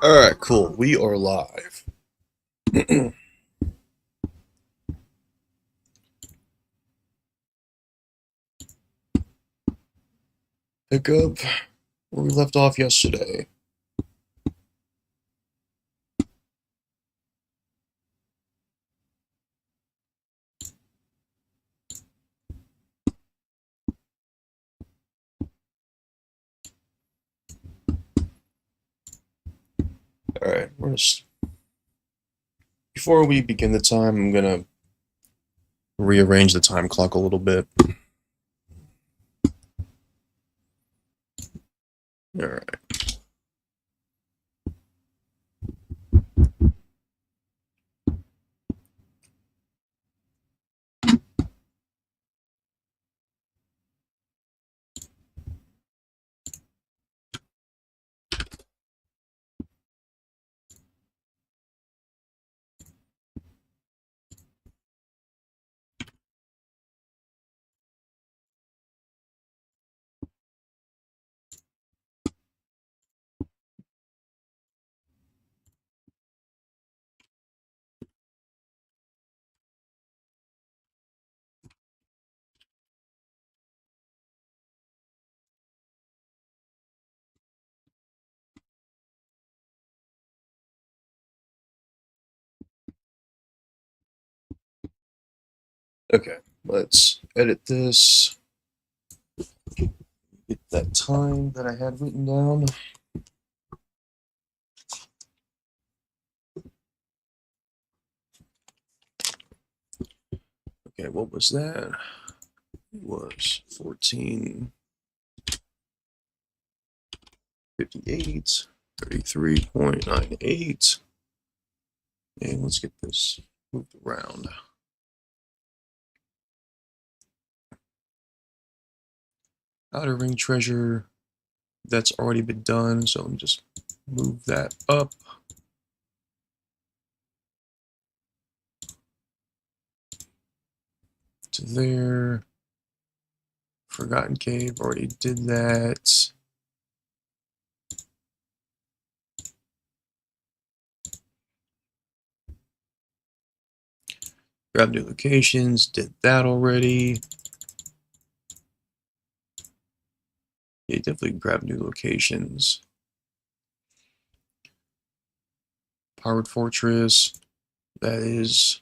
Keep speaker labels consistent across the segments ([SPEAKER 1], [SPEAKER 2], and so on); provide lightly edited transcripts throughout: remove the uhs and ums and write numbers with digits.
[SPEAKER 1] Alright, cool. We are live. Pick up where we left off yesterday. Alright, before we begin the time, I'm gonna rearrange the time clock a little bit. Alright. Okay, let's edit this. Get that time that I had written down. Okay, what was that? It was 14:58, 33.98. And let's get this moved around. Outer ring treasure, that's already been done, so let me just move that up. To there. Forgotten Cave, already did that. Grab new locations, did that already. Yeah, definitely grab new locations. Powered Fortress, that is.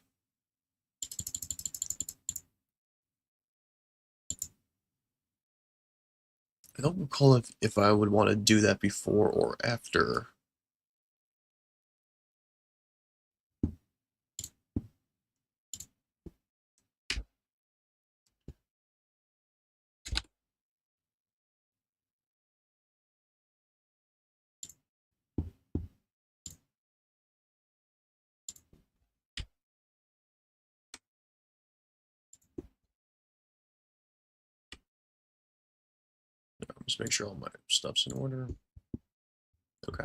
[SPEAKER 1] I don't recall if I would want to do that before or after. Just make sure all my stuff's in order. Okay.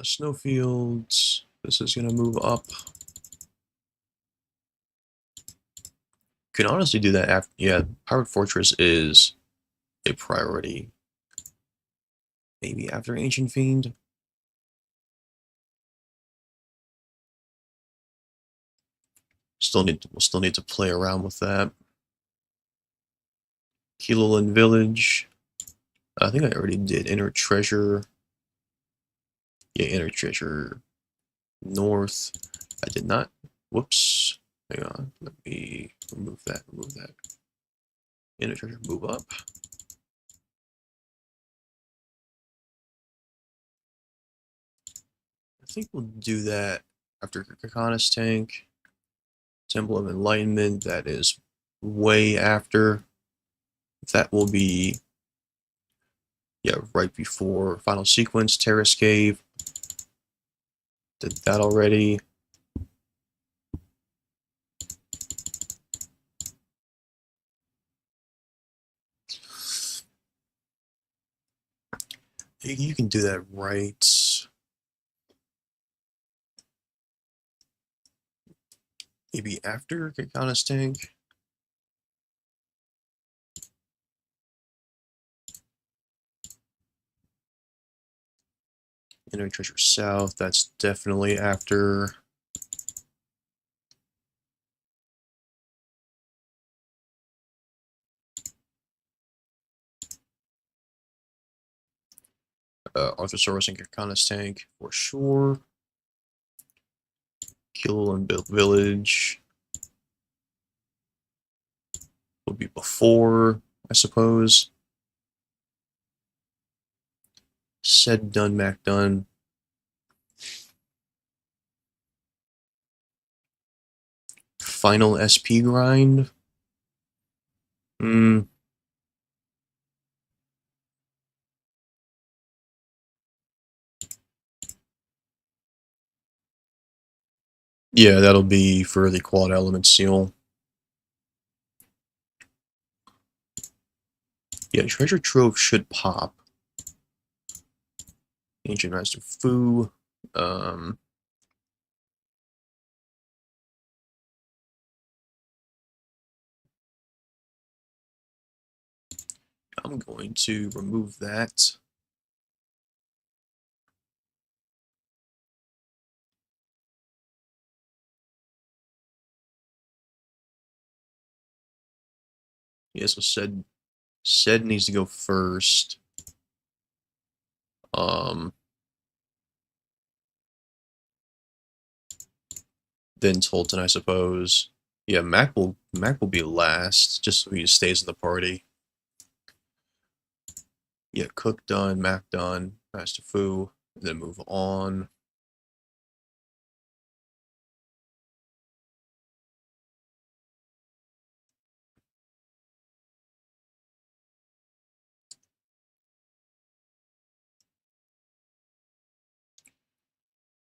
[SPEAKER 1] Snowfields, this is going to move up. Can honestly do that after. Yeah, Powered Fortress is a priority. Maybe after Ancient Fiend. We'll still need to play around with that. Keelan Village. I think I already did Inner Treasure. Yeah, Inner Treasure North. I did not. Whoops. Hang on. Let me remove that. Remove that. Inner Treasure move up. I think we'll do that after Kakana's Tank. Temple of Enlightenment. That is way after. That will be, yeah, right before Final Sequence. Terrace Cave. Did that already. You can do that right. Maybe after Kakana's Tank. Inner Treasure South, that's definitely after. Archosaurus and Kirkanis tank for sure. Kill and Build Village would be before, I suppose. Said done, Mac done. Final SP grind. Yeah, that'll be for the quad element seal. Yeah, Treasure Trove should pop. Ancient Master Fu. I'm going to remove that. Yeah, so said needs to go first. Then Tolton, I suppose. Yeah, Mac will be last, just so he stays in the party. Yeah, Cook done, Mac done, Master Fu, then move on.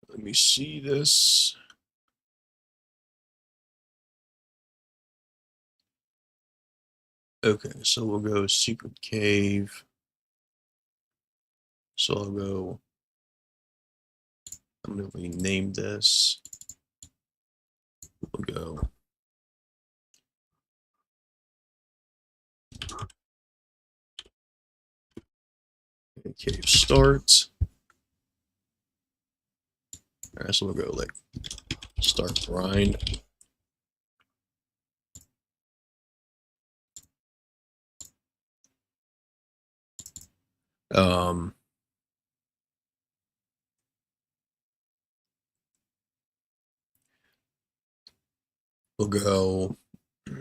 [SPEAKER 1] Let me see this. Okay, so we'll go Secret Cave. So I'll go. I'm gonna rename this. We'll go. Cave start. Alright, so we'll go like start grind. We'll go. I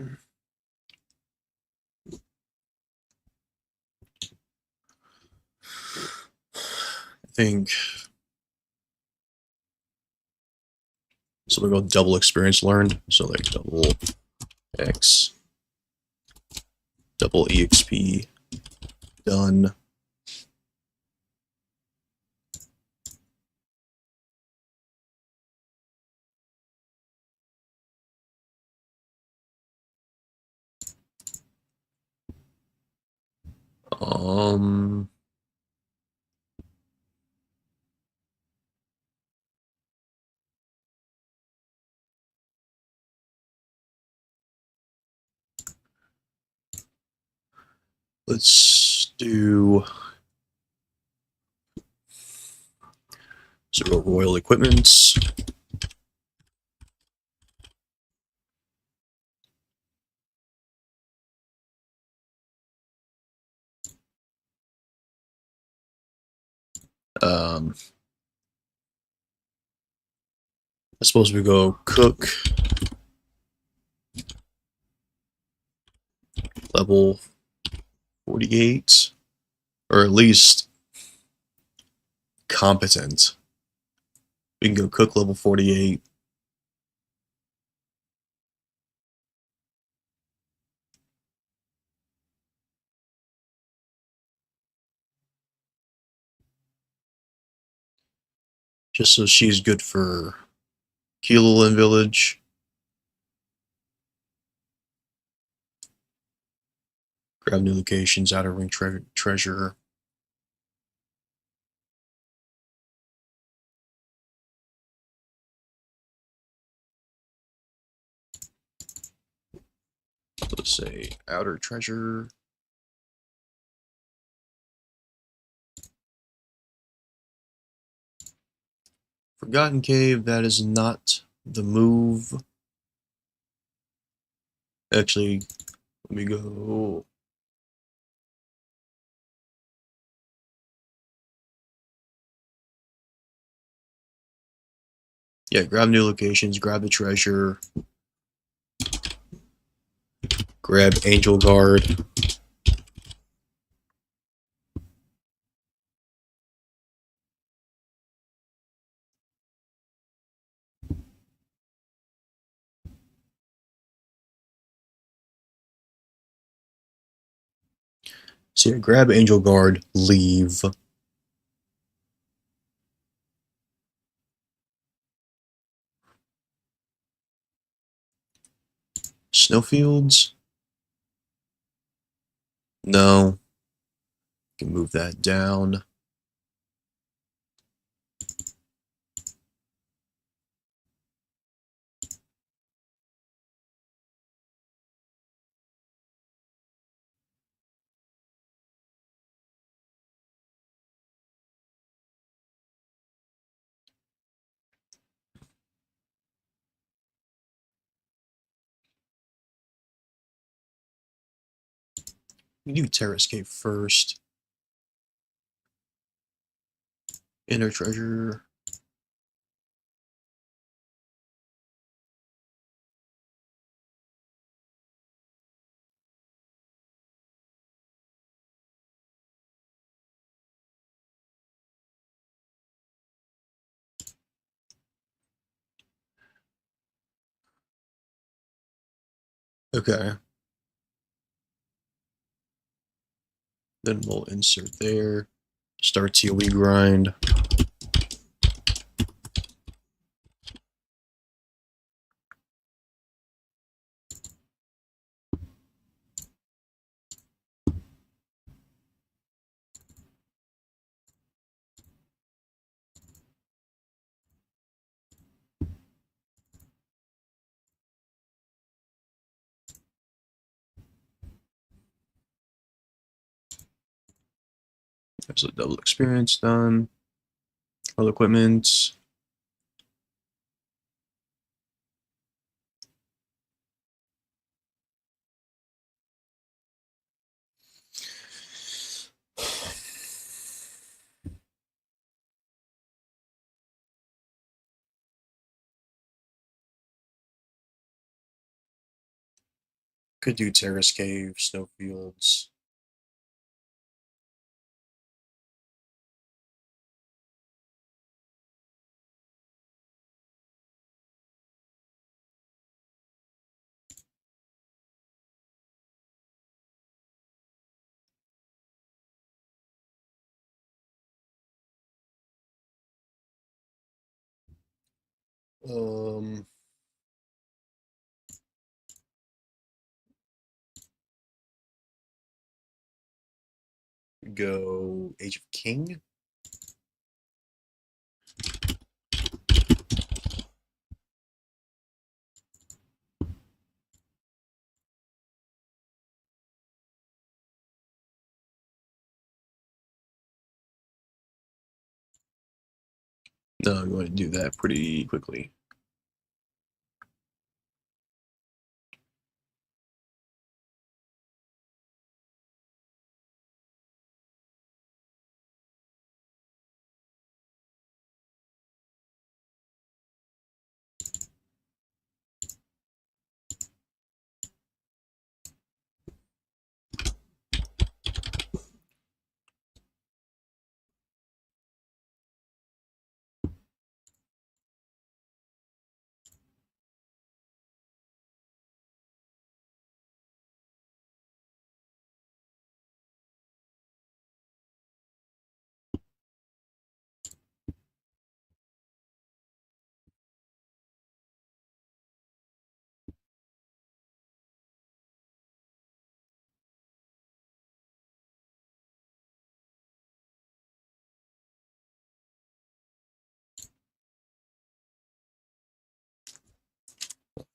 [SPEAKER 1] think. So we'll go double experience learned. So like double X, double EXP, done. Let's do. So we'll go Royal Equipments. I suppose we go Cook, level 48, or at least competent. We can go Cook level 48. Just so she's good for Keelan Village. Grab new locations, Outer Ring treasure. Let's say Outer Treasure. Forgotten Cave, that is not the move. Actually, let me go. Yeah, grab new locations, grab the treasure, grab Angel Guard. So yeah, grab Angel Guard, leave. Snowfields? No. Can move that down. We do Terra Escape first. Inner treasure. Okay. Then we'll insert there. Start TOE grind. There's a double experience done. All equipment. Could do Terrace Cave, Snowfields. Um, go Age of King. No, I'm going to do that pretty quickly.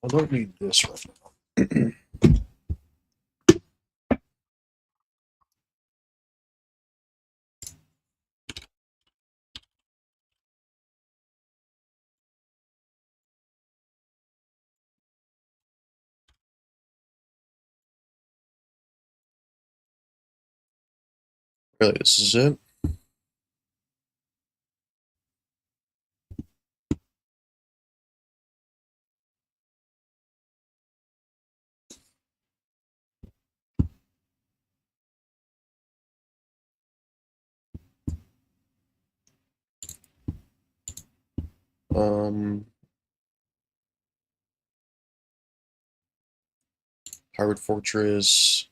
[SPEAKER 1] I don't need this right now. Really, this is it? Pirate Fortress,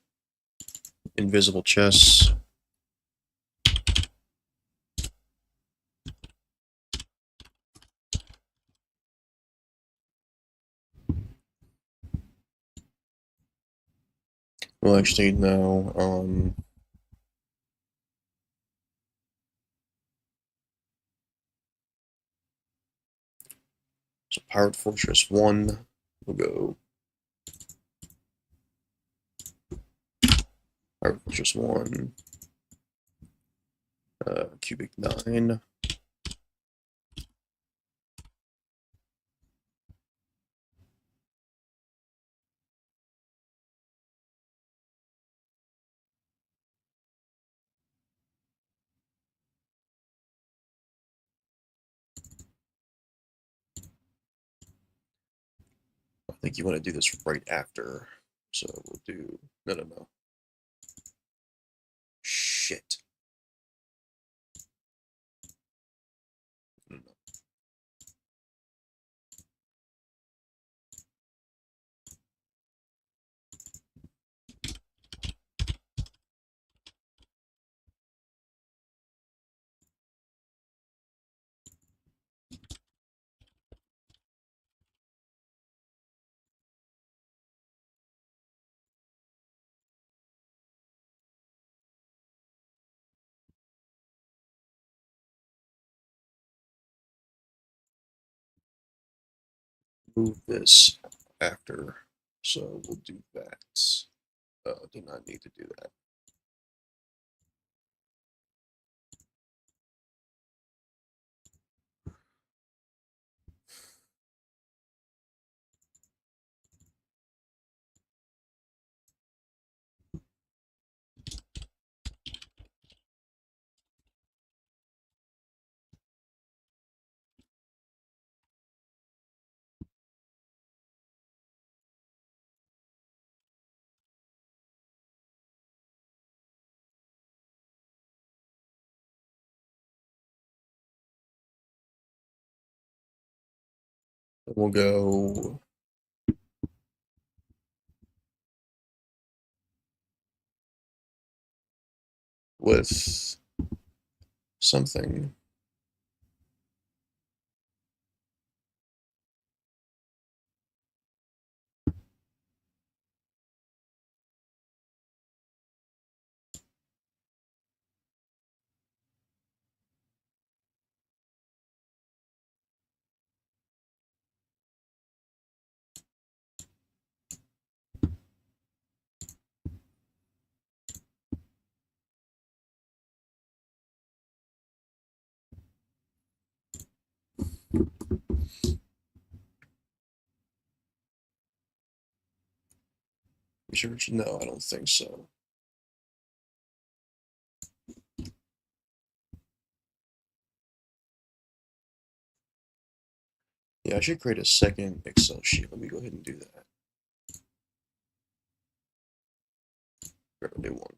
[SPEAKER 1] Invisible Chess. Well, actually, no. So Pirate Fortress 1. We'll go Pirate Fortress 1. Cubic 9. I think you want to do this right after. So we'll do. No. Shit. No. Move this after. So we'll do that. Do not need to do that. We'll go with something. Research? No, I don't think so. Yeah, I should create a second Excel sheet. Let me go ahead and do that. Grab a new one.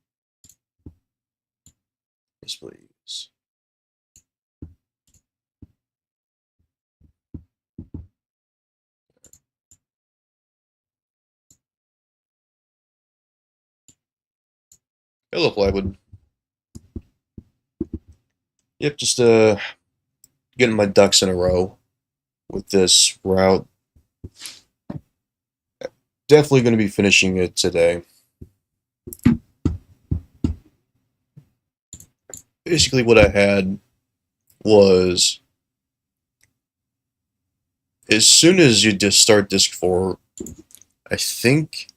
[SPEAKER 1] Yes, please. Hello, plywood. Yep, just getting my ducks in a row with this route. Definitely going to be finishing it today. Basically, what I had was as soon as you just start Disc 4, I think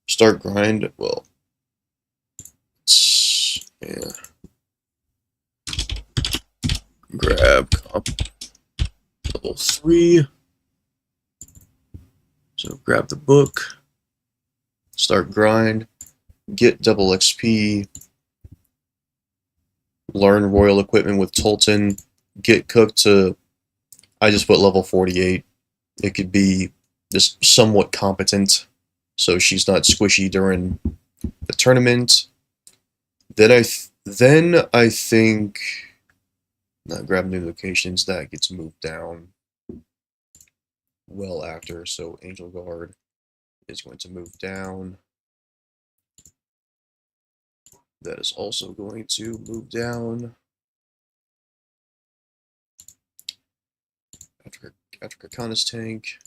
[SPEAKER 1] start grind. Well, yeah. Grab comp level 3. So grab the book, start grind, get double XP, learn royal equipment with Tolton, get cooked to, I just put level 48. It could be just somewhat competent, so she's not squishy during the tournament. Then I think grab new locations, that gets moved down well after, so Angel Guard is going to move down. That is also going to move down. After Kakana's tank,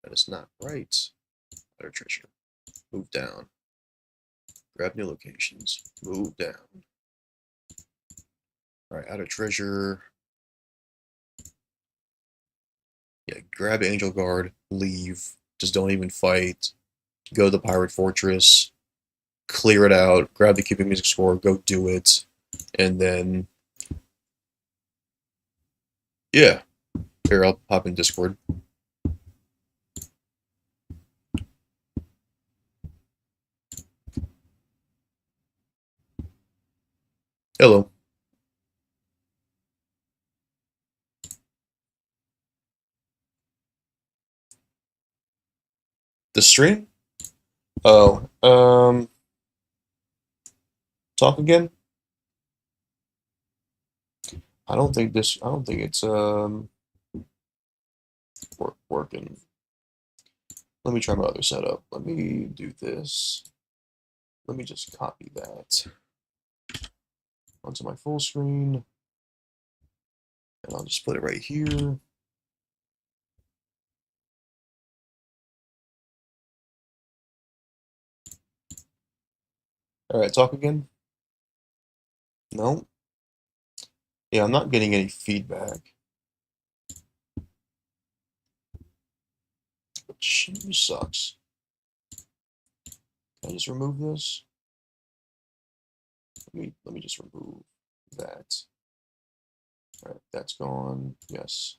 [SPEAKER 1] that is not right. Outer treasure, move down. Grab new locations, move down. Alright, outer treasure. Yeah, grab Angel Guard, leave, just don't even fight. Go to the Pirate Fortress, clear it out, grab the Cupid Music Score, go do it, and then, yeah. Here, I'll pop in Discord. Hello. The stream? Oh, talk again? I don't think it's, working. Let me try my other setup. Let me do this. Let me just copy that onto my full screen. And I'll just put it right here. Alright, talk again? No? Yeah, I'm not getting any feedback. Which sucks. Can I just remove this? Let me just remove that. Alright, that's gone. Yes.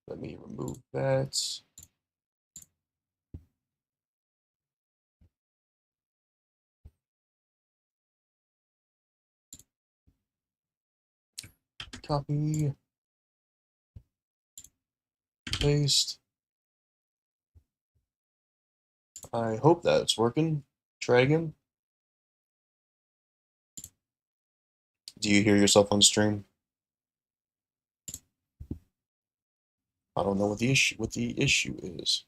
[SPEAKER 1] Let me remove that. Copy. Paste. I hope that it's working. Try again. Do you hear yourself on stream? I don't know what the issue is.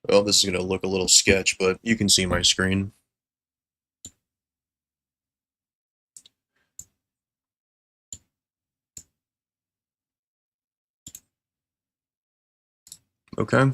[SPEAKER 1] Well, this is going to look a little sketch, but you can see my screen. Okay.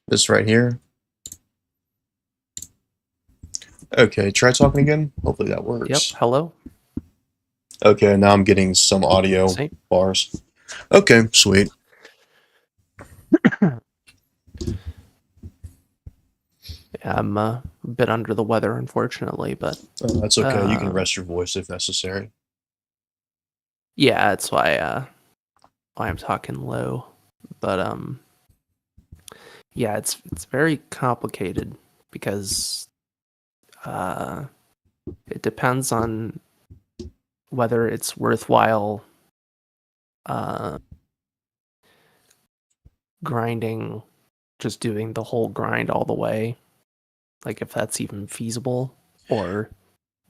[SPEAKER 1] This right here. Okay, try talking again. Hopefully that works.
[SPEAKER 2] Yep, hello.
[SPEAKER 1] Okay, now I'm getting some audio bars. Okay, sweet.
[SPEAKER 2] Yeah, I'm a bit under the weather, unfortunately, but
[SPEAKER 1] that's okay. You can rest your voice if necessary.
[SPEAKER 2] Yeah, that's why I'm talking low. But yeah, it's very complicated because it depends on whether it's worthwhile grinding, just doing the whole grind all the way, like if that's even feasible, or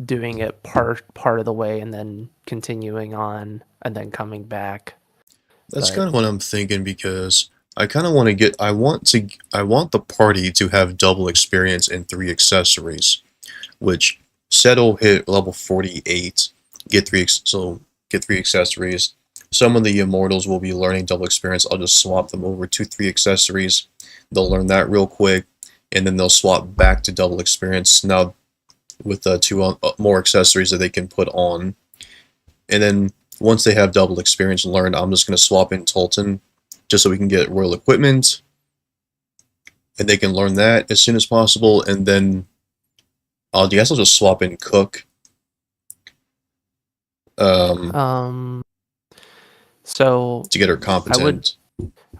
[SPEAKER 2] doing it part of the way and then continuing on and then coming back.
[SPEAKER 1] That's kind of what I'm thinking, because I kind of want to get, I want the party to have double experience in 3 accessories, which Settle hit level 48, get 3 accessories. some of the immortals will be learning double experience. I'll just swap them over to 3 accessories. They'll learn that real quick, and then they'll swap back to double experience. Now with 2 more accessories that they can put on, and then once they have double experience learned, I'm just going to swap in Tolton just so we can get royal equipment, and they can learn that as soon as possible, and then I guess I'll just swap in Cook.
[SPEAKER 2] So
[SPEAKER 1] To get her competent.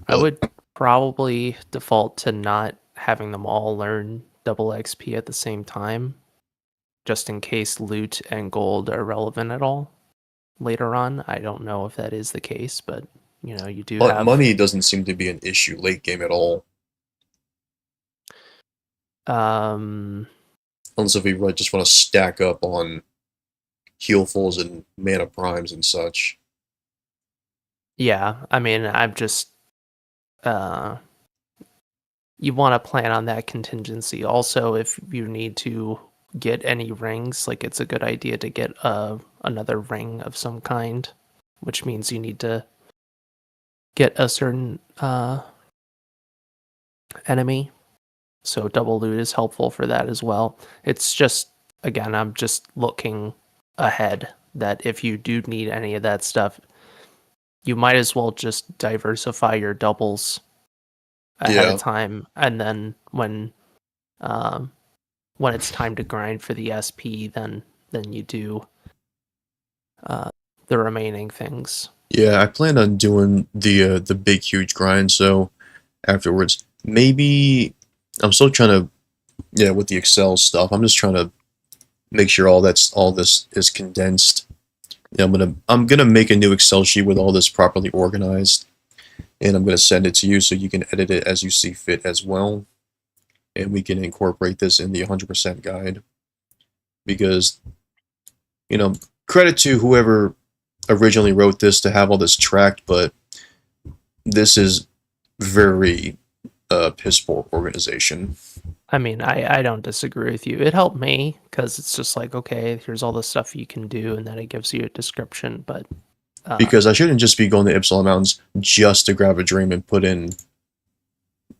[SPEAKER 2] I would probably default to not having them all learn double XP at the same time, just in case loot and gold are relevant at all later on. I don't know if that is the case, but you do
[SPEAKER 1] But
[SPEAKER 2] have
[SPEAKER 1] money doesn't seem to be an issue late game at all. Unless if we just want to stack up on healfuls and mana primes and such.
[SPEAKER 2] Yeah, I mean, I'm just you want to plan on that contingency. Also, if you need to get any rings, like it's a good idea to get another ring of some kind, which means you need to get a certain enemy. So double loot is helpful for that as well. It's just, again, I'm just looking ahead that if you do need any of that stuff, you might as well just diversify your doubles ahead of time, and then when it's time to grind for the SP, then you do the remaining things.
[SPEAKER 1] Yeah, I plan on doing the big huge grind. So afterwards, maybe I'm still trying to with the Excel stuff. I'm just trying to make sure all this is condensed. Yeah, I'm gonna make a new Excel sheet with all this properly organized, and I'm gonna send it to you so you can edit it as you see fit as well, and we can incorporate this in the 100% guide. Because credit to whoever originally wrote this to have all this tracked, but this is very piss poor organization.
[SPEAKER 2] I mean, I don't disagree with you. It helped me because it's just like, okay, here's all the stuff you can do, and then it gives you a description. But
[SPEAKER 1] because I shouldn't just be going to Ypsilon Mountains just to grab a dream and put in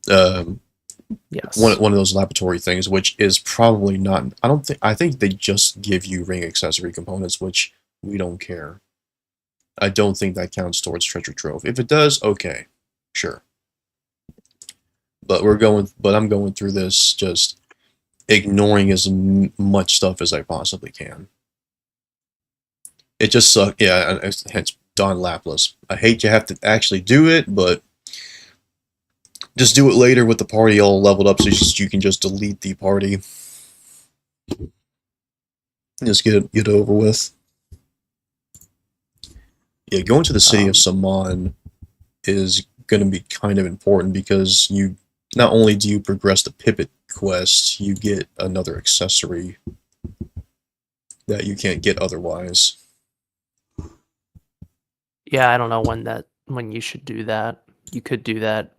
[SPEAKER 2] yes,
[SPEAKER 1] one of those laboratory things, which is probably not. I think they just give you ring accessory components, which we don't care. I don't think that counts towards treasure trove. If it does, okay, sure. But I'm going through this just ignoring as much stuff as I possibly can. It just sucks. Yeah, hence Don Lapless. I hate you have to actually do it, but just do it later with the party all leveled up, so you can just delete the party. Just get it over with. Yeah, going to the city of Saman is going to be kind of important because you not only do you progress the Pipit quest, you get another accessory that you can't get otherwise.
[SPEAKER 2] Yeah, I don't know when you should do that. You could do that.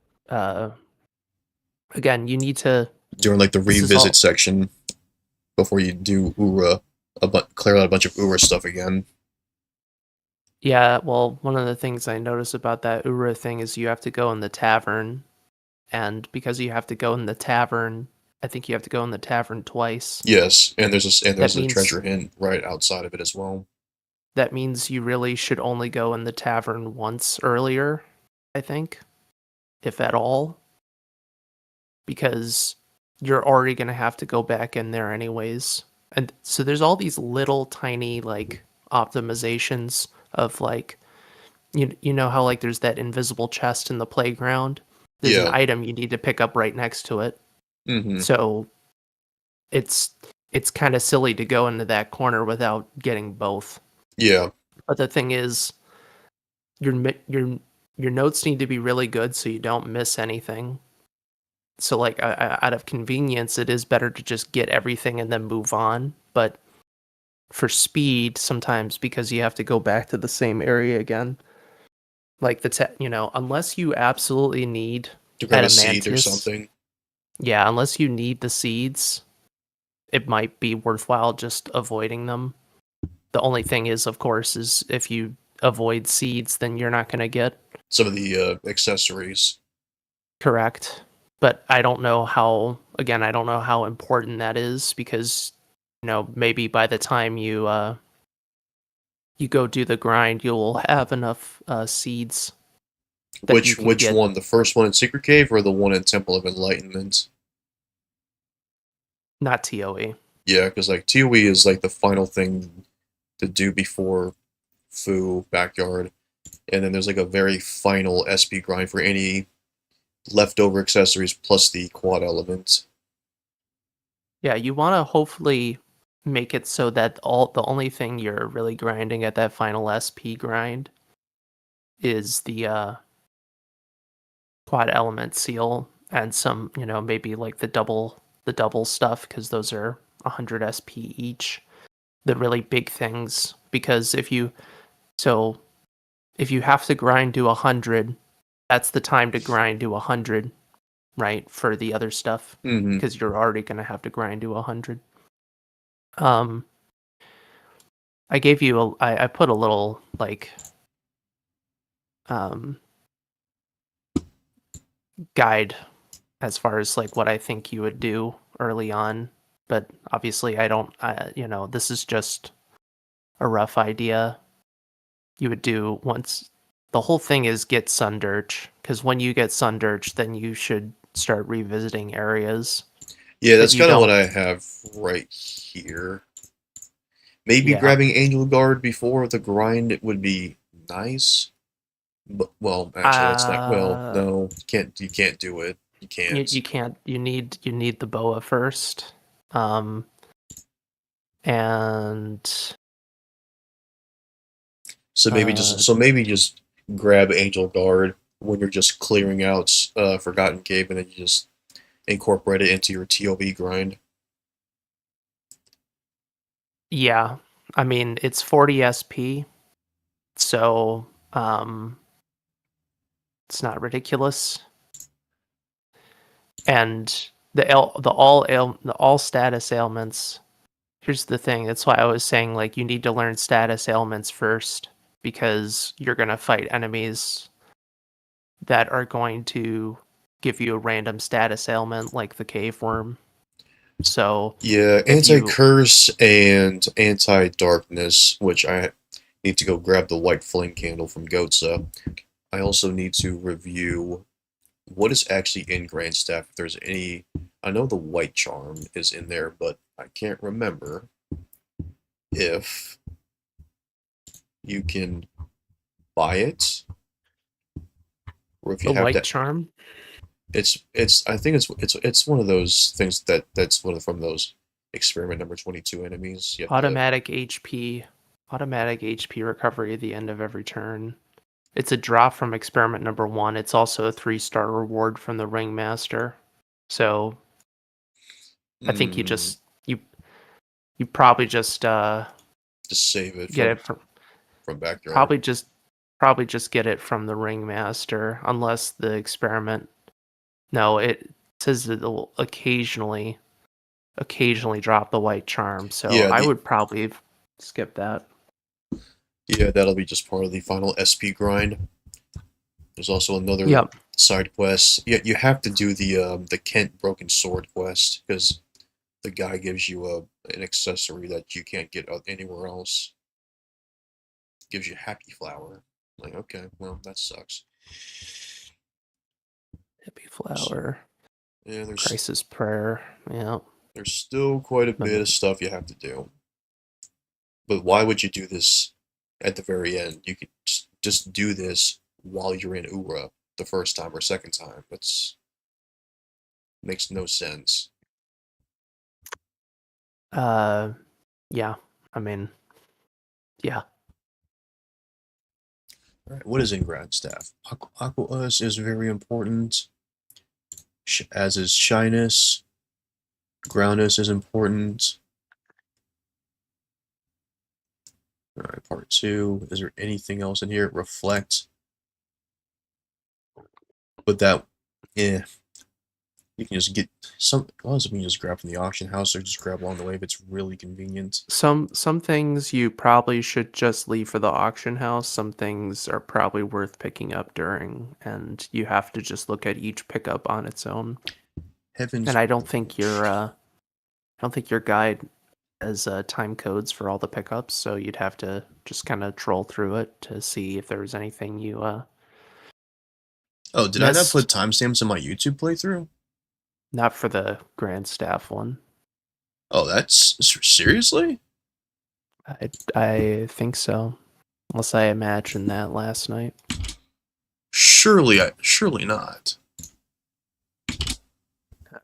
[SPEAKER 2] Again, you need to
[SPEAKER 1] during like the revisit section before you do Ura, clear out a bunch of Ura stuff again.
[SPEAKER 2] Yeah, well, one of the things I noticed about that Ura thing is you have to go in the tavern, and because you have to go in the tavern, I think you have to go in the tavern twice.
[SPEAKER 1] Yes, and there's a treasure hint right outside of it as well.
[SPEAKER 2] That means you really should only go in the tavern once earlier, I think, if at all, because you're already going to have to go back in there anyways. And so there's all these little tiny like optimizations of like you know how like there's that invisible chest in the playground. There's an item you need to pick up right next to it.
[SPEAKER 1] Mm-hmm.
[SPEAKER 2] So it's kind of silly to go into that corner without getting both.
[SPEAKER 1] Yeah.
[SPEAKER 2] But the thing is, your notes need to be really good so you don't miss anything. So like out of convenience, it is better to just get everything and then move on. But for speed, sometimes because you have to go back to the same area again, like unless you absolutely need
[SPEAKER 1] to grab a seed or something.
[SPEAKER 2] Yeah, unless you need the seeds, it might be worthwhile just avoiding them. The only thing is, of course, is if you avoid seeds, then you're not going to get
[SPEAKER 1] some of the accessories.
[SPEAKER 2] correct. But I don't know how. Again, I don't know how important that is because maybe by the time you go do the grind, you'll have enough seeds that you can
[SPEAKER 1] Which
[SPEAKER 2] get.
[SPEAKER 1] one? The first one in Secret Cave or the one in Temple of Enlightenment?
[SPEAKER 2] Not TOE.
[SPEAKER 1] Yeah, because like ToE is like the final thing to do before Fu Backyard, and then there's like a very final SP grind for any leftover accessories plus the quad element.
[SPEAKER 2] Yeah, you want to hopefully make it so that the only thing you're really grinding at that final SP grind is the quad element seal and some, maybe like the double stuff because those are 100 SP each. The really big things because if you have to grind to 100, that's the time to grind to 100, right? For the other stuff
[SPEAKER 1] Mm-hmm.
[SPEAKER 2] because you're already going to have to grind to 100. Um I gave you I put a little like um guide as far as like what I think you would do early on, but obviously I don't this is just a rough idea. You would do once the whole thing is get Sundirge because when you get Sundirge then you should start revisiting areas
[SPEAKER 1] Yeah,
[SPEAKER 2] that
[SPEAKER 1] that's
[SPEAKER 2] you
[SPEAKER 1] kind of what
[SPEAKER 2] don't.
[SPEAKER 1] I have right here. Maybe
[SPEAKER 2] Yeah.
[SPEAKER 1] grabbing Angel Guard before the grind would be nice. But well, actually, that's not. Well,
[SPEAKER 2] uh
[SPEAKER 1] no, you can't do it. You
[SPEAKER 2] you
[SPEAKER 1] can't.
[SPEAKER 2] can't you need the boa first. um and uh
[SPEAKER 1] So maybe just grab Angel Guard when you're just clearing out Forgotten Cave, and then you just incorporate it into your TOB grind.
[SPEAKER 2] Yeah, I mean it's 40 SP, so it's not ridiculous. And the all status ailments. Here's the thing. That's why I was saying like you need to learn status ailments first because you're gonna fight enemies that are going to give you a random status ailment like the cave worm. So
[SPEAKER 1] Yeah,
[SPEAKER 2] if you
[SPEAKER 1] anti-curse and anti-darkness, which I need to go grab the white flame candle from Gotsa. I also need to review what is actually in Grand Staff. If there's any, I know the white charm is in there, but I can't remember if you can buy it or if you
[SPEAKER 2] the
[SPEAKER 1] have
[SPEAKER 2] white
[SPEAKER 1] to.
[SPEAKER 2] charm.
[SPEAKER 1] It's I think it's one of those things that's one of from those experiment number 22 enemies. You have to.
[SPEAKER 2] Automatic HP, automatic HP recovery at the end of every turn. It's a drop from experiment number 1. It's also a 3-star reward from the Ringmaster. So I think
[SPEAKER 1] Mm,
[SPEAKER 2] you probably just
[SPEAKER 1] just save it
[SPEAKER 2] get it from
[SPEAKER 1] from backyard.
[SPEAKER 2] probably just probably just get it from the Ringmaster unless the experiment. No, it says that it'll occasionally drop the white charm. So
[SPEAKER 1] Yeah,
[SPEAKER 2] I
[SPEAKER 1] the
[SPEAKER 2] would probably skip that.
[SPEAKER 1] yeah that'll be just part of the final SP grind. There's also another
[SPEAKER 2] Yep.
[SPEAKER 1] side quest. Yeah, you have to do the Kent Broken Sword quest because the guy gives you an accessory that you can't get anywhere else. Gives you Happy Flower. Like, okay, well, that sucks.
[SPEAKER 2] Happy Flower.
[SPEAKER 1] Yeah,
[SPEAKER 2] Crisis Prayer. Yeah.
[SPEAKER 1] there's still quite a bit
[SPEAKER 2] Mem-
[SPEAKER 1] of stuff you have to do. But why would you do this at the very end? You could just do this while you're in Ura the first time or second time. It's makes no sense.
[SPEAKER 2] Uh, yeah. I mean, yeah.
[SPEAKER 1] All right, what is in Grad Staff? Aqua is very important, as is Shyness. Groundness is important. All right, part 2. Is there anything else in here? Reflect. But that, yeah, You can just get some. A lot of stuff you can just grab from the auction house or just grab along the way if it's really convenient.
[SPEAKER 2] Some things you probably should just leave for the auction house. Some things are probably worth picking up during, and you have to just look at each pickup on its own.
[SPEAKER 1] Heavens.
[SPEAKER 2] And I don't think your guide has time codes for all the pickups, so you'd have to just kind of troll through it to see if there's anything you
[SPEAKER 1] Oh, did I not
[SPEAKER 2] missed.
[SPEAKER 1] put timestamps in my YouTube playthrough?
[SPEAKER 2] Not for the Grand Staff one.
[SPEAKER 1] Oh, that's seriously?
[SPEAKER 2] I think so, unless I imagined that last night.
[SPEAKER 1] Surely not.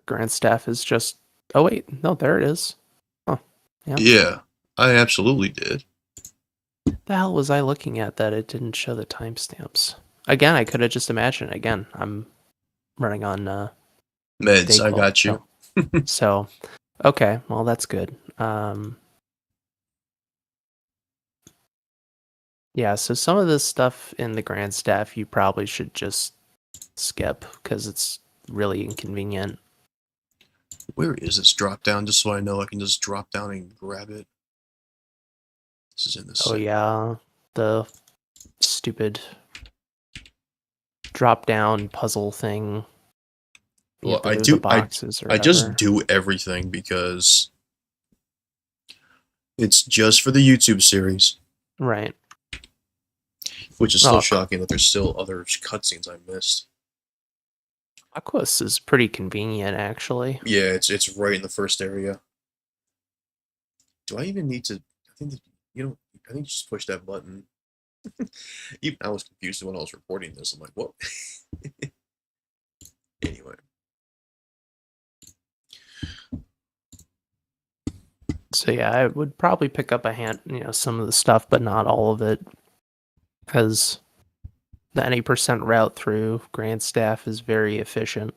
[SPEAKER 2] Grand Staff is just. Oh wait, no, there it is. Huh. Yeah.
[SPEAKER 1] Yeah, I absolutely did.
[SPEAKER 2] The hell was I looking at that it didn't show the timestamps? Again, I could have just imagined. Again, I'm running on
[SPEAKER 1] Meds, I
[SPEAKER 2] Dayquil.
[SPEAKER 1] got you.
[SPEAKER 2] So, okay, well that's good. Yeah, so some of this stuff in the Grand Staff you probably should just skip because it's really inconvenient.
[SPEAKER 1] Where is this drop down? Just so I know I can just drop down and grab it. This is in the
[SPEAKER 2] Oh
[SPEAKER 1] center.
[SPEAKER 2] yeah, the stupid drop down puzzle thing. You
[SPEAKER 1] Well,
[SPEAKER 2] have to go to the boxes or
[SPEAKER 1] I just
[SPEAKER 2] whatever.
[SPEAKER 1] do everything because it's just for the YouTube series,
[SPEAKER 2] Right.
[SPEAKER 1] which is still
[SPEAKER 2] Oh,
[SPEAKER 1] shocking that there's still other cutscenes I missed.
[SPEAKER 2] Aquos is pretty convenient actually.
[SPEAKER 1] Yeah, it's right in the first area. Do I even need to? I think that, you know. I think you just push that button. Even I was confused when I was recording this. I'm like, what? Anyway,
[SPEAKER 2] So yeah, I would probably pick up some of the stuff, but not all of it, because the any percent route through Grand Staff is very efficient.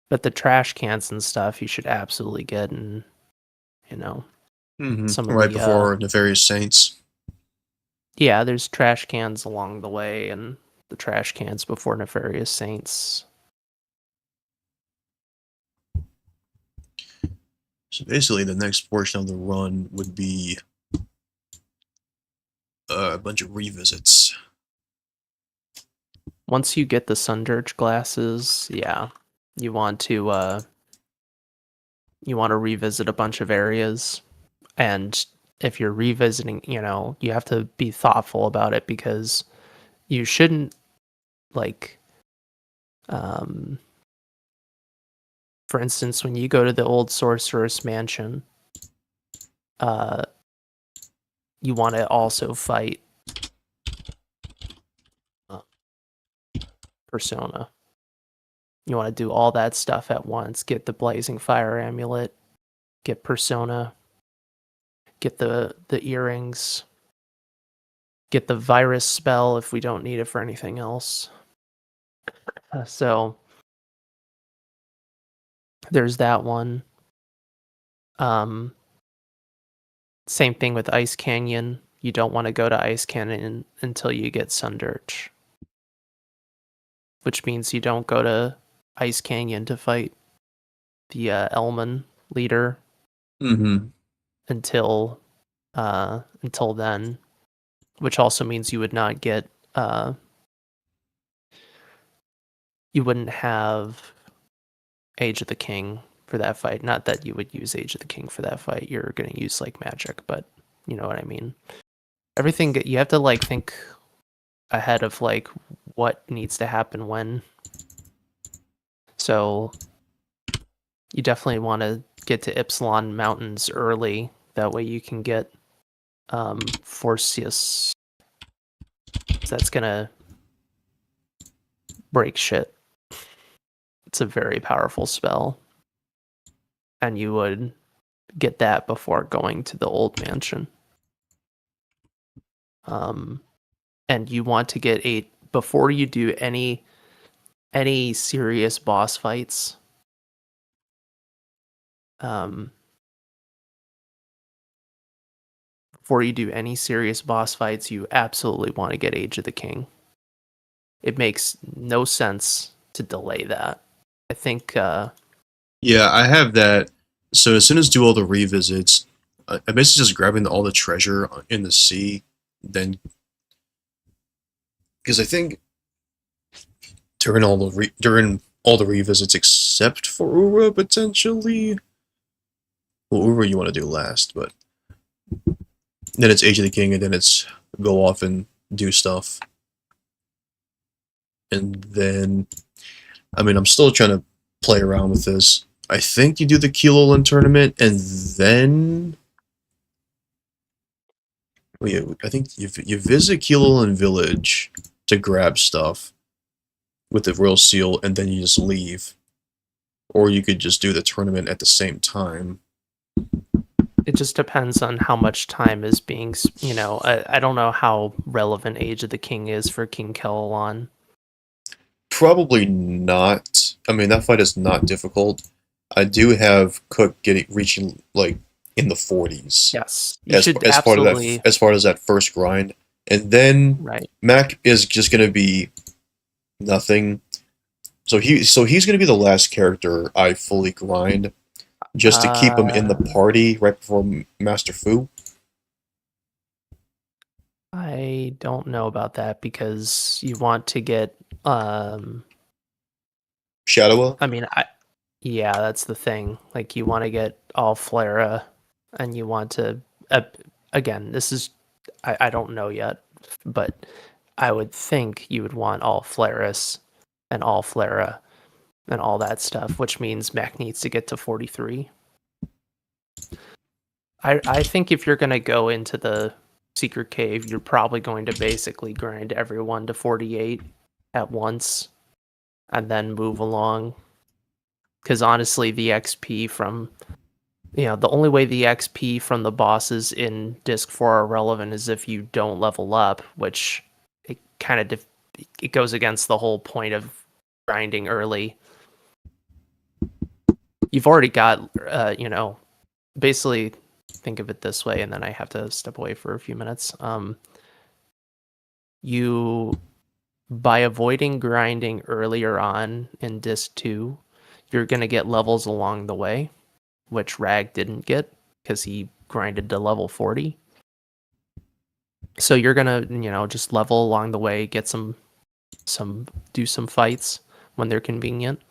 [SPEAKER 2] But the trash cans and stuff you should absolutely get, and some of
[SPEAKER 1] right
[SPEAKER 2] the
[SPEAKER 1] before Nefarious Saints.
[SPEAKER 2] yeah, there's trash cans along the way, and the trash cans before Nefarious Saints.
[SPEAKER 1] So basically, the next portion of the run would be a bunch of revisits.
[SPEAKER 2] Once you get the Sundirge glasses, yeah, you want to revisit a bunch of areas. And if you're revisiting, you have to be thoughtful about it because you shouldn't, like, for instance, when you go to the old Sorceress Mansion, uh, you want to also fight Persona. You want to do all that stuff at once. Get the Blazing Fire Amulet, get Persona, get the earrings, get the virus spell if we don't need it for anything else. So there's that one. Same thing with Ice Canyon. You don't want to go to Ice Canyon until you get Sundirge, which means you don't go to Ice Canyon to fight the Elman leader
[SPEAKER 1] Mm-hmm.
[SPEAKER 2] until then, which also means you would not get you wouldn't have Age of the King for that fight. Not that you would use Age of the King for that fight. You're going to use like magic, but you know what I mean. Everything you have to like think ahead of like what needs to happen when. So you definitely want to get to Ypsilon Mountains early. That way you can get Forcius. That's gonna break shit. It's a very powerful spell. And you would get that before going to the old mansion. And you want to get before you do any serious boss fights. Before you do any serious boss fights, you absolutely want to get Age of the King. It makes no sense to delay that. I think
[SPEAKER 1] Yeah, I have that. So as soon as do all the revisits, I'm basically just grabbing all the treasure in the sea. Then, because I think during all the revisits except for Ura potentially. Well, Ura you want to do last, but then it's Age of the King, and then it's go off and do stuff, and then I mean I'm still trying to play around with this. I think you do the Keloland tournament, and then well, yeah, I think you visit Keloland Village to grab stuff with the Royal Seal, and then you just leave. Or you could just do the tournament at the same time.
[SPEAKER 2] it just depends on how much time is being, I don't know how relevant Age of the King is for King Kellan.
[SPEAKER 1] Probably not. I mean, that fight is not difficult. I do have Cook reaching like in the 40s
[SPEAKER 2] Yes, you should absolutely.
[SPEAKER 1] As part of that first grind, and then
[SPEAKER 2] Right.
[SPEAKER 1] Mac is just gonna be nothing. So he's gonna be the last character I fully grind, just to keep him in the party right before Master Fu.
[SPEAKER 2] I don't know about that because you want to get
[SPEAKER 1] Shadowa.
[SPEAKER 2] I mean, yeah, that's the thing. Like you want to get all Flara and you want to again, this is I don't know yet, but I would think you would want all Flaris and all Flara and all that stuff, which means Mac needs to get to 43. I think if you're going to go into the secret cave, you're probably going to basically grind everyone to 48 at once and then move along. Because honestly, the XP from, the only way the XP from the bosses in Disc 4 are relevant is if you don't level up, which it kind of it goes against the whole point of grinding early. You've already got, basically think of it this way, and then I have to step away for a few minutes. You, by avoiding grinding earlier on in Disc 2, you're going to get levels along the way, which Rag didn't get because he grinded to level 40. So you're going to, just level along the way, get do some fights when they're convenient.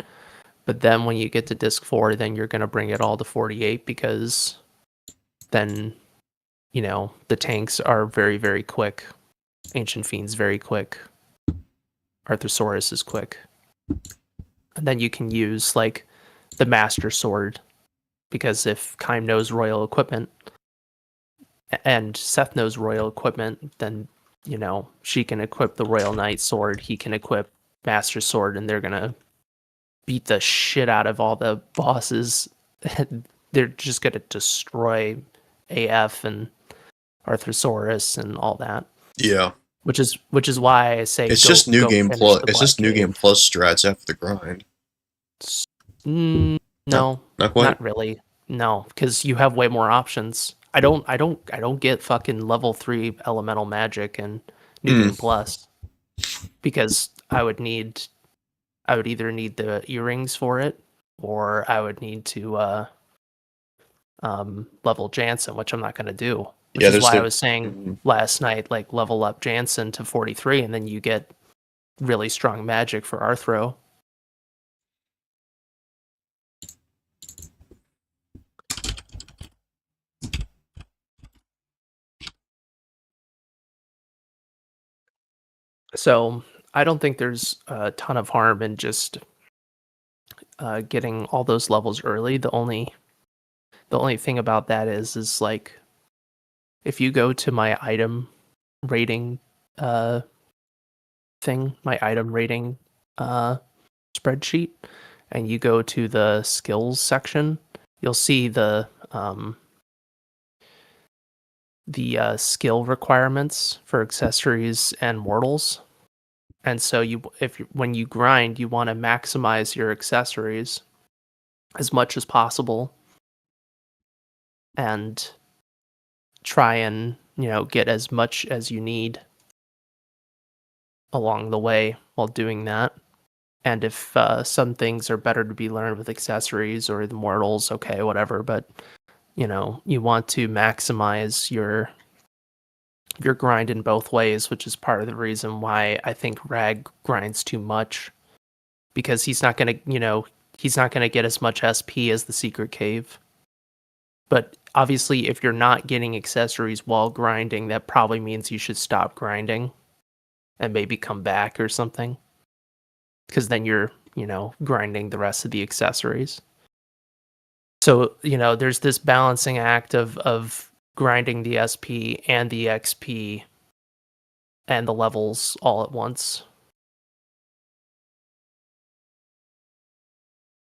[SPEAKER 2] But then when you get to Disc 4, then you're going to bring it all to 48 because then, the tanks are very, very quick. Ancient Fiend's very quick. Arthosaurus is quick. And then you can use, like, the Master Sword, because if Kaim knows Royal Equipment and Seth knows Royal Equipment, then, she can equip the Royal Knight Sword, he can equip Master Sword, and they're going to beat the shit out of all the bosses. They're just going to destroy AF and Arthosaurus and all that.
[SPEAKER 1] Yeah.
[SPEAKER 2] Which is why I say
[SPEAKER 1] it's just new game plus. It's just new game plus strats after the grind.
[SPEAKER 2] No, not really. No, because you have way more options. I don't get fucking level 3 elemental magic and new game plus because I would either need the earrings for it or I would need to level Jansen, which I'm not going to do. Which is why I was saying last night, like, level up Jansen to 43, and then you get really strong magic for Arthro. So I don't think there's a ton of harm in just getting all those levels early. The only thing about that is like, if you go to my item rating thing, my item rating spreadsheet, and you go to the skills section, you'll see the skill requirements for accessories and mortals. And so when you grind, you want to maximize your accessories as much as possible and try and, get as much as you need along the way while doing that. And if some things are better to be learned with accessories or the mortals, okay, whatever. But you want to maximize your grind in both ways, which is part of the reason why I think Rag grinds too much, because he's not gonna get as much SP as the secret cave. But obviously, if you're not getting accessories while grinding, that probably means you should stop grinding and maybe come back or something, because then you're grinding the rest of the accessories. So there's this balancing act of grinding the SP and the XP and the levels all at once.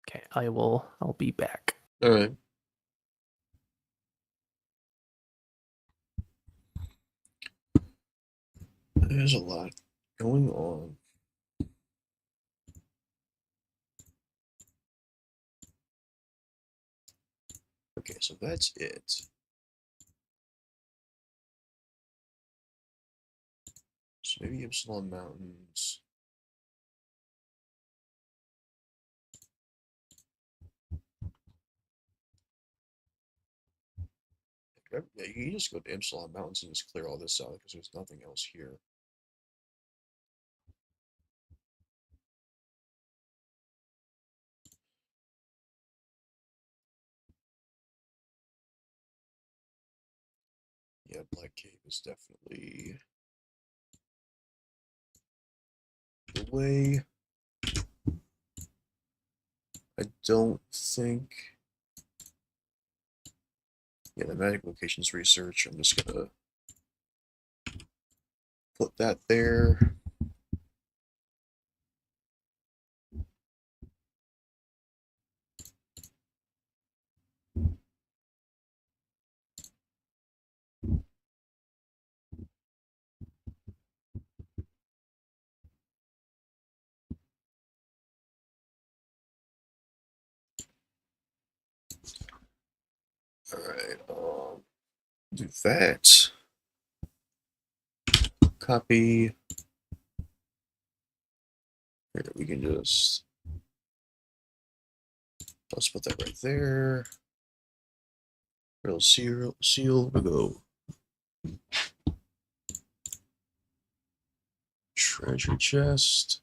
[SPEAKER 2] Okay, I'll be back.
[SPEAKER 1] All right. There's a lot going on. Okay, so that's it. So maybe Epsilon Mountains. Yeah, you can just go to Epsilon Mountains and just clear all this out because there's nothing else here. Yeah, Black Cave is definitely the way. I don't think. Yeah, the magic locations research. I'm just gonna put that there. All right. Do that. Copy. Here, we can just. Let's put that right there. Real seal. We go. Treasure chest.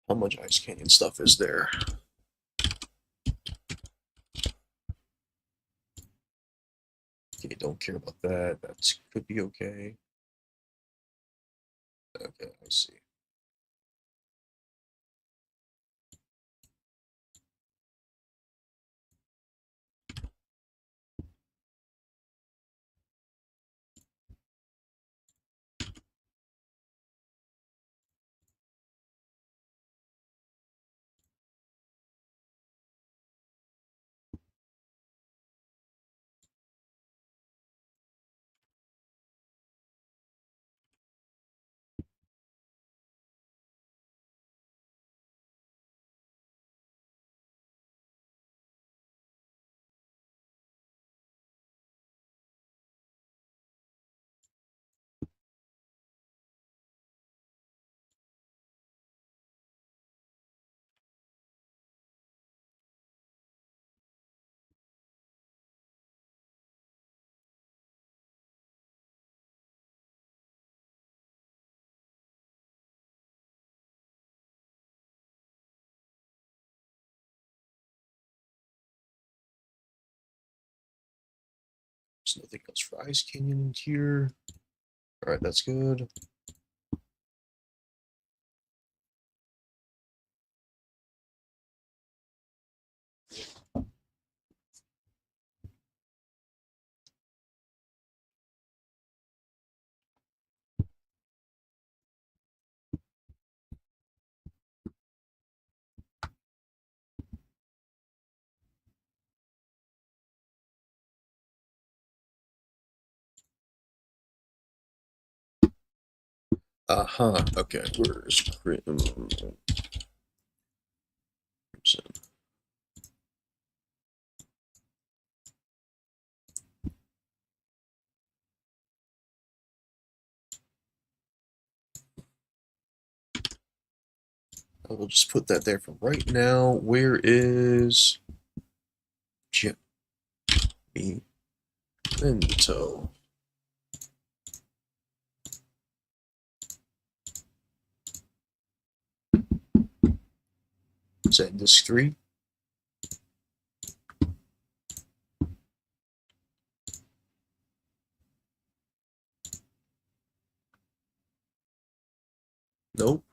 [SPEAKER 1] How much Ice Canyon stuff is there? Okay, don't care about that. That could be okay. Okay, I see. There's nothing else for Ice Canyon in here. All right, that's good. Uh-huh. Okay, where's Crimson? I will just put that there for right now. Where is Jimmy Bento? Is that disc 3? Nope.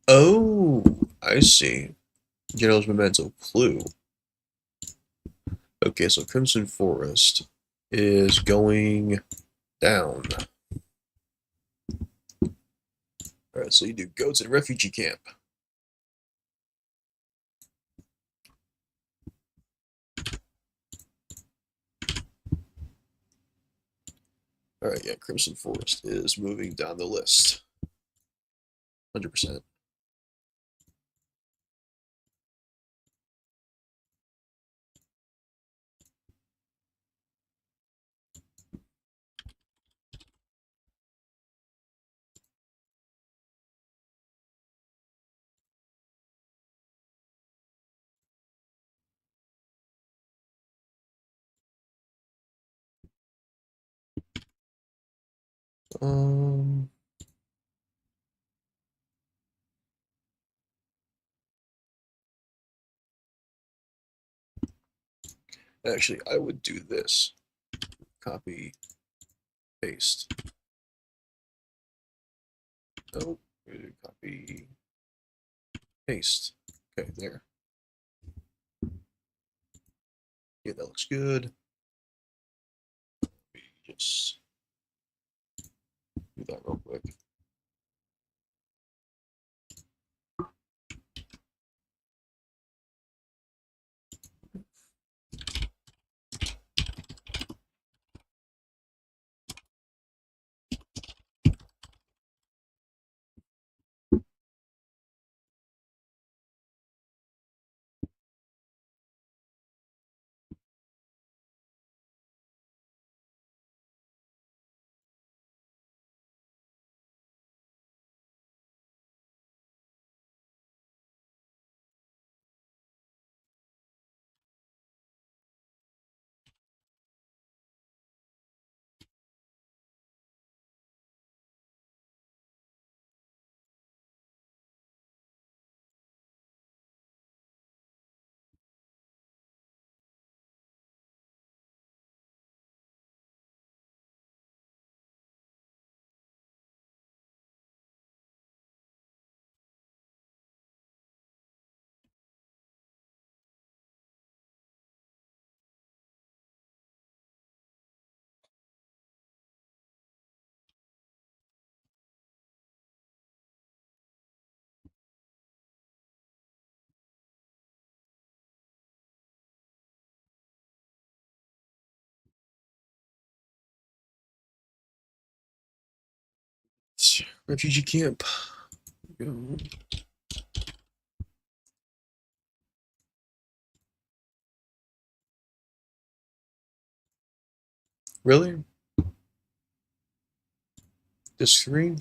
[SPEAKER 1] Oh, I see. General's Memento Clue. Okay, so Crimson Forest is going down. Alright, so you do goats at refugee camp. Alright, yeah, Crimson Forest is moving down the list. 100%. Um, Actually, I would do this. Copy, paste. Oh, copy, paste. Okay, there. Yeah, that looks good. Just do that real quick. Refugee camp. Really? Disc 3?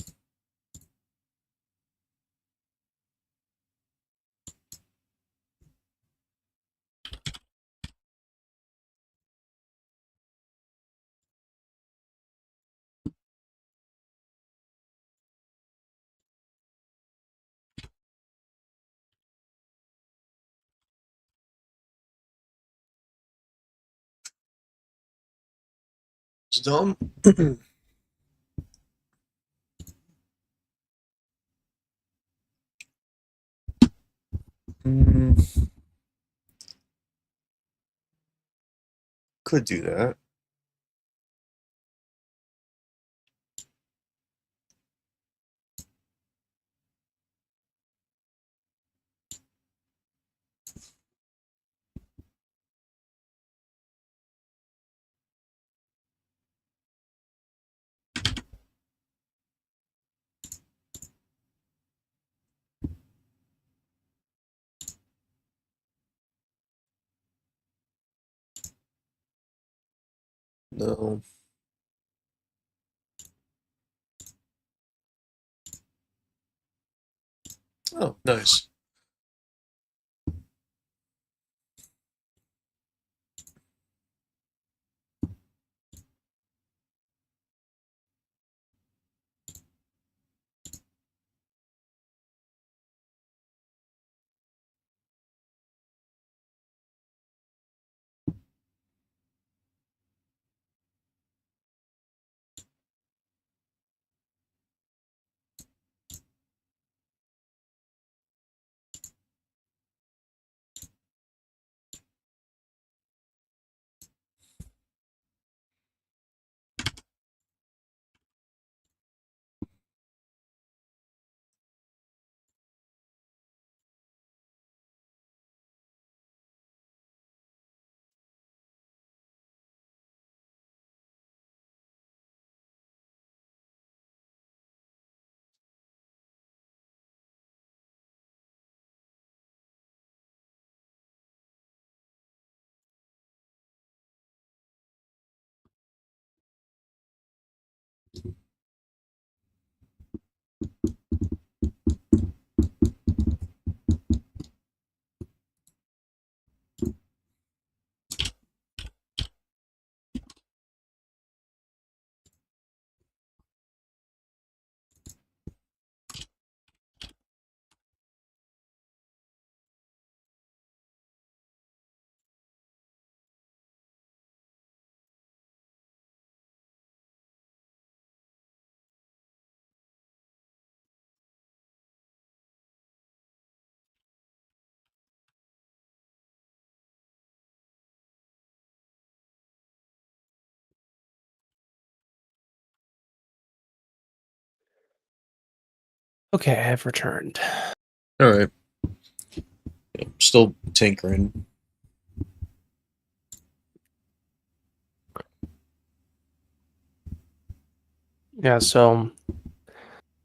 [SPEAKER 1] It's dumb. Could do that. No. Oh, nice.
[SPEAKER 2] Okay, I've returned.
[SPEAKER 1] Alright. Still tinkering.
[SPEAKER 2] Yeah, so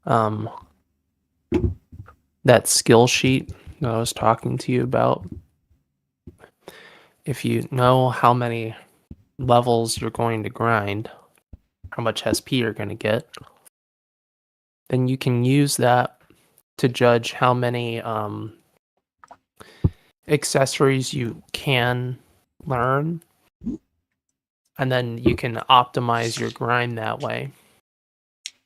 [SPEAKER 2] um that skill sheet that I was talking to you about, if you know how many levels you're going to grind, how much SP you're going to get, then you can use that to judge how many accessories you can learn, and then you can optimize your grind that way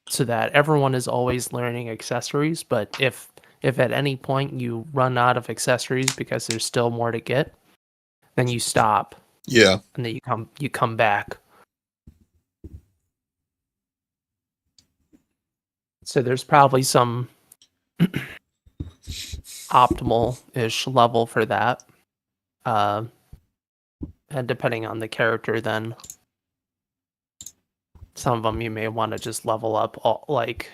[SPEAKER 2] so that everyone is always learning accessories. But if at any point you run out of accessories because there's still more to get, then you stop
[SPEAKER 1] Yeah.
[SPEAKER 2] and then you come back. So there's probably some optimal-ish level for that. Uh, and depending on the character, then some of them you may want to just level up. Like,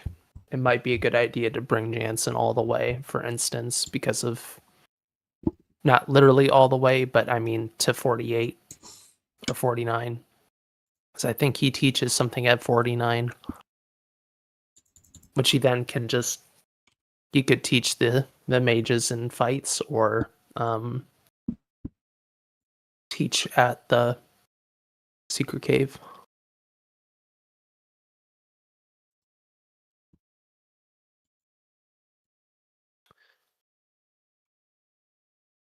[SPEAKER 2] it might be a good idea to bring Jansen all the way, for instance, because of not literally all the way, but I mean to 48 or 49. Because I think he teaches something at 49, which he then can just you could teach the mages in fights or teach at the secret cave.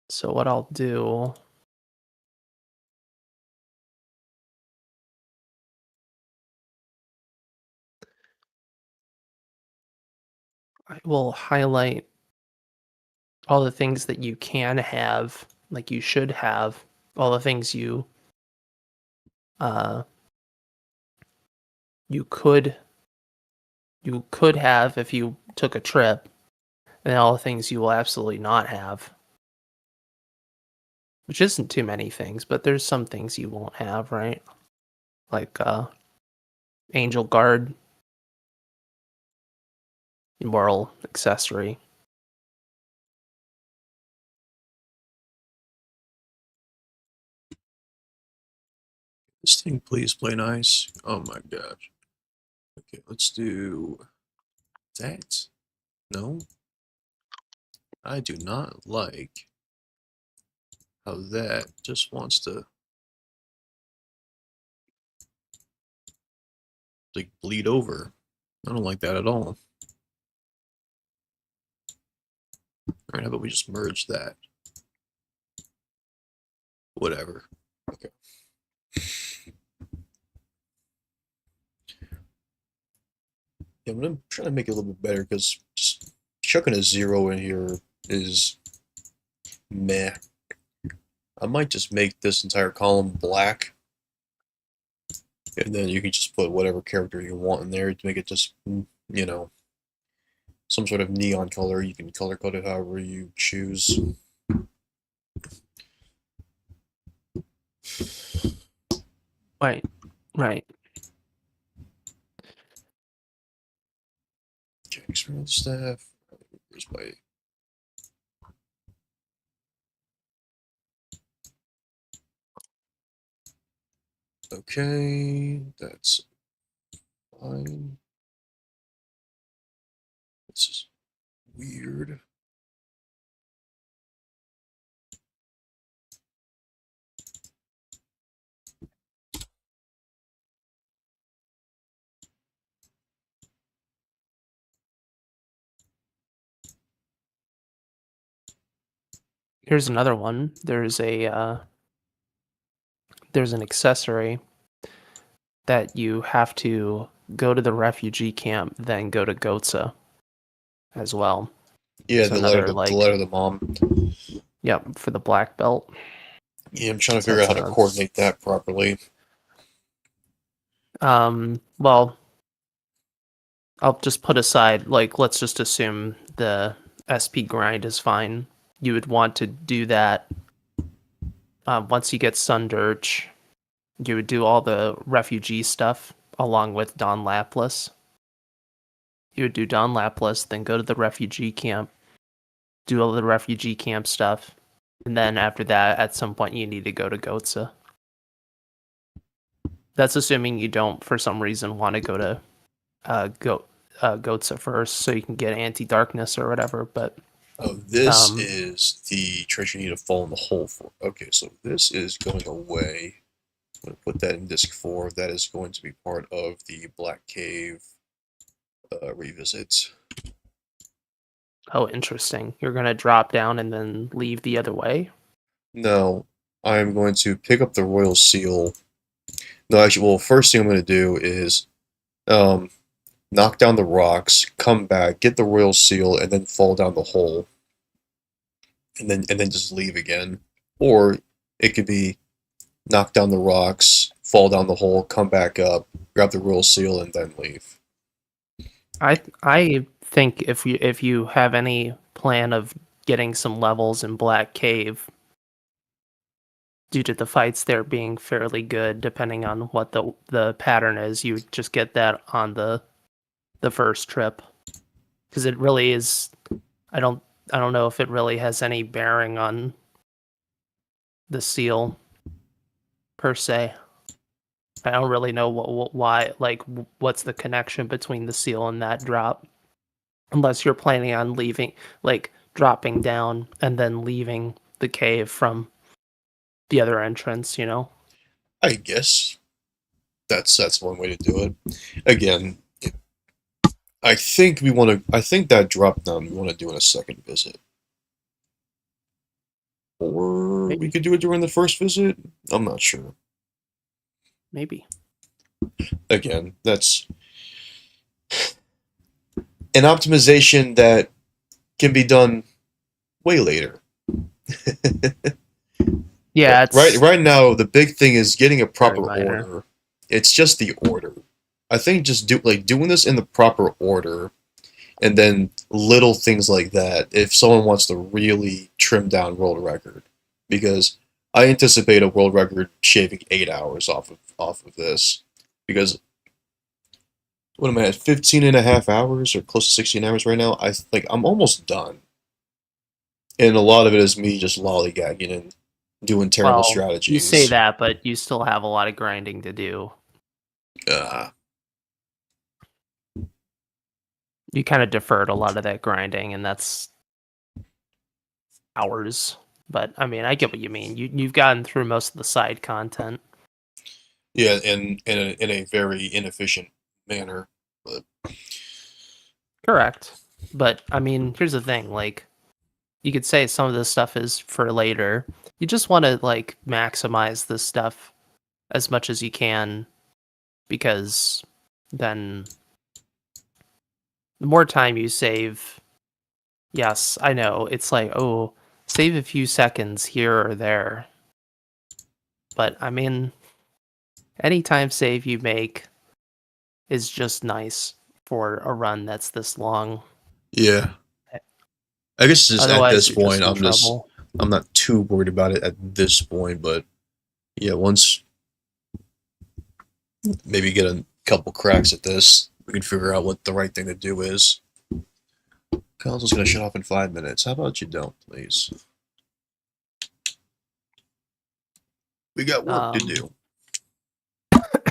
[SPEAKER 2] So what I'll do, I will highlight all the things that you can have, like you should have, all the things uh you could have if you took a trip, and all the things you will absolutely not have. Which isn't too many things, but there's some things you won't have, right? Like Angel Guard, Immoral Accessory.
[SPEAKER 1] This thing, please play nice. Oh my gosh. Okay, let's do that. No. I do not like how that just wants to like bleed over. I don't like that at all. Alright, how about we just merge that? Whatever. Okay. Yeah, I'm trying to make it a little bit better because just chucking a 0 in here is meh. I might just make this entire column black, and then you can just put whatever character you want in there to make it just, you know, some sort of neon color. You can color code it however you choose.
[SPEAKER 2] Right. Right.
[SPEAKER 1] Okay, experimental staff. Where's my... Okay, that's fine. This is weird.
[SPEAKER 2] Here's another one. There's an accessory that you have to go to the refugee camp, then go to Gotza as well.
[SPEAKER 1] Yeah,
[SPEAKER 2] So another
[SPEAKER 1] the
[SPEAKER 2] like,
[SPEAKER 1] letter of the mom.
[SPEAKER 2] yep, for the black belt.
[SPEAKER 1] Yeah, I'm trying to
[SPEAKER 2] So
[SPEAKER 1] figure out
[SPEAKER 2] that's
[SPEAKER 1] how to coordinate that properly.
[SPEAKER 2] well, I'll just put aside, like, let's just assume the SP grind is fine. You would want to do that once you get Sundirge. You would do all the refugee stuff along with Don Laplace. You would do Don Laplace, then go to the refugee camp, do all the refugee camp stuff, and then after that, at some point, you need to go to Gotza. That's assuming you don't, for some reason, want to go to Gotza first, so you can get anti-darkness or whatever. But
[SPEAKER 1] Oh, this is the treasure you need to fall in the hole for. Okay, so this is going away. I'm going to put that in disk 4. That is going to be part of the Black Cave revisit.
[SPEAKER 2] oh, interesting. You're gonna drop down and then leave the other way.
[SPEAKER 1] No, I'm going to pick up the Royal Seal. No, actually, well, first thing I'm going to do is knock down the rocks, come back, get the Royal Seal, and then fall down the hole. And then just leave again. Or it could be knock down the rocks, fall down the hole, come back up, grab the Royal Seal, and then leave.
[SPEAKER 2] I think if you have any plan of getting some levels in Black Cave, due to the fights there being fairly good, depending on what the pattern is, you just get that on the first trip, because it really is. I don't know if it really has any bearing on the seal per se. I don't really know why, like, what's the connection between the seal and that drop, unless you're planning on leaving, like dropping down and then leaving the cave from the other entrance, you know?
[SPEAKER 1] I guess that's one way to do it. Again, I think we want to. I think that drop down we want to do in a second visit, or we
[SPEAKER 2] Maybe.
[SPEAKER 1] could do it during the first visit. I'm not sure.
[SPEAKER 2] Maybe.
[SPEAKER 1] Again, that's an optimization that can be done way later.
[SPEAKER 2] Yeah, it's
[SPEAKER 1] right now, the big thing is getting a
[SPEAKER 2] very
[SPEAKER 1] proper
[SPEAKER 2] minor.
[SPEAKER 1] order. It's just the order. I think just doing this in the proper order, and then little things like that. If someone wants to really trim down world record, because I anticipate a world record shaving 8 hours off of this, because what am I at 15 and a half hours or close to 16 hours right now? I'm almost done, and a lot of it is me just lollygagging and doing terrible
[SPEAKER 2] Well, you say
[SPEAKER 1] strategies.
[SPEAKER 2] that, but you still have a lot of grinding to do.
[SPEAKER 1] Uh,
[SPEAKER 2] You kind of deferred a lot of that grinding, and that's hours. But I mean, I get what you mean. You've gotten through most of the side content.
[SPEAKER 1] yeah, and in a very inefficient manner. But
[SPEAKER 2] Correct. But I mean, here's the thing, like you could say some of this stuff is for later. You just want to like maximize this stuff as much as you can because then the more time you save, yes, I know. It's like, oh, save a few seconds here or there. But I mean, any time save you make is just nice for a run that's this long.
[SPEAKER 1] yeah, I guess just at
[SPEAKER 2] Otherwise,
[SPEAKER 1] this
[SPEAKER 2] you're just
[SPEAKER 1] point,
[SPEAKER 2] in trouble.
[SPEAKER 1] I'm not too worried about it at this point. But yeah, once maybe get a couple cracks at this, we can figure out what the right thing to do is. Console's gonna shut off in 5 minutes. How about you don't, please? We got work to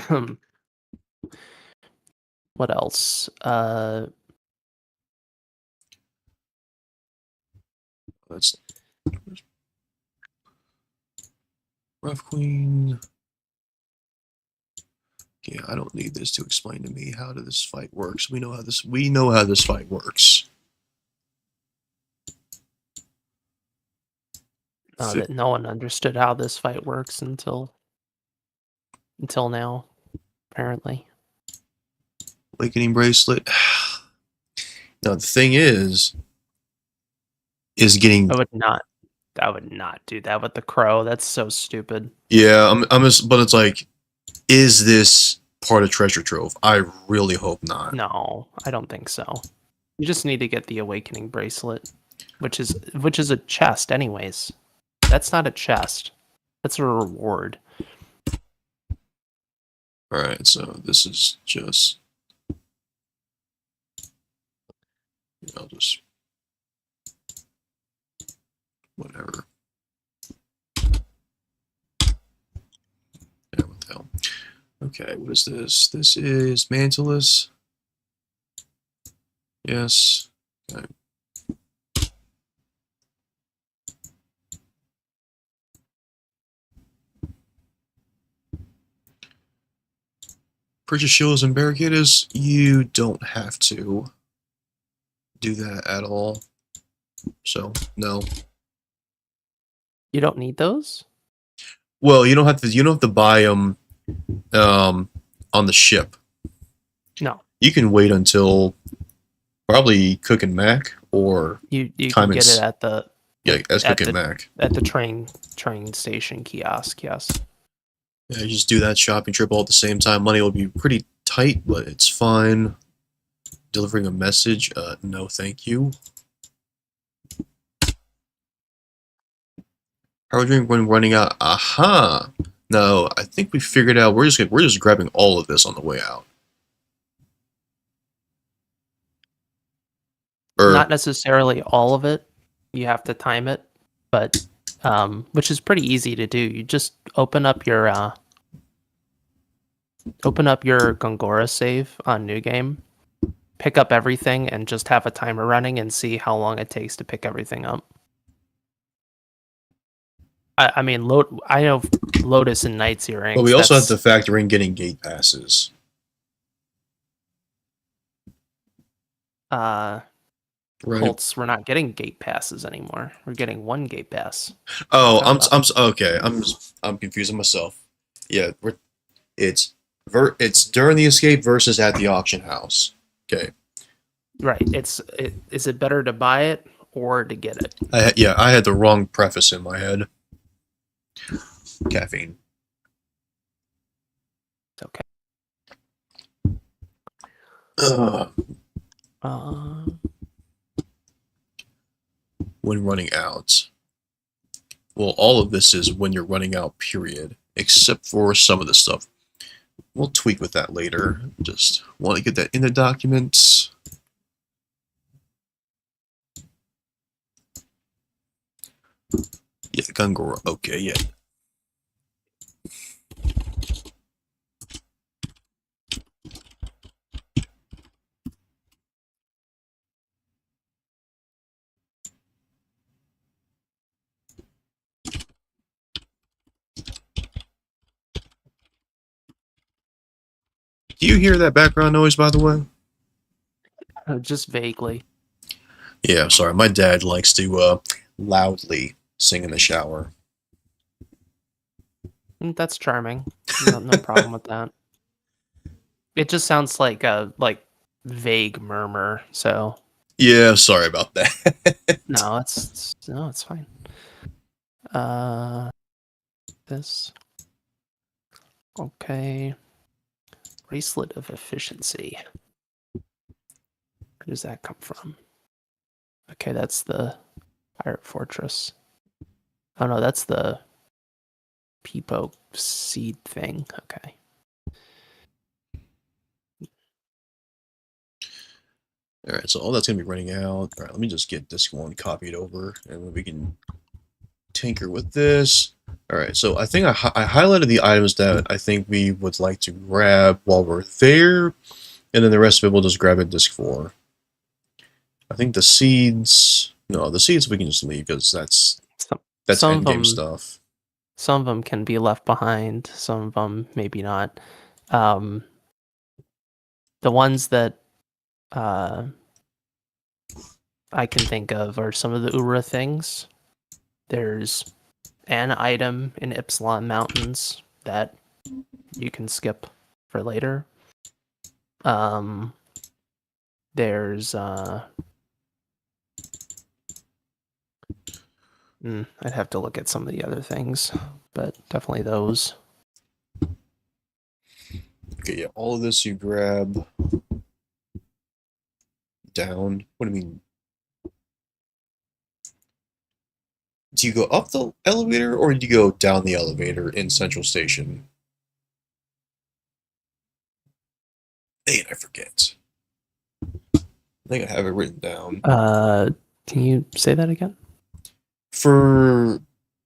[SPEAKER 1] do.
[SPEAKER 2] What else?
[SPEAKER 1] That's Rough Queen. Yeah, I don't need this to explain to me how this fight works. We know how this fight works.
[SPEAKER 2] That no one understood how this fight works until now, apparently.
[SPEAKER 1] Awakening bracelet. Now the thing is getting.
[SPEAKER 2] I would not do that with the crow. That's so stupid.
[SPEAKER 1] Yeah, but it's like, is this part of treasure trove? I really hope not.
[SPEAKER 2] No, I don't think so. You just need to get the awakening bracelet, which is a chest anyways. That's not a chest. That's a reward.
[SPEAKER 1] All right, so this is just. I'll just. Whatever. Yeah, what the hell? Okay, what is this? This is Mantilus. Yes. Okay. Purchase shields and barricades. You don't have to do that at all. So no.
[SPEAKER 2] You don't need those?
[SPEAKER 1] Well, you don't have to buy them on the ship.
[SPEAKER 2] No.
[SPEAKER 1] You can wait until probably Cook and Mac or
[SPEAKER 2] You
[SPEAKER 1] Time
[SPEAKER 2] can
[SPEAKER 1] and
[SPEAKER 2] get it at the
[SPEAKER 1] as
[SPEAKER 2] at
[SPEAKER 1] Cook and
[SPEAKER 2] the
[SPEAKER 1] Mac.
[SPEAKER 2] at the train station kiosk, yes.
[SPEAKER 1] Yeah, you just do that shopping trip all at the same time. Money will be pretty tight, but it's fine. Delivering a message? No, thank you. Power drink when running out. Aha! No, I think we figured out. We're just grabbing all of this on the way out.
[SPEAKER 2] Not necessarily all of it. You have to time it, but which is pretty easy to do. You just open up your Gongora save on New Game, pick up everything, and just have a timer running and see how long it takes to pick everything up. I mean, I know Lotus and Knight's earrings.
[SPEAKER 1] But we also have to factor in getting gate passes.
[SPEAKER 2] Right. Colts, we're not getting gate passes anymore. We're getting one gate pass.
[SPEAKER 1] Oh, I'm confusing myself. Yeah, it's during the escape versus at the auction house. Okay.
[SPEAKER 2] Right. Is it better to buy it or to get it?
[SPEAKER 1] I had the wrong preface in my head. Caffeine.
[SPEAKER 2] It's okay.
[SPEAKER 1] When running out. Well, all of this is when you're running out, period. Except for some of the stuff. We'll tweak with that later. Just want to get that in the documents. Yeah, Gungora. Okay, yeah. Do you hear that background noise, by the way?
[SPEAKER 2] Just vaguely.
[SPEAKER 1] Yeah, sorry. My dad likes to loudly sing in the shower.
[SPEAKER 2] That's charming. No problem with that. It just sounds like a vague murmur. So
[SPEAKER 1] Yeah, sorry about that.
[SPEAKER 2] no, it's fine. Uh, this okay. Bracelet of efficiency. Where does that come from? Okay, that's the Pirate Fortress. Oh no, that's the Peepo seed thing. Okay.
[SPEAKER 1] All right, so all that's gonna be running out. All right, let me just get this one copied over, and then we can tinker with this. All right, so I think I highlighted the items that I think we would like to grab while we're there, and then the rest of it we'll just grab at disc 4. I think the seeds. No, the seeds we can just leave because that's
[SPEAKER 2] Some of
[SPEAKER 1] end game
[SPEAKER 2] them,
[SPEAKER 1] stuff.
[SPEAKER 2] some of them can be left behind. Some of them maybe not. Um, the ones that uh, I can think of are some of the Ura things. There's an item in Ypsilon Mountains that you can skip for later. There's I'd have to look at some of the other things, but definitely those.
[SPEAKER 1] Okay, yeah, all of this you grab down. What do you mean? Do you go up the elevator or do you go down the elevator in Central Station? Dang, I forget. I think I have it written down.
[SPEAKER 2] Can you say that again?
[SPEAKER 1] I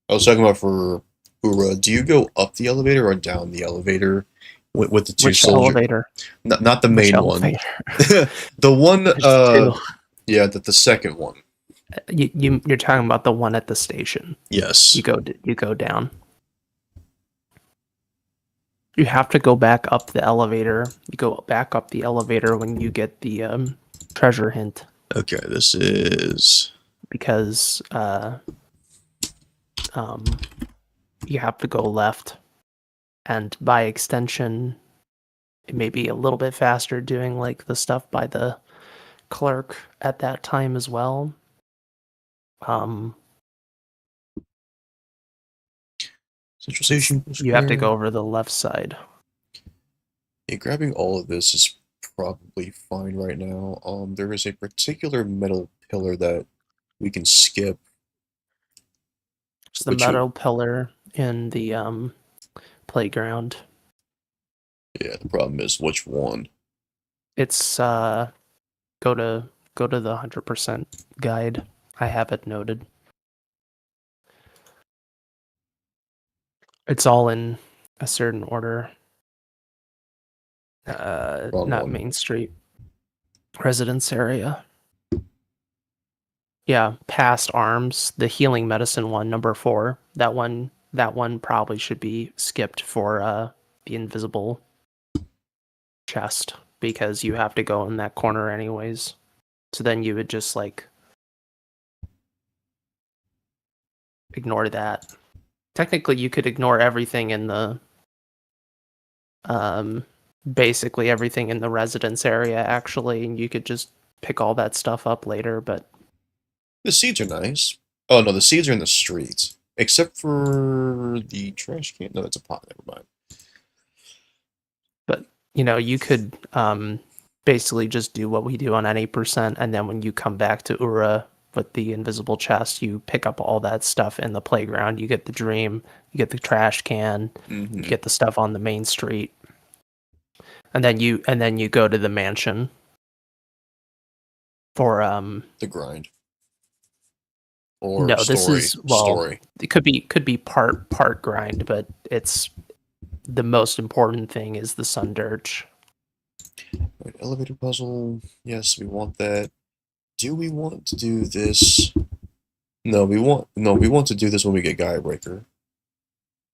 [SPEAKER 1] was talking about for Ura, do you go up the elevator or down the elevator with the two
[SPEAKER 2] Which
[SPEAKER 1] soldiers?
[SPEAKER 2] elevator?
[SPEAKER 1] Not the
[SPEAKER 2] Which
[SPEAKER 1] main one.
[SPEAKER 2] elevator?
[SPEAKER 1] The one,
[SPEAKER 2] There's two.
[SPEAKER 1] yeah, the second one.
[SPEAKER 2] You're talking about the one at the station.
[SPEAKER 1] Yes.
[SPEAKER 2] You go down. You have to go back up the elevator. You go back up the elevator when you get the treasure hint.
[SPEAKER 1] Okay, this is
[SPEAKER 2] Because you have to go left, and by extension, it may be a little bit faster doing like the stuff by the clerk at that time as well.
[SPEAKER 1] Central Station.
[SPEAKER 2] You have to go over the left side.
[SPEAKER 1] Yeah, grabbing all of this is probably fine right now. There is a particular metal pillar that we can skip.
[SPEAKER 2] It's the
[SPEAKER 1] Which
[SPEAKER 2] metal pillar in the playground.
[SPEAKER 1] yeah, the problem is which one?
[SPEAKER 2] It's go to the 100% guide. I have it noted. It's all in a certain order.
[SPEAKER 1] Wrong
[SPEAKER 2] Not
[SPEAKER 1] one.
[SPEAKER 2] Main Street. Residence area. Yeah, past arms, the healing medicine one, number 4. That one probably should be skipped for the invisible chest because you have to go in that corner anyways. So then you would just like ignore that. Technically you could ignore everything in the basically everything in the residence area actually, and you could just pick all that stuff up later, but
[SPEAKER 1] The seeds are nice. Oh no, the seeds are in the streets. Except for the trash can. No, that's a pot. Never mind.
[SPEAKER 2] but you could basically just do what we do on any percent, and then when you come back to Ura with the invisible chest, you pick up all that stuff in the playground. You get the dream, you get the trash can, you get the stuff on the main street, and then you go to the mansion for
[SPEAKER 1] The grind. Or
[SPEAKER 2] no,
[SPEAKER 1] story.
[SPEAKER 2] this is
[SPEAKER 1] Story.
[SPEAKER 2] it could be part grind, but it's the most important thing is the sun dirge.
[SPEAKER 1] Right, elevator puzzle. Yes, we want that. Do we want to do this? No, we want to do this when we get Gaia Breaker.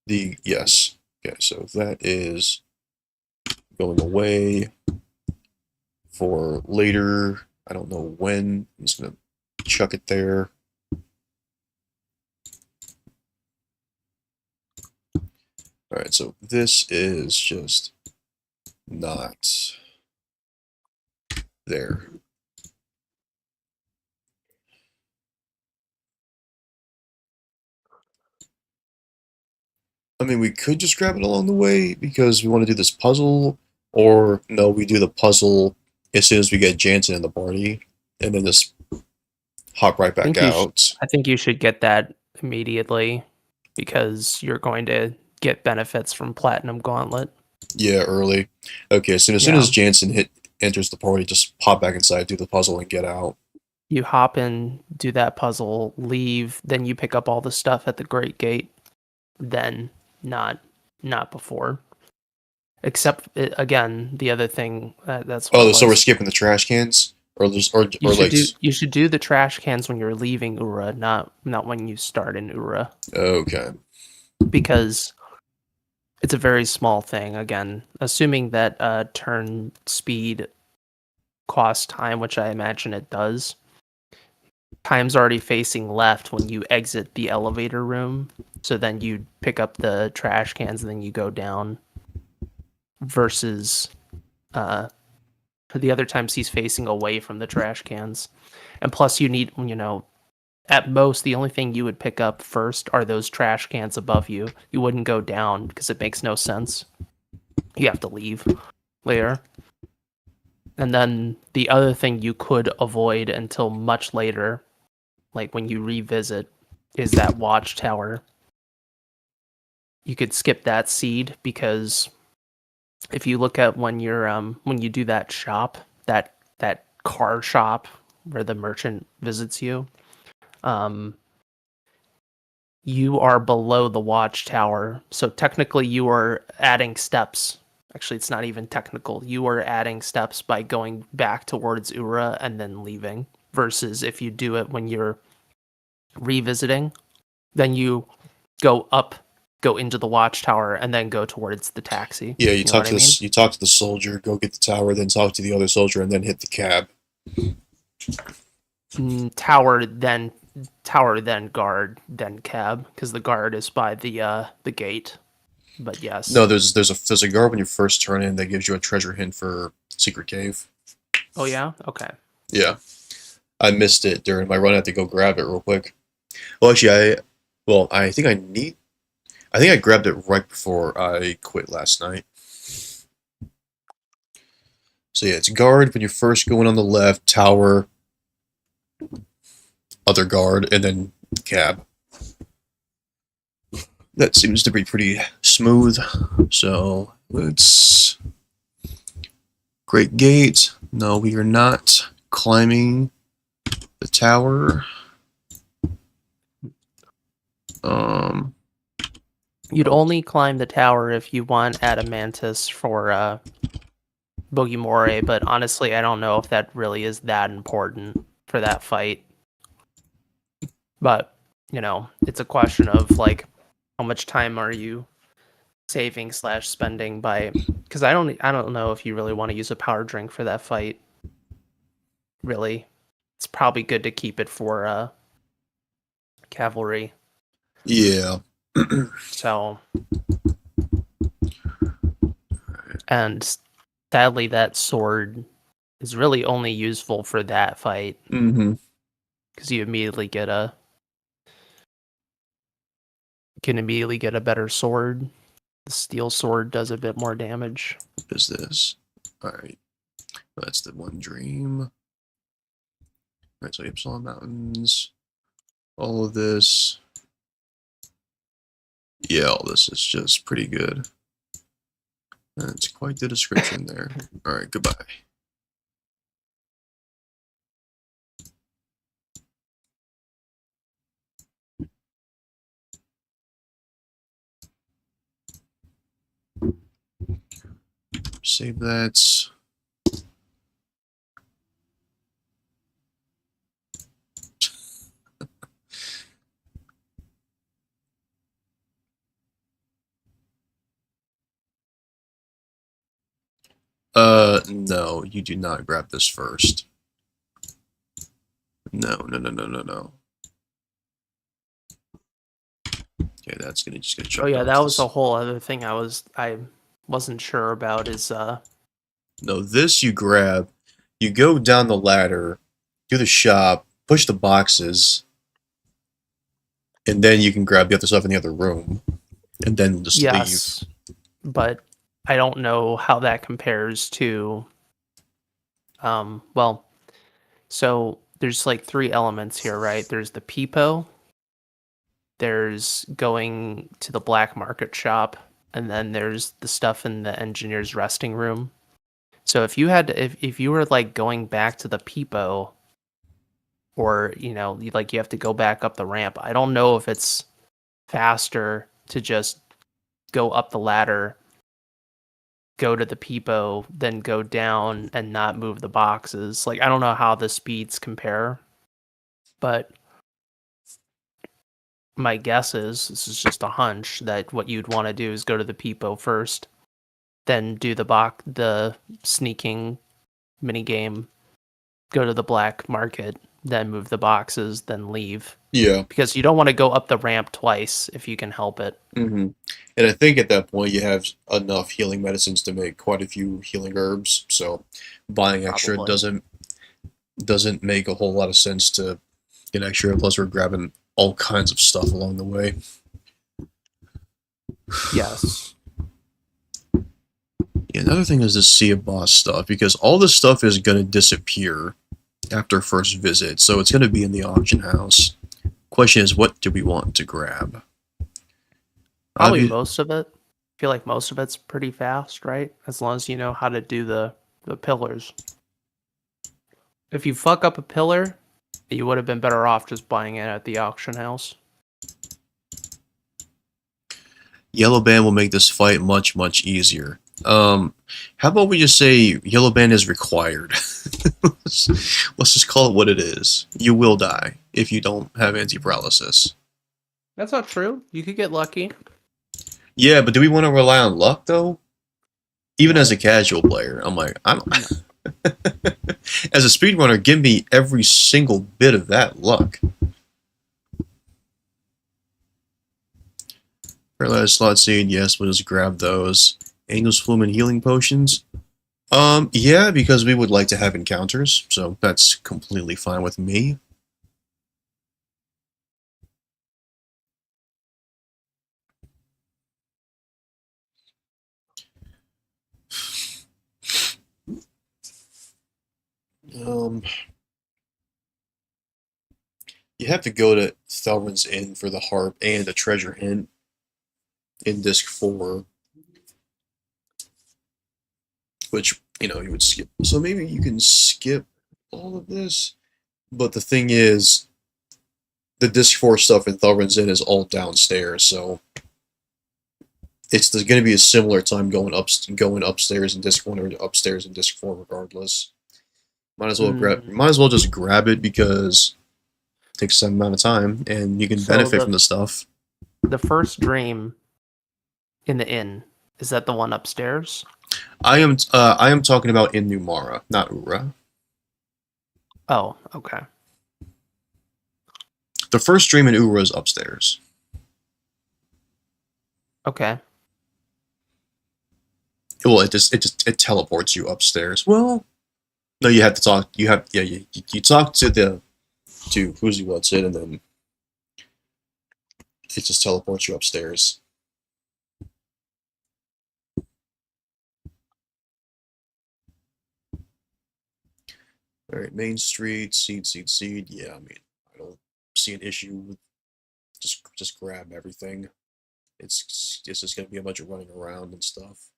[SPEAKER 1] Yes. Okay, so that is going away for later. I don't know when. I'm just gonna chuck it there. All right, so this is just not there. I mean, we could just grab it along the way because we want to do this puzzle, or no, we do the puzzle as soon as we get Jansen in the party, and then just hop right back out.
[SPEAKER 2] I think you should get that immediately because you're going to get benefits from Platinum Gauntlet.
[SPEAKER 1] Yeah, early. Okay, so as soon
[SPEAKER 2] Yeah.
[SPEAKER 1] as Jansen enters the party, just pop back inside, do the puzzle, and get out.
[SPEAKER 2] You hop in, do that puzzle, leave, then you pick up all the stuff at the Great Gate. Then not before. Except again, the other thing that's what it
[SPEAKER 1] Oh, so we're
[SPEAKER 2] was.
[SPEAKER 1] skipping the trash cans, or just or like.
[SPEAKER 2] You should do the trash cans when you're leaving Ura, not when you start in Ura,
[SPEAKER 1] Okay.
[SPEAKER 2] because it's a very small thing. Again, assuming that turn speed costs time, which I imagine it does. Time's already facing left when you exit the elevator room, so then you pick up the trash cans and then you go down. Versus the other times he's facing away from the trash cans. And plus you need, at most the only thing you would pick up first are those trash cans above you. You wouldn't go down because it makes no sense. You have to leave later. And then the other thing you could avoid until much later, like when you revisit, is that watchtower. You could skip that seed because if you look at when you do that shop, that car shop where the merchant visits you, you are below the watchtower. So technically you are adding steps. Actually, it's not even technical. You are adding steps by going back towards Ura and then leaving. Versus if you do it when you're revisiting, then you go into the watchtower and then go towards the taxi.
[SPEAKER 1] Yeah,
[SPEAKER 2] You know what I mean?
[SPEAKER 1] you talk to the soldier, go get the tower, then talk to the other soldier, and then hit the cab.
[SPEAKER 2] Tower, then guard, then cab, because the guard is by the gate. But yes.
[SPEAKER 1] No, there's a guard when you first turn in that gives you a treasure hint for Secret Cave.
[SPEAKER 2] Oh yeah? Okay.
[SPEAKER 1] Yeah. I missed it during my run. I had to go grab it real quick. Well, actually, I think I think I grabbed it right before I quit last night. So yeah, it's guard when you're first going on the left, tower, other guard, and then cab. That seems to be pretty smooth. So let's Great Gate. No, we are not climbing the tower.
[SPEAKER 2] You'd only climb the tower if you want Adamantis for Bogimore, but honestly, I don't know if that really is that important for that fight. But, it's a question of like how much time are you saving / spending by, because I don't know if you really want to use a power drink for that fight. Really. It's probably good to keep it for cavalry.
[SPEAKER 1] Yeah.
[SPEAKER 2] So, and sadly that sword is really only useful for that fight.
[SPEAKER 1] Mm-hmm.
[SPEAKER 2] Because you immediately can immediately get a better sword. The steel sword does a bit more damage.
[SPEAKER 1] What is this? Alright. That's the one dream. Alright, so Ypsilon Mountains. All of this. Yeah, all this is just pretty good. That's quite the description there. Alright, goodbye. Save that. No, you do not grab this first. No, no, no, no, no, no. Okay, that's just gonna
[SPEAKER 2] Oh
[SPEAKER 1] chuck
[SPEAKER 2] yeah,
[SPEAKER 1] down
[SPEAKER 2] that
[SPEAKER 1] to
[SPEAKER 2] was a
[SPEAKER 1] this.
[SPEAKER 2] whole other thing I wasn't sure about is
[SPEAKER 1] No, this you grab. You go down the ladder, do the shop, push the boxes, and then you can grab the other stuff in the other room, and then just leave.
[SPEAKER 2] yes, but I don't know how that compares to well, so there's like three elements here, right? There's the peepo, there's going to the black market shop, and then there's the stuff in the engineer's resting room. So if you had to, if you were like going back to the peepo, or like you have to go back up the ramp, I don't know if it's faster to just go up the ladder, go to the peepo, then go down and not move the boxes. Like I don't know how the speeds compare, but my guess is, this is just a hunch, that what you'd want to do is go to the peepo first, then do the sneaking mini game, go to the black market, then move the boxes, then leave.
[SPEAKER 1] Yeah.
[SPEAKER 2] Because you don't want to go up the ramp twice if you can help it.
[SPEAKER 1] Mm-hmm. And I think at that point you have enough healing medicines to make quite a few healing herbs. So buying extra
[SPEAKER 2] Probably.
[SPEAKER 1] doesn't make a whole lot of sense to get extra. Plus, we're grabbing all kinds of stuff along the way.
[SPEAKER 2] Yes.
[SPEAKER 1] Yeah, another thing is the Sea of Boss stuff, because all this stuff is going to disappear after first visit, so it's going to be in the auction house. Question is, what do we want to grab?
[SPEAKER 2] Probably most of it. I feel like most of it's pretty fast, right? As long as you know how to do the pillars. If you fuck up a pillar, you would have been better off just buying it at the auction house.
[SPEAKER 1] Yellow Band will make this fight much, much easier. How about we just say Yellow Band is required? let's just call it what it is. You will die if you don't have anti-paralysis.
[SPEAKER 2] That's not true. You could get lucky.
[SPEAKER 1] Yeah, but do we want to rely on luck, though? Even as a casual player, I'm like, I don't... As a speedrunner, give me every single bit of that luck. Paralyzed slot seed, yes, we'll just grab those. Angel's Flume and healing potions. Yeah, because we would like to have encounters, so that's completely fine with me. You have to go to Thelrin's Inn for the harp and the treasure hint in disc 4, which, you would skip. So maybe you can skip all of this, but the thing is, the disc 4 stuff in Thelrin's Inn is all downstairs, so it's going to be a similar time going upstairs in disc 1 or upstairs in disc 4 regardless. Might as well just grab it because it takes some amount of time and you can benefit from the stuff.
[SPEAKER 2] The first dream in the inn, is that the one upstairs?
[SPEAKER 1] I am talking about in Numara, not Ura.
[SPEAKER 2] Oh, okay.
[SPEAKER 1] The first dream in Ura is upstairs.
[SPEAKER 2] Okay.
[SPEAKER 1] Well, it teleports you upstairs. Well, no, you have to talk. You talk to who's he what's it, and then it just teleports you upstairs. All right, Main Street, seed. Yeah, I mean, I don't see an issue with just grab everything. It's just gonna be a bunch of running around and stuff.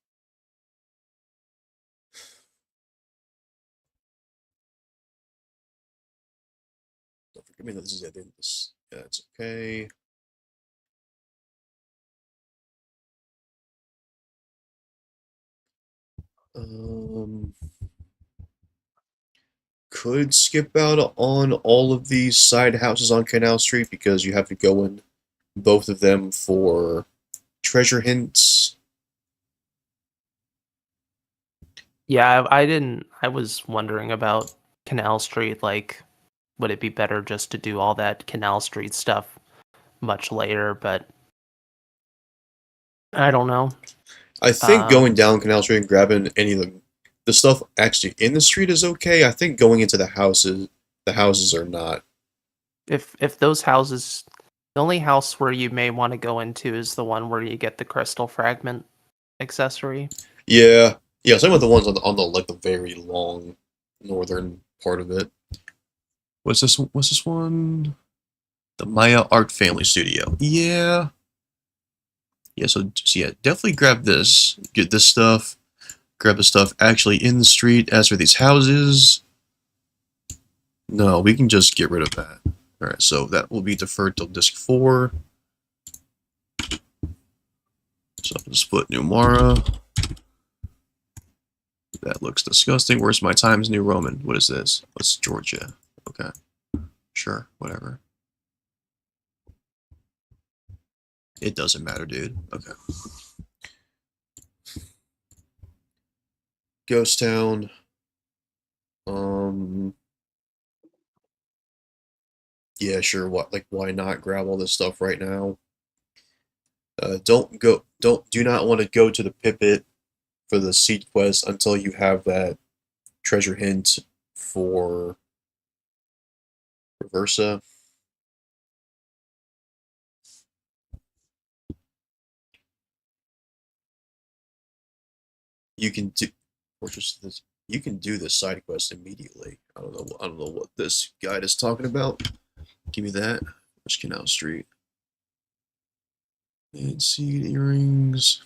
[SPEAKER 1] Don't forget me that this is at the end of this. Yeah, it's okay. Could skip out on all of these side houses on Canal Street because you have to go in both of them for treasure hints.
[SPEAKER 2] Yeah, I didn't. I was wondering about Canal Street. Like, would it be better just to do all that Canal Street stuff much later? But I don't know.
[SPEAKER 1] I think
[SPEAKER 2] Uh,
[SPEAKER 1] going down Canal Street and grabbing any of the stuff actually in the street is okay. I think going into the houses are not.
[SPEAKER 2] if those houses, the only house where you may want to go into is the one where you get the crystal fragment accessory.
[SPEAKER 1] Yeah, yeah. Some of the ones on the like the very long northern part of it. What's this? What's this one? The Maya Art Family Studio. Yeah, yeah. So yeah, definitely grab this. Get this stuff. Grab the stuff actually in the street. As for these houses, no, we can just get rid of that. All right, so that will be deferred till disc 4. So let's put Numara. That looks disgusting. Where's my Times New Roman? What is this? What's Georgia? Okay, sure, whatever. It doesn't matter, dude. Okay. Ghost Town. Yeah, sure. What? Like, why not grab all this stuff right now? Do not want to go to the pipit for the seed quest until you have that treasure hint for Reversa. You can do, or just this. You can do this side quest immediately. I don't know. I don't know what this guide is talking about. Give me that. Where's Canal Street? And seed earrings.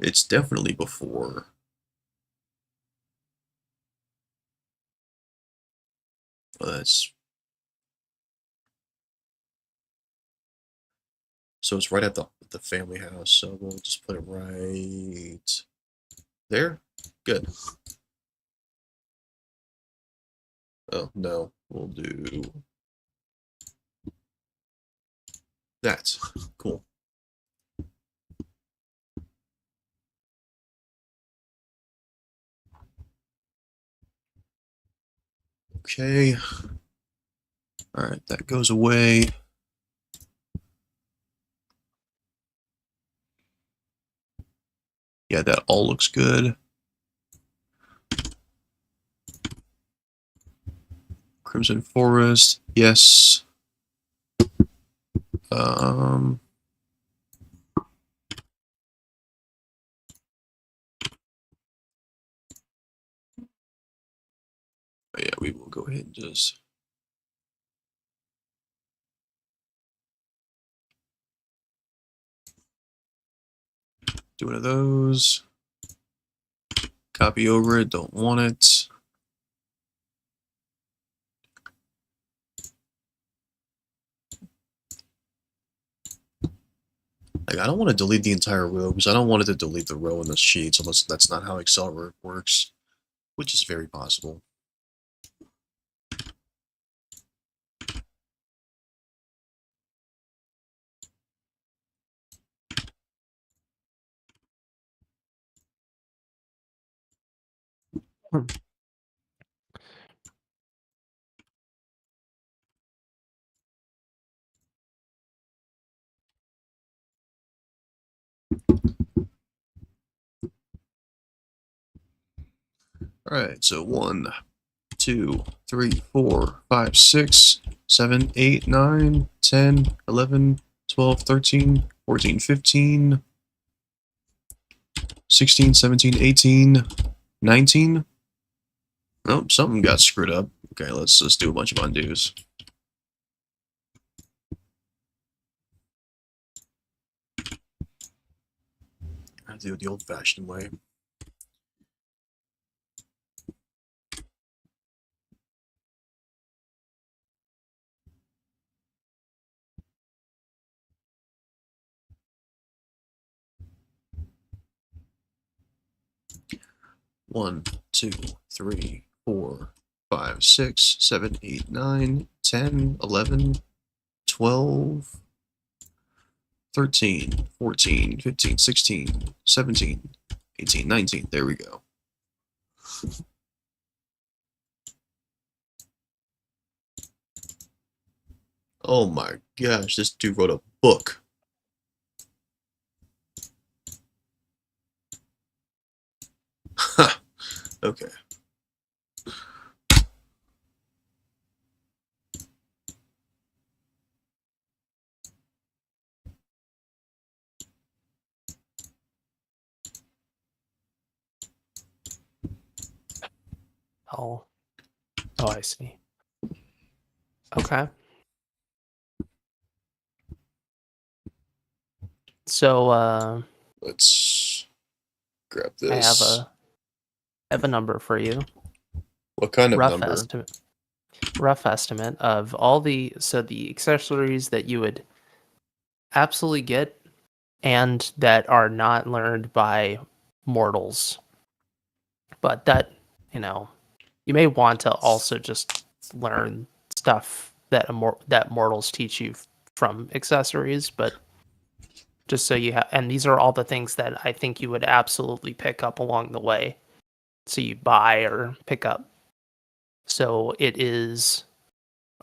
[SPEAKER 1] It's definitely before. Well, that's so it's right at the family house. So we'll just put it right there. Good. Oh no, we'll do that. Cool. Okay. All right, that goes away. Yeah, that all looks good. Crimson Forest, yes. Um, yeah, we will go ahead and just do one of those. Copy over it, don't want it. Like, I don't want to delete the entire row because I don't want it to delete the row in the sheets unless that's not how Excel works, which is very possible.
[SPEAKER 2] Hmm.
[SPEAKER 1] All right, so 1, 2, 3, 4, 5, 6, 7, 8, 9, 10, 11, 12, 13, 14, 15, 16, 17, 18, 19. Nope, something got screwed up. Okay, let's just do a bunch of undos. I have to do it the old-fashioned way. One, 2, 3, 4, 5, 6, 7, 8, 9, 10, 11, 12, 13, 14, 15, 16, 17, 18, 19. There we go. Oh my gosh, this dude wrote a book. Okay.
[SPEAKER 2] Oh, I see. Okay. So
[SPEAKER 1] Let's grab
[SPEAKER 2] I have
[SPEAKER 1] this.
[SPEAKER 2] a number for you.
[SPEAKER 1] What kind of
[SPEAKER 2] Rough
[SPEAKER 1] number?
[SPEAKER 2] estimate. Rough estimate of all the accessories that you would absolutely get and that are not learned by mortals. But that, you may want to also just learn stuff that that mortals teach you from accessories, but just so you have, and these are all the things that I think you would absolutely pick up along the way. So you buy or pick up. So it is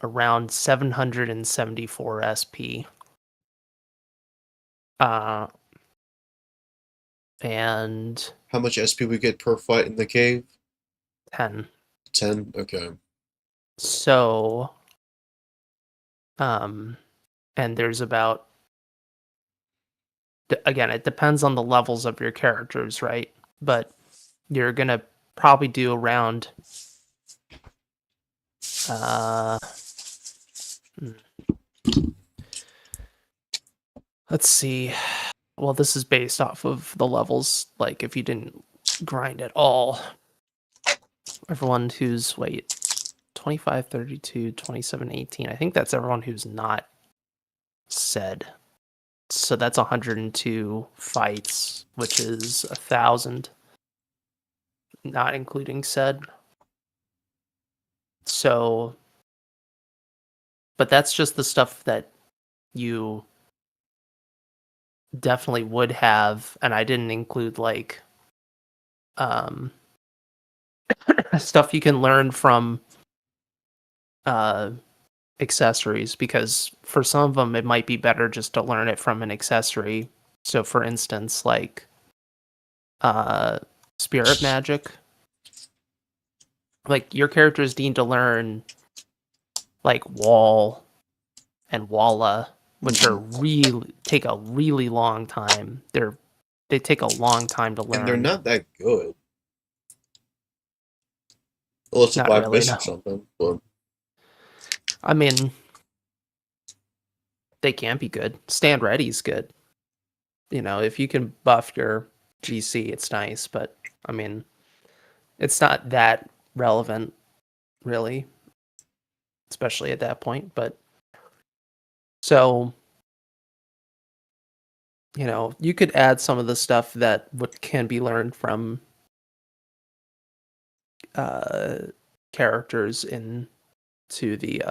[SPEAKER 2] around 774 SP. Uh, and
[SPEAKER 1] How much SP we get per fight in the cave?
[SPEAKER 2] 10.
[SPEAKER 1] 10? Okay.
[SPEAKER 2] So, and there's about, again, it depends on the levels of your characters, right? But you're gonna probably do around, uh, let's see. Well, this is based off of the levels. Like, if you didn't grind at all, everyone who's, 25, 32, 27, 18. I think that's everyone who's not said. So that's 102 fights, which is 1,000, not including said. So, but that's just the stuff that you definitely would have, and I didn't include um stuff you can learn from uh accessories, because for some of them it might be better just to learn it from an accessory. So for instance, like spirit magic, like your characters need to learn like wall and walla, which are really take a really long time. They take a long time to
[SPEAKER 1] And they're
[SPEAKER 2] learn.
[SPEAKER 1] not that good. Unless if
[SPEAKER 2] Not
[SPEAKER 1] I've
[SPEAKER 2] really,
[SPEAKER 1] missed
[SPEAKER 2] no.
[SPEAKER 1] something. But
[SPEAKER 2] I mean, they can be good. Stand ready's good. If you can buff your GC, it's nice, but I mean, it's not that relevant, really, especially at that point. But so, you could add some of the stuff that can be learned from uh, characters into the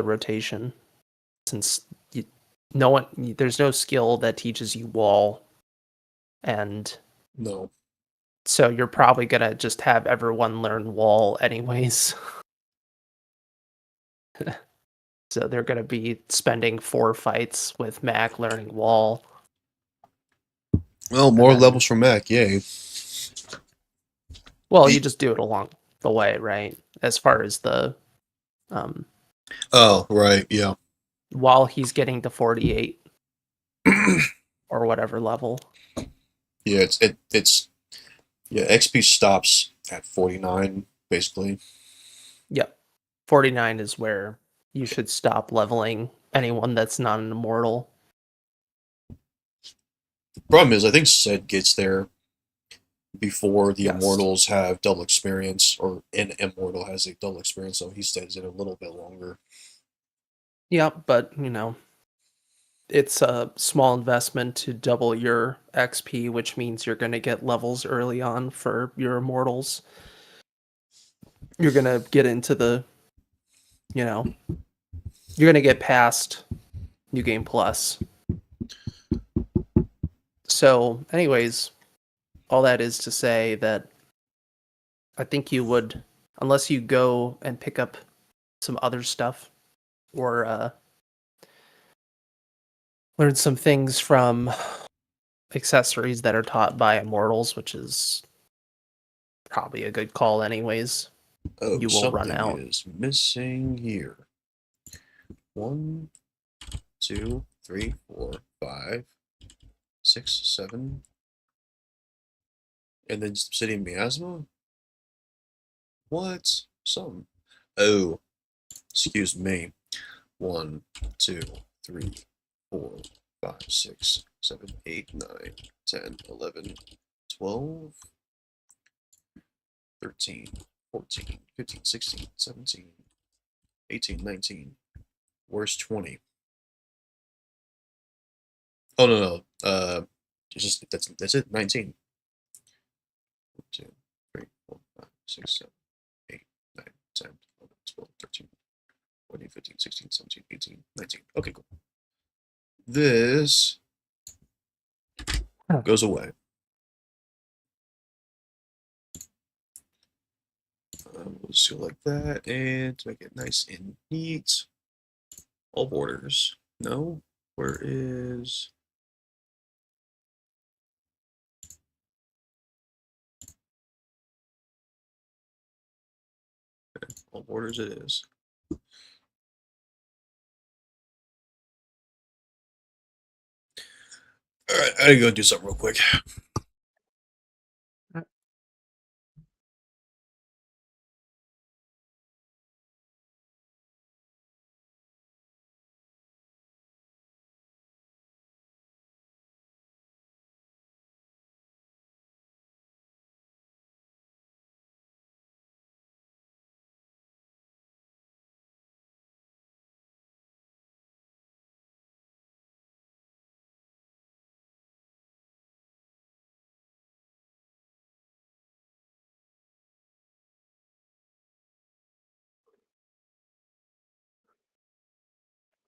[SPEAKER 2] rotation, since no one, there's no skill that teaches you wall, and
[SPEAKER 1] no.
[SPEAKER 2] so you're probably gonna just have everyone learn wall anyways. So they're gonna be spending 4 fights with Mac learning wall.
[SPEAKER 1] Well,
[SPEAKER 2] And
[SPEAKER 1] more
[SPEAKER 2] then,
[SPEAKER 1] levels for Mac, yay.
[SPEAKER 2] well, you just do it along the way, right? As far as the
[SPEAKER 1] Oh, right, yeah.
[SPEAKER 2] while he's getting to 48 or whatever level.
[SPEAKER 1] Yeah, it's yeah, XP stops at 49, basically.
[SPEAKER 2] Yep. 49 is where you should stop leveling anyone that's not an immortal.
[SPEAKER 1] The problem is I think Sid gets there before the
[SPEAKER 2] Yes.
[SPEAKER 1] Immortals have double experience, or an Immortal has a double experience, so he stays in a little bit longer.
[SPEAKER 2] Yep, but it's a small investment to double your XP, which means you're going to get levels early on for your immortals. You're going to get into the, you're going to get past New Game Plus. So, anyways, all that is to say that I think you would, unless you go and pick up some other stuff or learn some things from accessories that are taught by immortals, which is probably a good call anyways.
[SPEAKER 1] Oh,
[SPEAKER 2] You will run
[SPEAKER 1] something
[SPEAKER 2] out.
[SPEAKER 1] is missing here. 1, 2, 3, 4, 5, 6, 7. And then Obsidian Miasma? What? Some. Oh, excuse me. 1, 2, 3, 4, 5, 6, 7, 8, 9, 10, 11, 12, 13, 14, 15, 16, 17, 18, 19. Where's 20? Oh no no. It's just that's it. 19. 1, 2, 3, 4, 5, 6, 7, 8, 9, 10, 11, 12, 13, 14, 15, 16, 17, 18, 19. Okay, cool. This goes away. We'll just go like that, and to make it nice and neat, all borders. No, where is all borders? It is. All right, I gotta go do something real quick.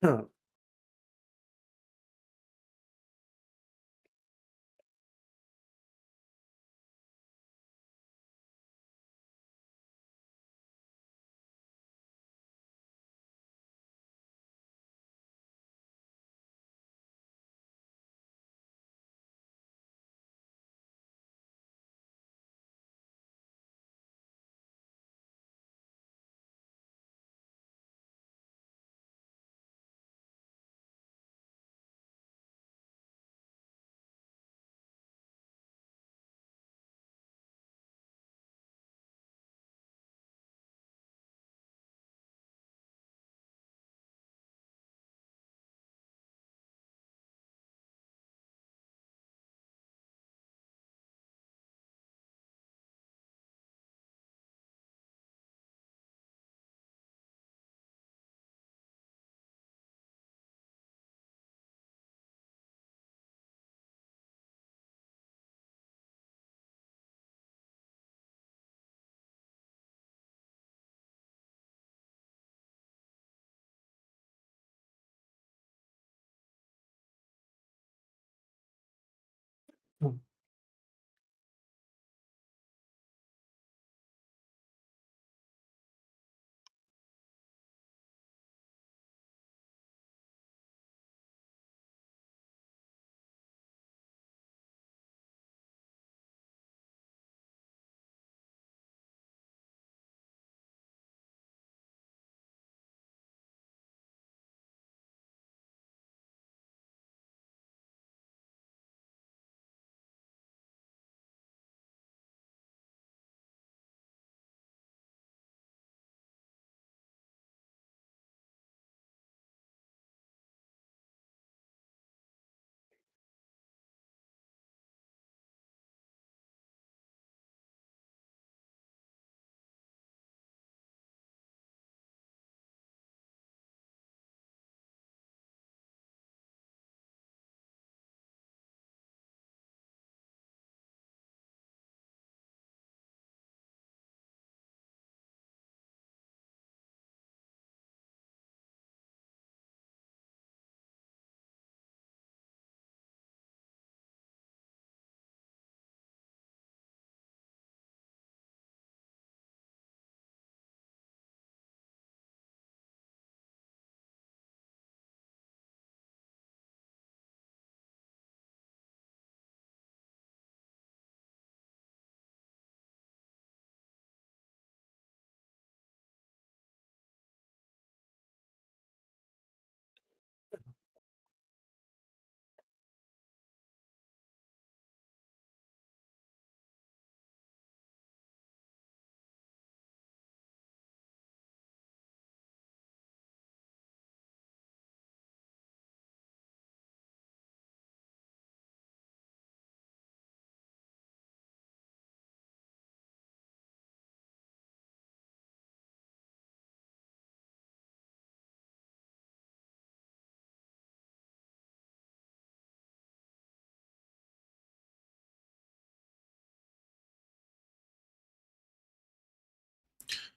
[SPEAKER 2] Huh.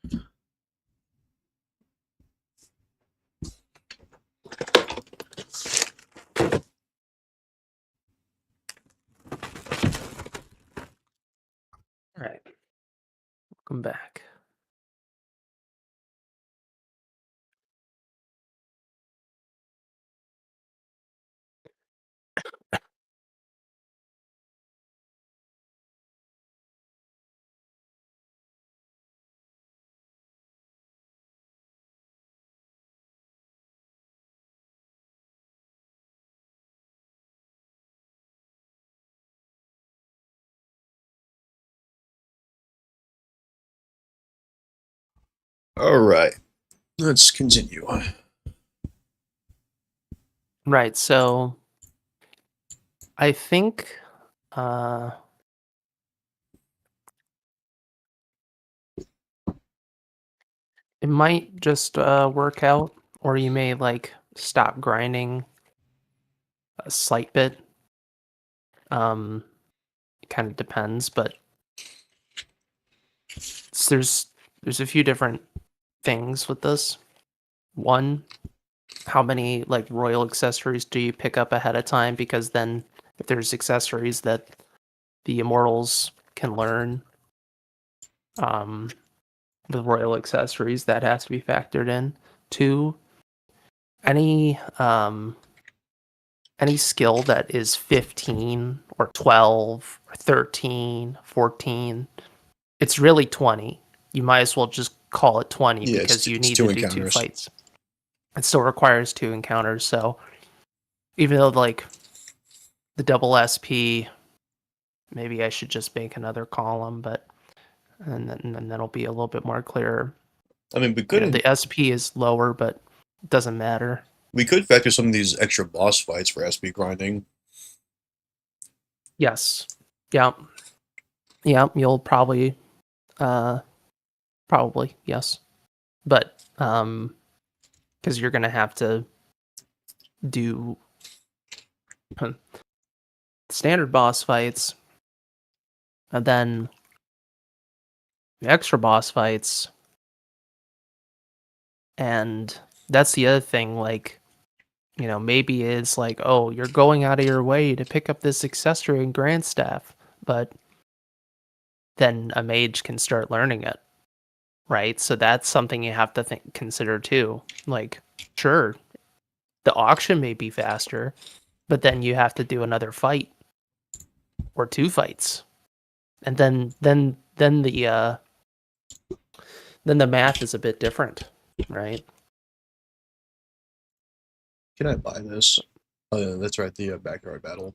[SPEAKER 2] All right. Welcome back.
[SPEAKER 1] All right, let's continue.
[SPEAKER 2] Right. So I think uh, it might just work out, or you may like stop grinding a slight bit. It kind of depends, but there's a few different things with this. One, how many like royal accessories do you pick up ahead of time? Because then if there's accessories that the immortals can learn, um, the royal accessories that has to be factored in. Two, any any skill that is 15 or 12 or 13, 14, it's really 20. You might as well just call it 20
[SPEAKER 1] Yeah,
[SPEAKER 2] because you
[SPEAKER 1] it's
[SPEAKER 2] need
[SPEAKER 1] two
[SPEAKER 2] to do two
[SPEAKER 1] encounters.
[SPEAKER 2] fights. It still requires two encounters, so even though like the double SP, maybe I should just make another column, but and then it'll be a little bit more clear.
[SPEAKER 1] I mean,
[SPEAKER 2] The SP is lower, but it doesn't matter.
[SPEAKER 1] we could factor some of these extra boss fights for SP grinding.
[SPEAKER 2] Yes. Yeah. Yeah, you'll probably yes. But because you're gonna have to do standard boss fights and then the extra boss fights, and that's the other thing, like, you know, maybe it's like, oh, you're going out of your way to pick up this accessory in Grand Staff, but then a mage can start learning it, right? So that's something you have to consider too. Like, sure, the auction may be faster, but then you have to do another fight or two fights, and then the math is a bit different, right?
[SPEAKER 1] Can I buy this? Oh, yeah, that's right, the backyard battle.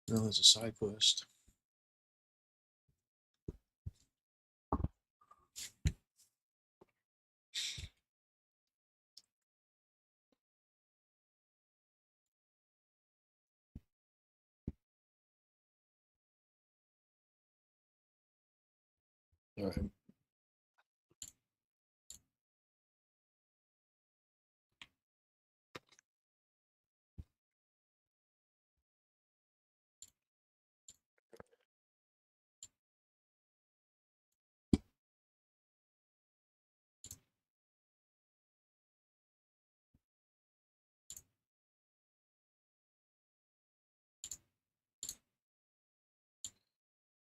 [SPEAKER 1] No, it's a side quest. All right.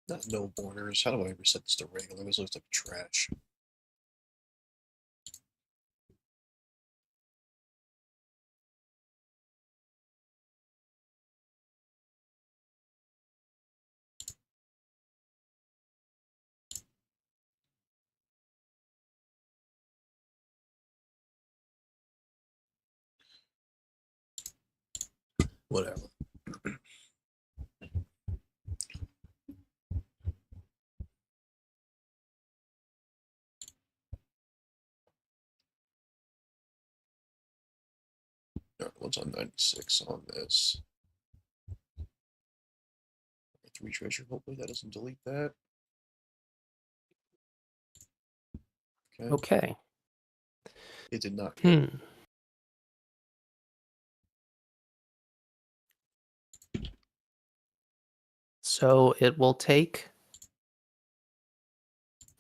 [SPEAKER 1] Not no borders. How do I reset this to regular? This looks like trash. Whatever. All right, what's on 96 on this? 3 treasure. Hopefully that doesn't delete that. Okay.
[SPEAKER 2] Okay.
[SPEAKER 1] It did not.
[SPEAKER 2] So it will take,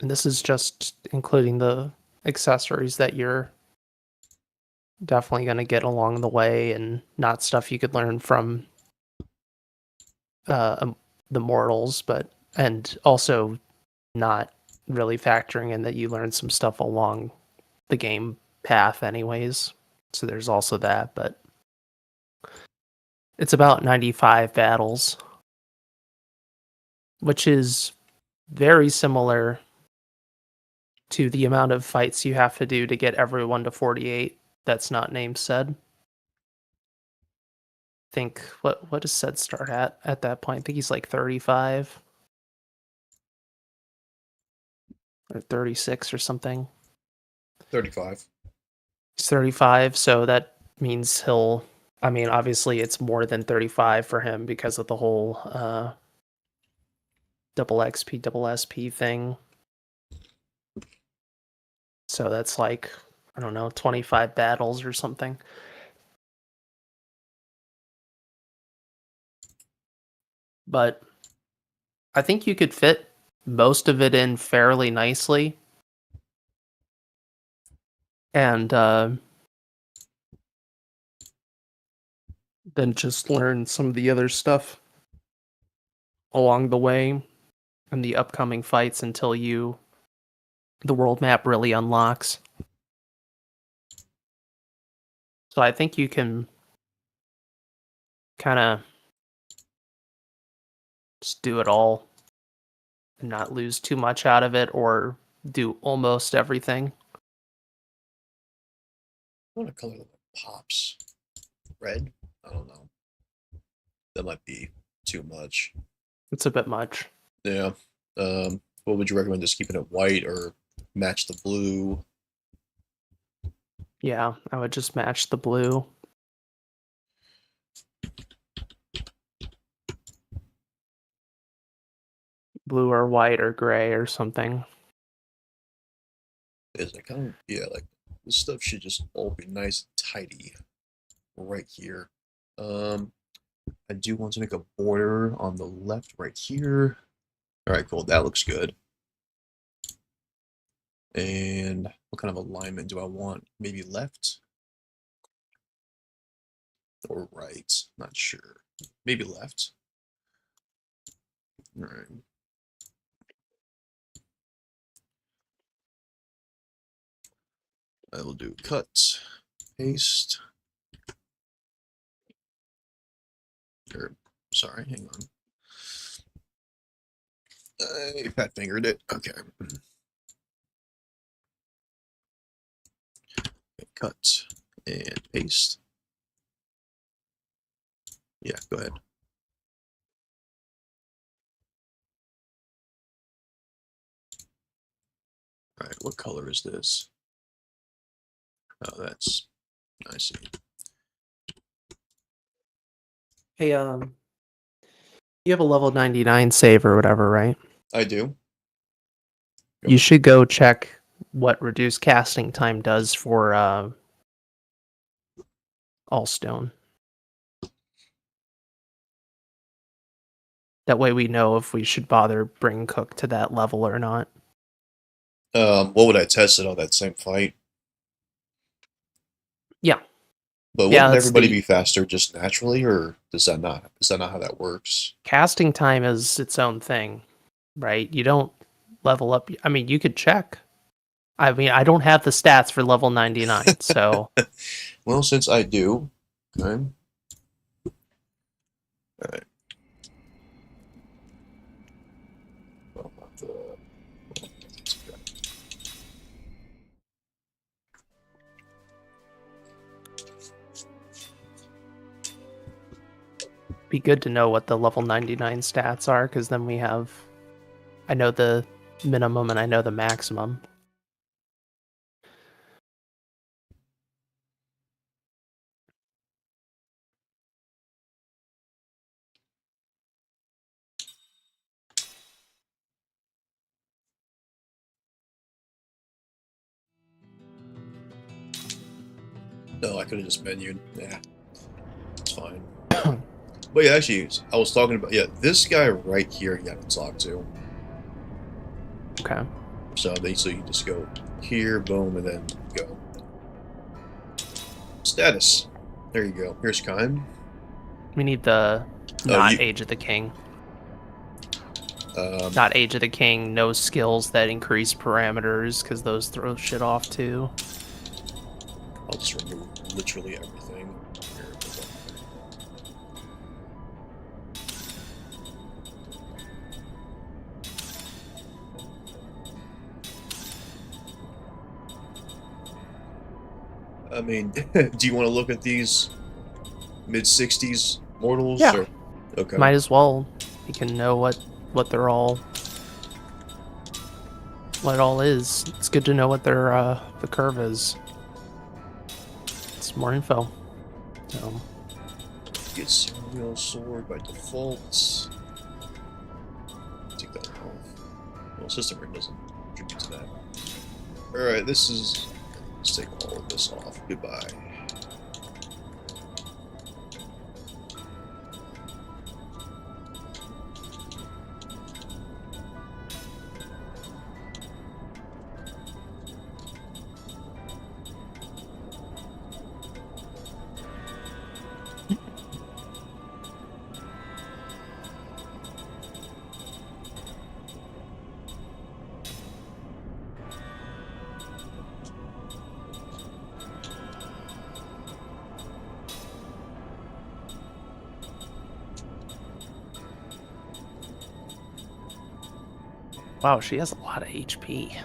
[SPEAKER 2] and this is just including the accessories that you're definitely going to get along the way and not stuff you could learn from the mortals, but and also not really factoring in that you learn some stuff along the game path anyways. So there's also that, but it's about 95 battles, which is very similar to the amount of fights you have to do to get everyone to 48 that's not named said. Think what does said start at that point? I think he's like 35 or 36 or something.
[SPEAKER 1] 35.
[SPEAKER 2] He's 35, so that means he'll, I mean, obviously it's more than 35 for him because of the whole double XP, double SP thing. So that's like, I don't know, 25 battles or something. But I think you could fit most of it in fairly nicely. And then just learn some of the other stuff along the way in the upcoming fights until the world map really unlocks. So I think you can kind of just do it all and not lose too much out of it or do almost everything.
[SPEAKER 1] I want to color that pops. Red? I don't know. That might be too much.
[SPEAKER 2] It's a bit much.
[SPEAKER 1] Yeah. What would you recommend? Just keeping it white or match the blue?
[SPEAKER 2] Yeah, I would just match the blue. Blue or white or gray or something.
[SPEAKER 1] Is it kind of, yeah, like this stuff should just all be nice and tidy right here. I do want to make a border on the left right here. All right, cool. That looks good. And what kind of alignment do I want? Maybe left or right? Not sure. Maybe left. All right. I will do cut, paste. Or, sorry, hang on. I fat fingered it. Okay. Cut and paste. Yeah, go ahead. All right, what color is this? Oh, that's, I see.
[SPEAKER 2] Hey, you have a level 99 save or whatever, right?
[SPEAKER 1] I do.
[SPEAKER 2] You should go check what reduced casting time does for Allstone. That way we know if we should bother bring Cook to that level or not.
[SPEAKER 1] What would I test it on that same fight?
[SPEAKER 2] Yeah.
[SPEAKER 1] But
[SPEAKER 2] Yeah,
[SPEAKER 1] wouldn't
[SPEAKER 2] that's
[SPEAKER 1] everybody
[SPEAKER 2] the
[SPEAKER 1] be faster just naturally, or does that not? Is that not how that works?
[SPEAKER 2] casting time is its own thing, right? You don't level up. I mean, you could check. I mean, I don't have the stats for level 99, so
[SPEAKER 1] Well, since I do, okay. All right. Well, not the-
[SPEAKER 2] be good to know what the level 99 stats are, because then we have, I know the minimum and I know the maximum.
[SPEAKER 1] No, I could have just menued. Yeah, it's fine. But yeah, actually, I was talking about this guy right here. You have to talk to.
[SPEAKER 2] Okay.
[SPEAKER 1] So you just go here, boom, and then go. Status. There you go. Here's Kime.
[SPEAKER 2] We need the
[SPEAKER 1] Oh,
[SPEAKER 2] not Age of the King. Not Age of the King, no skills that increase parameters, because those throw shit off too.
[SPEAKER 1] I'll just remove literally everything. Here, I mean, do you want to look at these mid-60s mortals?
[SPEAKER 2] Yeah.
[SPEAKER 1] Or? Okay.
[SPEAKER 2] Might as well. You can know what they're all, what it all is. It's good to know what their the curve is. It's more info. So.
[SPEAKER 1] Get Ceremonial Sword by default. Take that off. Well, System Ring doesn't contribute to that. Alright, let's take all of this off. Goodbye.
[SPEAKER 2] Wow, she has a lot of HP.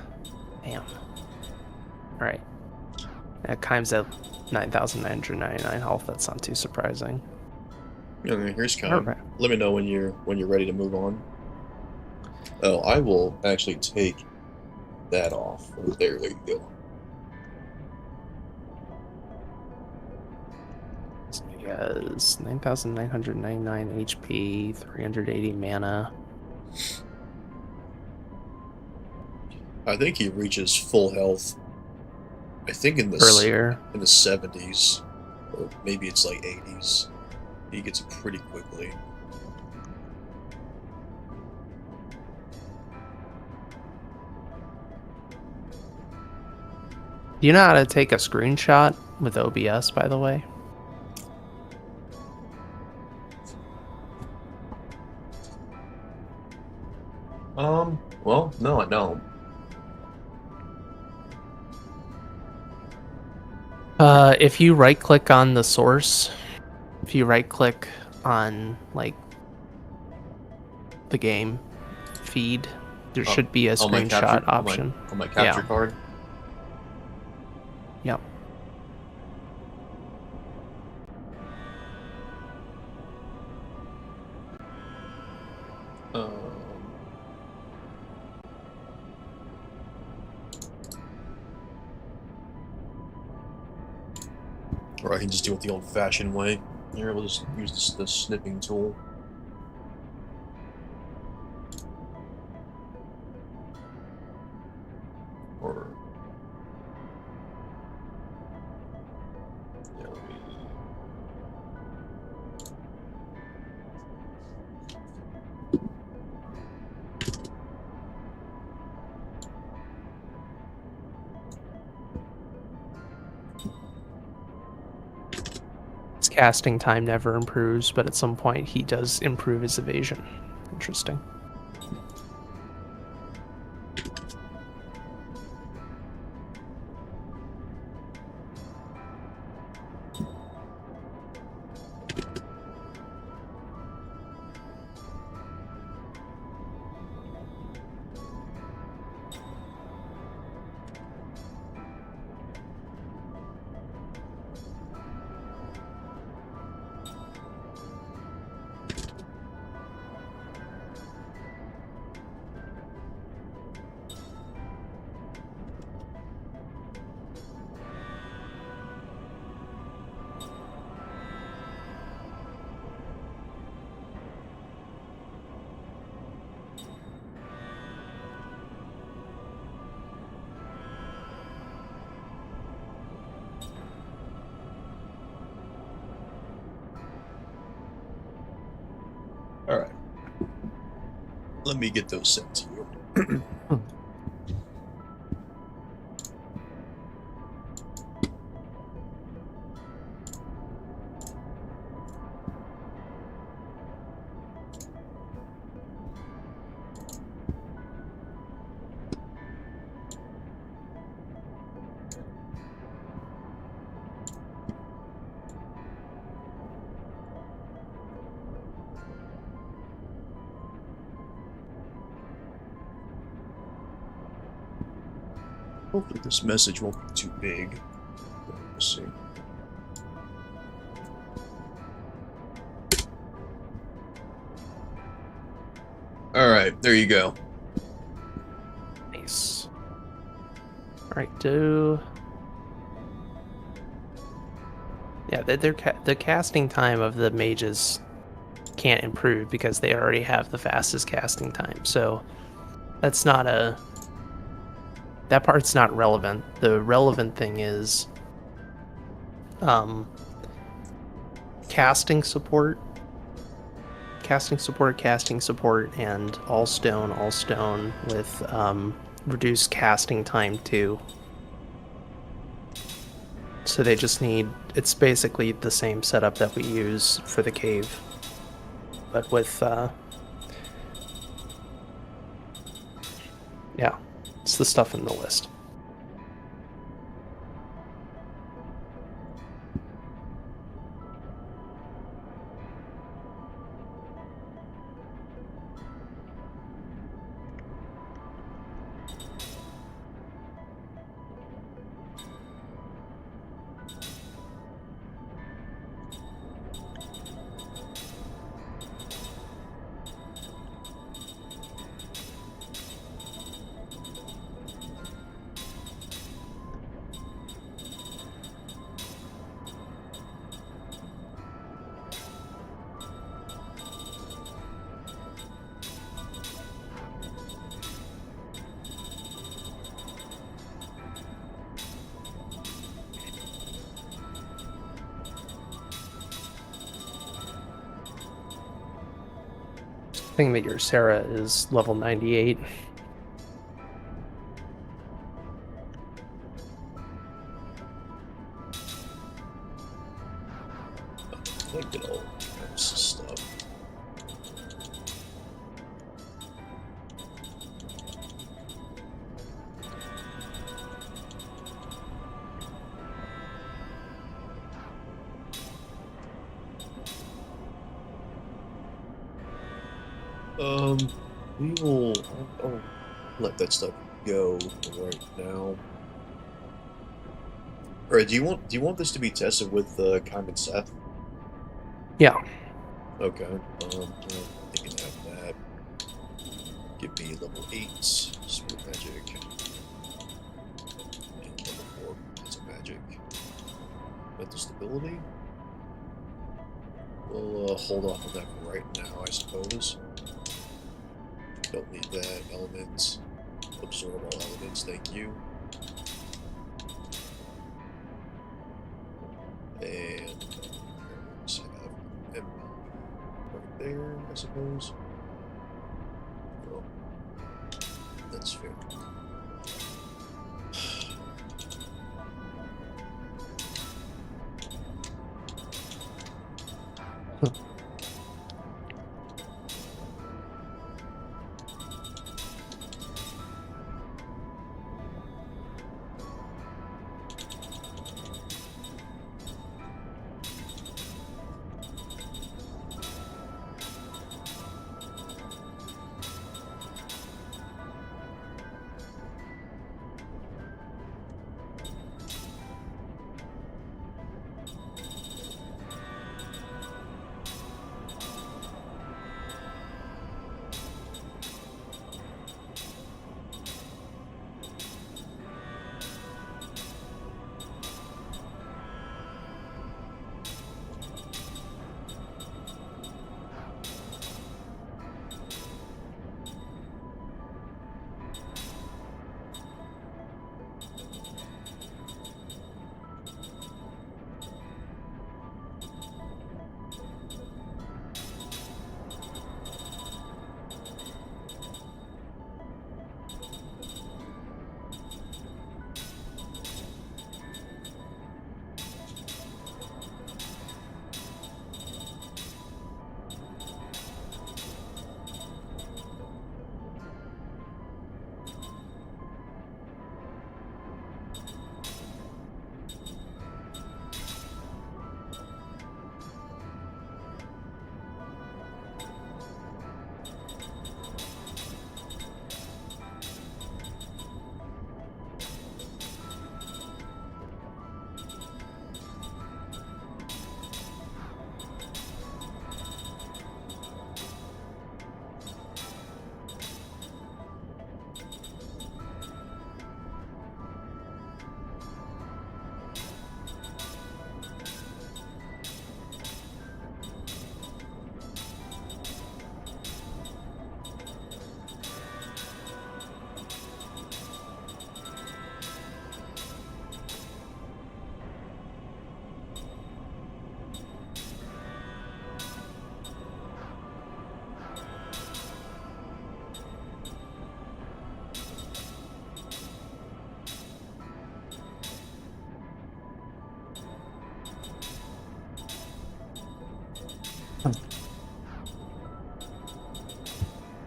[SPEAKER 2] Damn. Alright. Kime's at 9,999 health. That's not too surprising.
[SPEAKER 1] Okay, here's Kime.
[SPEAKER 2] Right.
[SPEAKER 1] Let me know when you're ready to move on. Oh, I will actually take that off. There you go.
[SPEAKER 2] So he has 9,999 HP, 380 mana.
[SPEAKER 1] I think he reaches full health. I think in the 70s, or maybe it's like 80s. He gets it pretty quickly.
[SPEAKER 2] Do you know how to take a screenshot with OBS, by the way?
[SPEAKER 1] Well, no, I don't.
[SPEAKER 2] If you right-click on the source, if you right-click on, like, the game feed, there should be a screenshot option.
[SPEAKER 1] On my capture card?
[SPEAKER 2] Yep.
[SPEAKER 1] Or I can just do it the old-fashioned way. Here, we'll just use the snipping tool. Or... yeah, let me...
[SPEAKER 2] His casting time never improves, but at some point he does improve his evasion. Interesting.
[SPEAKER 1] Alright. Let me get those sets here. Hopefully this message won't be too big. Let's see. Alright, there you go.
[SPEAKER 2] Nice. Alright, do... Yeah, the casting time of the mages can't improve because they already have the fastest casting time. So that's not a... That part's not relevant. The relevant thing is casting support, and all stone with reduced casting time too. So they just need, it's basically the same setup that we use for the cave, but with, yeah, it's the stuff in the list. Thing that your Sarah is level 98.
[SPEAKER 1] Look at all this stuff. We will. I'll let that stuff go right now. Alright, do you want this to be tested with Common Seth?
[SPEAKER 2] Yeah.
[SPEAKER 1] Okay. They can have that. Give me level 8 Spirit Magic. And level 4 it's a magic. Mental stability. We'll hold off on that for right now, I suppose. Don't need that. Elements. Absorb all elements, thank you. And let's have M right there, I suppose. Oh, that's fair.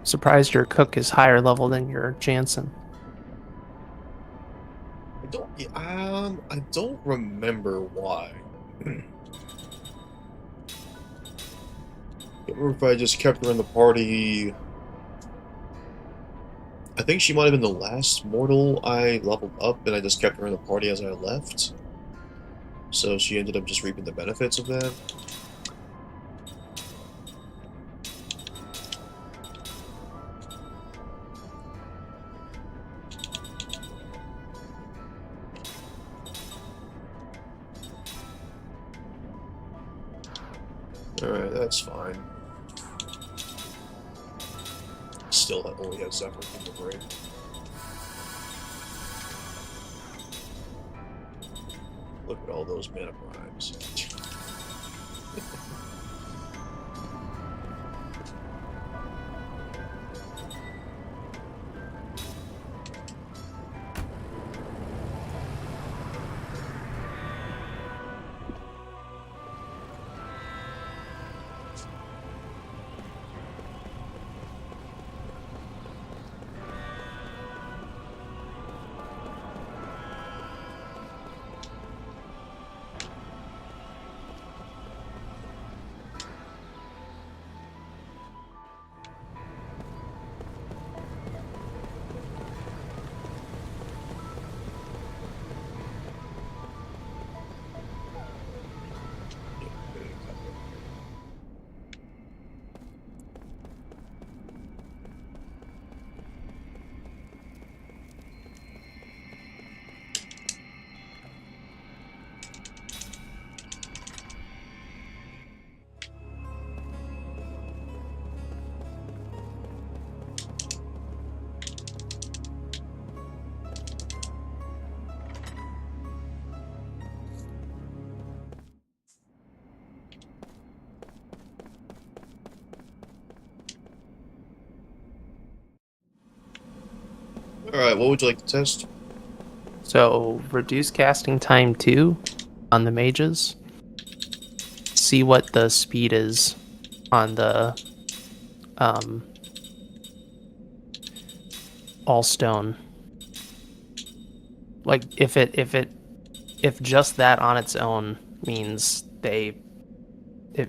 [SPEAKER 2] Surprised your cook is higher level than your Jansen.
[SPEAKER 1] I don't remember why. I can't remember if I just kept her in the party. I think she might have been the last mortal I leveled up, and I just kept her in the party as I left. So she ended up just reaping the benefits of that. Alright, that's fine. Still only has Zephyr from the break. Look at all those mana primes. Alright, what would you like to test?
[SPEAKER 2] So reduce casting time 2 on the mages. See what the speed is on the all stone. Like if just that on its own means it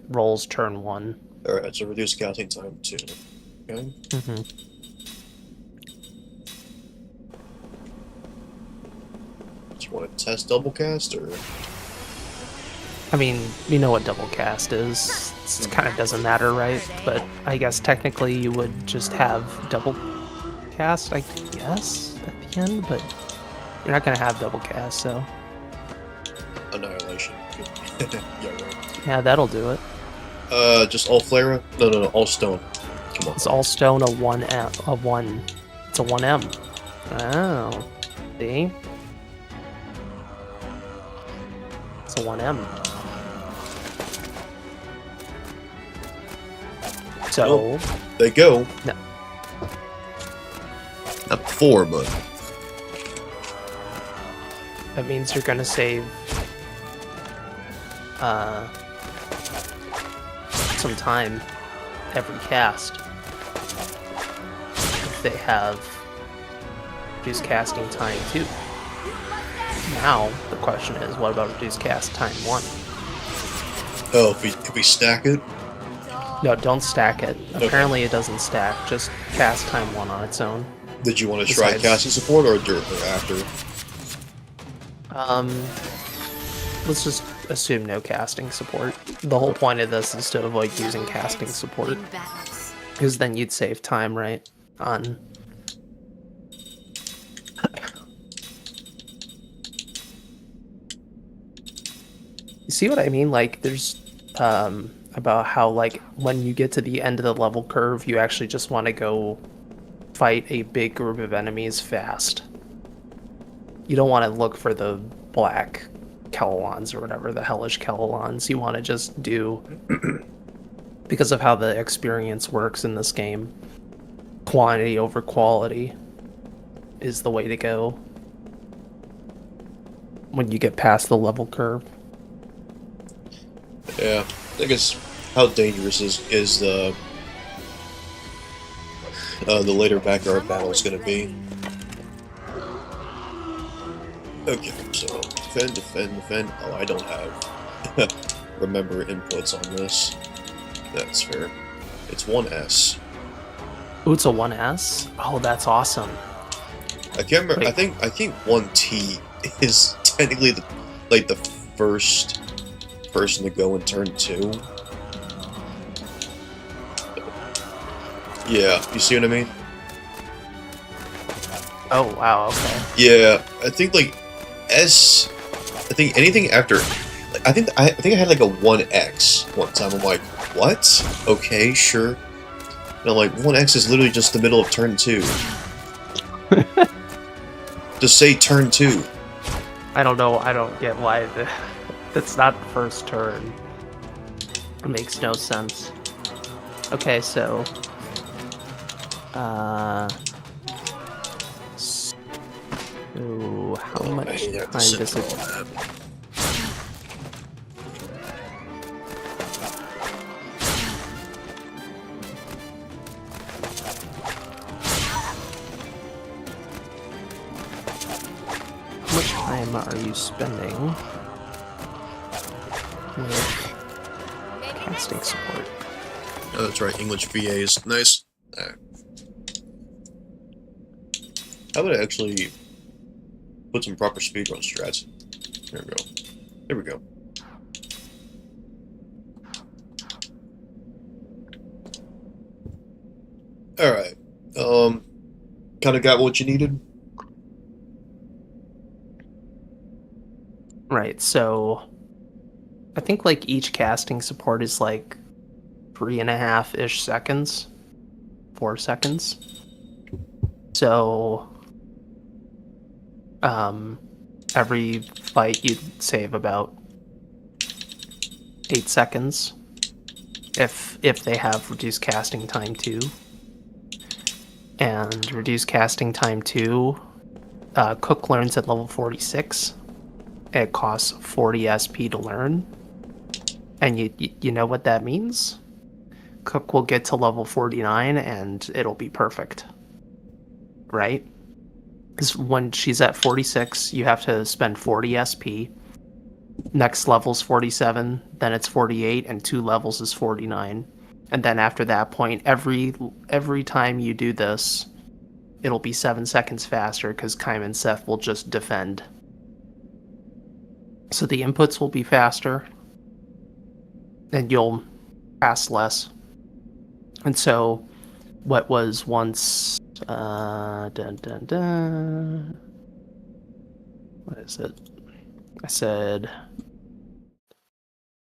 [SPEAKER 2] rolls turn 1.
[SPEAKER 1] Alright, so reduce casting time 2. Okay. Do you want to test double cast, or?
[SPEAKER 2] I mean, you know what double cast is. It kind of doesn't matter, right? But I guess technically you would just have double cast, I guess, at the end, but you're not going to have double cast, so...
[SPEAKER 1] Annihilation. Yeah, right.
[SPEAKER 2] Yeah, that'll do it.
[SPEAKER 1] Just all flare? No, all stone. Come on.
[SPEAKER 2] It's all stone, a 1M, a 1. It's a 1M. Oh. See? It's a 1M. So...
[SPEAKER 1] Oh, they go.
[SPEAKER 2] No.
[SPEAKER 1] Not 4, but...
[SPEAKER 2] That means you're gonna save... some time every cast. If they have reduced casting time 2. Now, the question is, what about reduced cast time 1?
[SPEAKER 1] Oh, if we stack it?
[SPEAKER 2] No, don't stack it.
[SPEAKER 1] Okay.
[SPEAKER 2] Apparently it doesn't stack, just cast time 1 on its own.
[SPEAKER 1] Did you want to try casting support or after?
[SPEAKER 2] Let's just assume no casting support. The whole point of this is to avoid using casting support. Because then you'd save time, right? On... You see what I mean? Like, there's... about how, like, when you get to the end of the level curve, you actually just want to go fight a big group of enemies fast. You don't want to look for the black Kellons or whatever, the hellish Kellons. You want to just do, because of how the experience works in this game, quantity over quality is the way to go when you get past the level curve.
[SPEAKER 1] Yeah, I guess how dangerous is the later backyard battle is going to be. Okay, so defend, defend, defend. Oh, I don't have remember inputs on this. That's fair. It's 1S.
[SPEAKER 2] Ooh, it's a 1S? Oh, that's awesome.
[SPEAKER 1] I can't remember.
[SPEAKER 2] Wait.
[SPEAKER 1] I think 1T is technically the first person to go in turn 2. Yeah, you see what I mean?
[SPEAKER 2] Oh, wow, okay.
[SPEAKER 1] Yeah, I think like S. I think anything after. Like, I think I had like a 1X one time. I'm like, what? Okay, sure. And I'm like, 1X is literally just the middle of turn 2. Just say turn 2.
[SPEAKER 2] I don't know. I don't get why that's not the first turn. It makes no sense. Okay, so so how much time does it? How much time are you spending with casting support?
[SPEAKER 1] Oh, that's right, English VAs. Nice. Alright. How about I actually put some proper speedrun strats? There we go. There we go. Alright. Kinda got what you needed?
[SPEAKER 2] Right, so I think like each casting support is like 3.5-ish seconds, 4 seconds. So every fight you'd save about 8 seconds if they have reduced casting time too. And reduced casting time 2, Cook learns at level 46. It costs 40 SP to learn. And you know what that means? Cook will get to level 49 and it'll be perfect. Right? Because when she's at 46, you have to spend 40 SP. Next level's 47, then it's 48, and 2 levels is 49. And then after that point, every time you do this, it'll be 7 seconds faster because Kaim and Seth will just defend. So the inputs will be faster, and you'll pass less. And so, what was once what is it? I said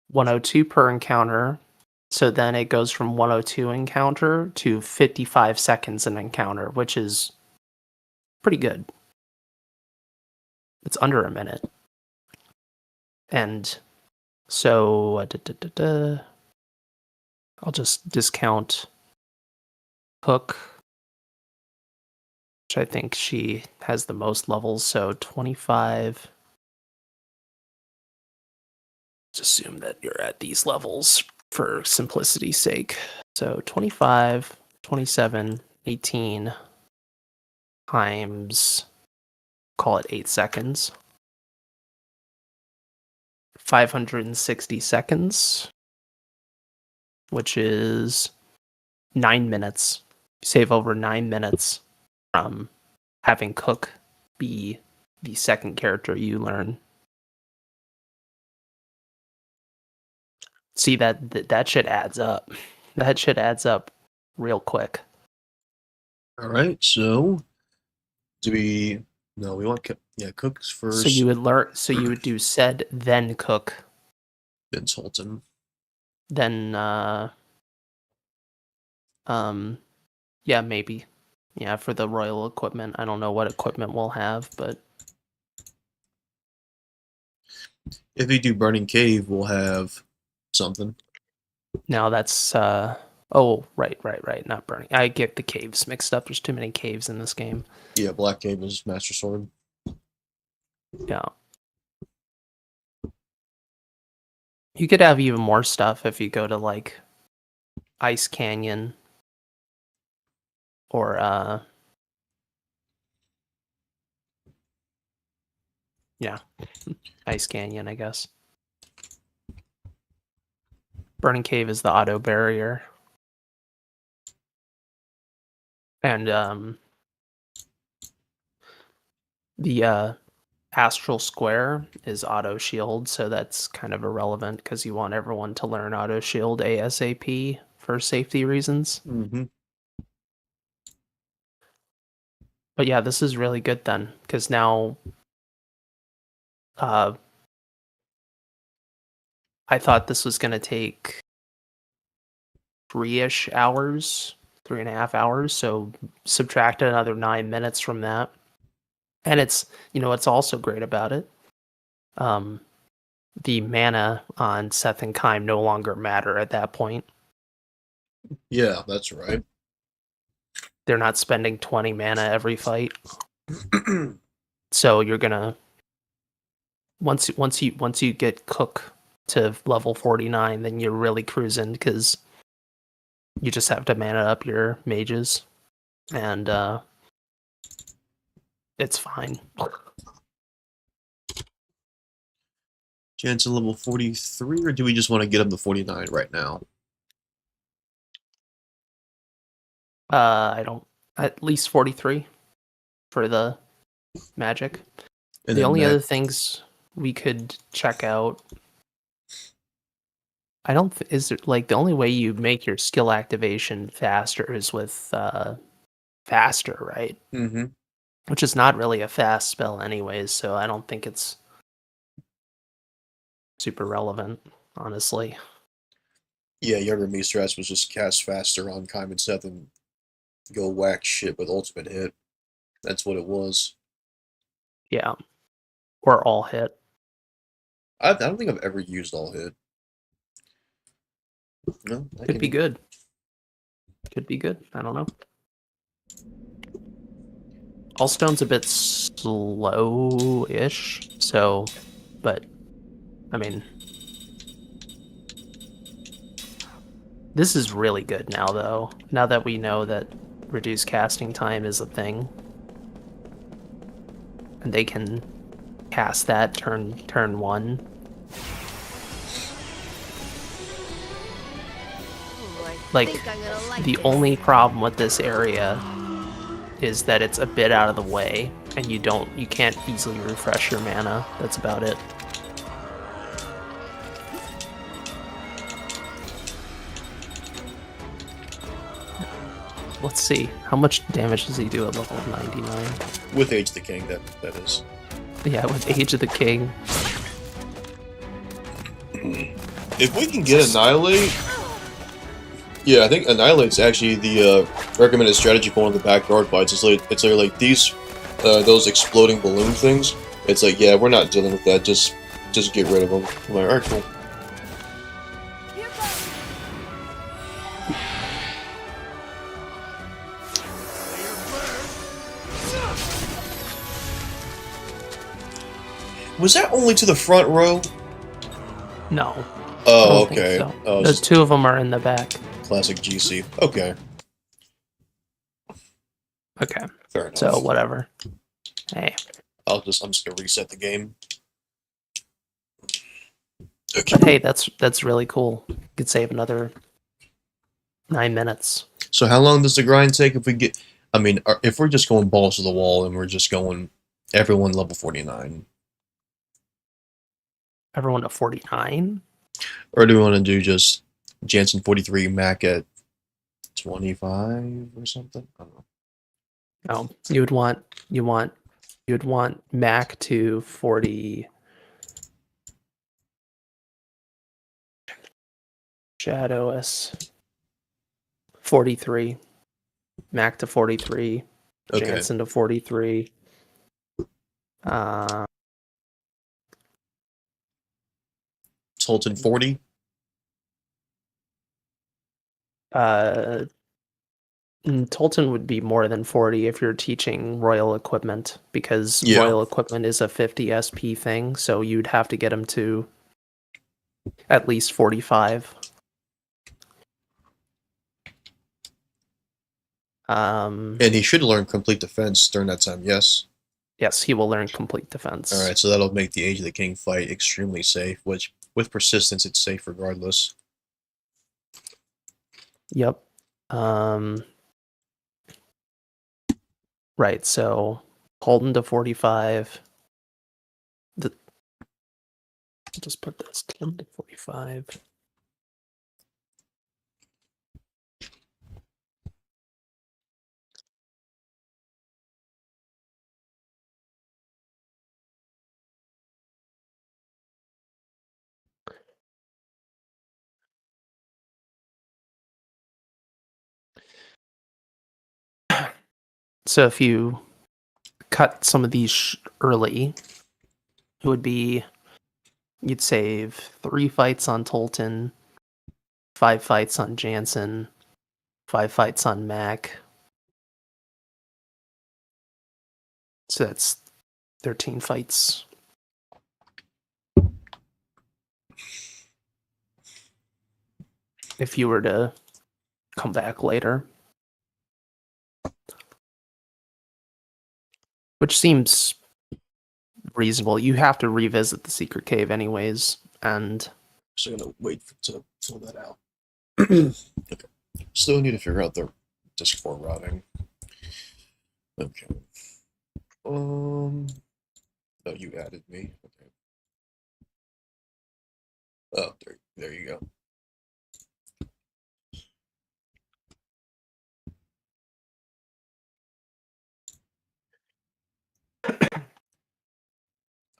[SPEAKER 2] 102 per encounter. So then it goes from 102 encounter to 55 seconds an encounter, which is pretty good. It's under a minute. And so I'll just discount Cook, which I think she has the most levels, so 25. Just assume that you're at these levels for simplicity's sake. So 25, 27, 18 times, call it 8 seconds. 560 seconds, which is 9 minutes. Save over 9 minutes from having Cook be the second character you learn. See, that shit adds up. That shit adds up real quick.
[SPEAKER 1] Alright, so do we no we want Cook's first.
[SPEAKER 2] So you would do said then Cook.
[SPEAKER 1] Vince Holton.
[SPEAKER 2] Then yeah, maybe. Yeah, for the royal equipment. I don't know what equipment we'll have, but
[SPEAKER 1] If we do Burning Cave, we'll have something.
[SPEAKER 2] now that's oh, right, not burning. I get the caves mixed up. There's too many caves in this game.
[SPEAKER 1] Yeah, Black Cave is Master Sword.
[SPEAKER 2] Yeah. You could have even more stuff if you go to like Ice Canyon or yeah, Ice Canyon, I guess. Burning Cave is the auto barrier. And the Astral Square is auto shield, so that's kind of irrelevant because you want everyone to learn auto shield ASAP for safety reasons.
[SPEAKER 1] Mm-hmm.
[SPEAKER 2] But yeah, this is really good then, because now I thought this was going to take 3-ish hours, 3.5 hours, so subtract another 9 minutes from that. And it's, what's also great about it, the mana on Seth and Kime no longer matter at that point.
[SPEAKER 1] Yeah, that's right.
[SPEAKER 2] They're not spending 20 mana every fight. So you're gonna once you get Cook to level 49, then you're really cruising because you just have to mana up your mages, and it's fine.
[SPEAKER 1] Jansen level 43, or do we just want to get him to 49 right now?
[SPEAKER 2] I don't. At least 43 for the magic.
[SPEAKER 1] And
[SPEAKER 2] the
[SPEAKER 1] then
[SPEAKER 2] only other things we could check out. I don't. Is it like the only way you make your skill activation faster is with faster, right?
[SPEAKER 1] Mm-hmm.
[SPEAKER 2] Which is not really a fast spell, anyways. So I don't think it's super relevant, honestly.
[SPEAKER 1] Yeah, Younger Me Stress was just cast faster on Kime and Seth and go whack shit with ultimate hit. That's what it was.
[SPEAKER 2] Yeah, or all hit.
[SPEAKER 1] I don't think I've ever used all hit. No,
[SPEAKER 2] Could be good. Could be good. I don't know. Allstone's a bit slow-ish, so, but, I mean, this is really good now, though. Now that we know that reduced casting time is a thing, and they can cast that turn 1. Like, the only problem with this area is that it's a bit out of the way, and you can't easily refresh your mana. That's about it. Let's see. How much damage does he do at level 99?
[SPEAKER 1] With Age of the King, that is.
[SPEAKER 2] Yeah, with Age of the King.
[SPEAKER 1] If we can get Annihilate... Yeah, I think Annihilate's actually the recommended strategy for one of the backyard fights. It's like these, those exploding balloon things. It's like, yeah, we're not dealing with that. Just get rid of them. I'm like, alright, cool. Was that only to the front row?
[SPEAKER 2] No.
[SPEAKER 1] Oh, okay.
[SPEAKER 2] So.
[SPEAKER 1] Oh,
[SPEAKER 2] The 2 of them are in the back.
[SPEAKER 1] Classic GC. Okay.
[SPEAKER 2] Okay.
[SPEAKER 1] Fair enough.
[SPEAKER 2] So whatever. Hey.
[SPEAKER 1] I'm just gonna reset the game. Okay.
[SPEAKER 2] But hey, that's really cool. You could save another 9 minutes.
[SPEAKER 1] So how long does the grind take if we get... I mean, if we're just going balls to the wall and we're just going everyone level 49?
[SPEAKER 2] Everyone at 49?
[SPEAKER 1] Or do we want to do just Jansen 43, Mac at 25 or something? I don't know.
[SPEAKER 2] No, you'd want Mac to 40. Shadow S 43. Mac to 43.
[SPEAKER 1] Okay.
[SPEAKER 2] Jansen to 43.
[SPEAKER 1] Sultan 40?
[SPEAKER 2] Tolton would be more than 40 if you're teaching Royal Equipment, because
[SPEAKER 1] Yeah.
[SPEAKER 2] Royal Equipment is a 50 SP thing, so you'd have to get him to At least 45.
[SPEAKER 1] And he should learn complete defense during that time, yes?
[SPEAKER 2] Yes, he will learn complete defense.
[SPEAKER 1] Alright, so that'll make the Age of the King fight extremely safe, which, with persistence, it's safe regardless.
[SPEAKER 2] Yep. Right, so Holden to 45. Just put this 10 to 45. So if you cut some of these early, it would be, you'd save 3 fights on Tolton, 5 fights on Jansen, 5 fights on Mac. So that's 13 fights. If you were to come back later. Which seems reasonable. You have to revisit the secret cave anyways, and
[SPEAKER 1] So I'm gonna wait to fill that out. Okay. Still need to figure out the disk 4 routing. Okay. Oh, you added me. Okay. Oh, there you go.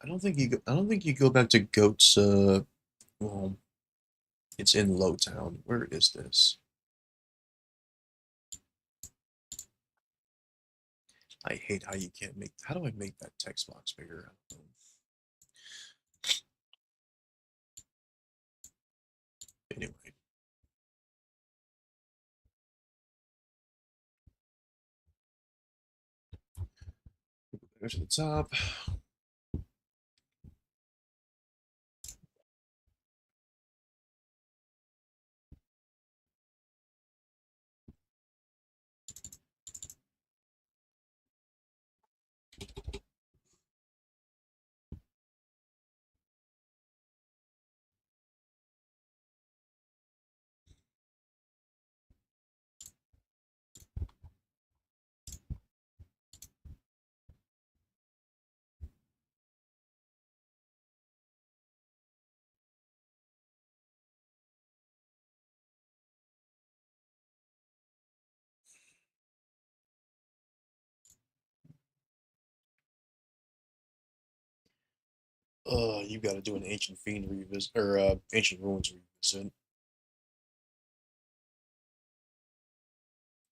[SPEAKER 1] I don't think you go back to Goat's. Well, it's in Lowtown. Where is this? I hate how you can't make. How do I make that text box bigger? Anyway. Go to the top. You got to do an Ancient Fiend revisit or Ancient Ruins revisit.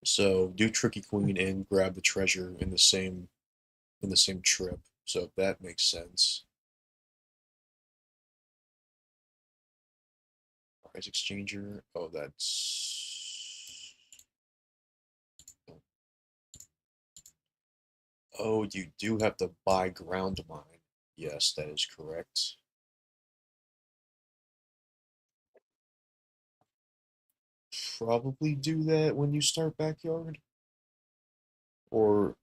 [SPEAKER 1] So do Tricky Queen and grab the treasure in the same trip. So that makes sense. Price exchanger. Oh, that's. Oh, you do have to buy ground mine. Yes, that is correct. Probably do that when you start backyard. Or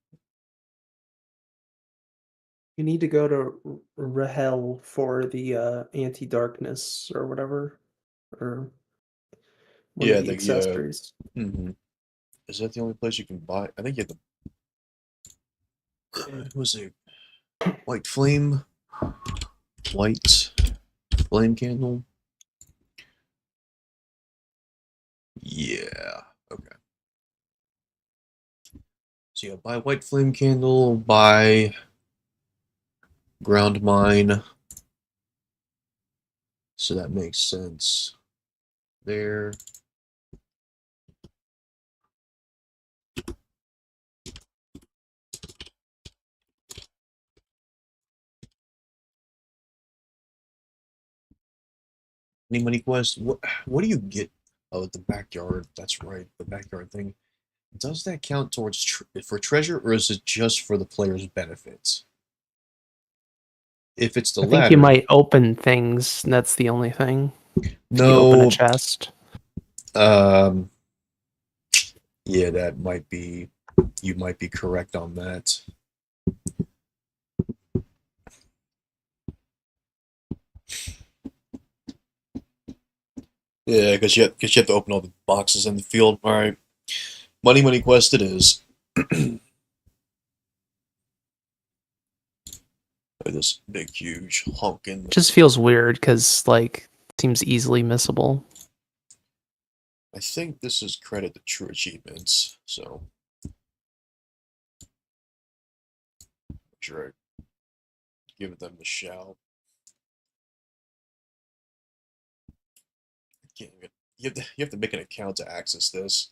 [SPEAKER 2] you need to go to Rahel for the anti-darkness or whatever, or one of
[SPEAKER 1] yeah,
[SPEAKER 2] the accessories.
[SPEAKER 1] Is that the only place you can buy? I think you have to. It was a white flame candle. Yeah. Okay. So yeah, buy white flame candle, buy ground mine. So that makes sense. There. Any money quest? What do you get? Oh, the backyard. That's right, the backyard thing. Does that count towards for treasure, or is it just for the player's benefits? If it's the
[SPEAKER 2] I think you
[SPEAKER 1] latter,
[SPEAKER 2] might open things. That's the only thing. If you open a
[SPEAKER 1] No,
[SPEAKER 2] chest.
[SPEAKER 1] um, yeah, that might be. You might be correct on that. Yeah, because you have to open all the boxes in the field. All right, money quest it is. This big huge honking.
[SPEAKER 2] It just feels weird because like seems easily missable.
[SPEAKER 1] I think this is credit to true achievements. So sure, I give them the shout. I can't even. You have to make an account to access this.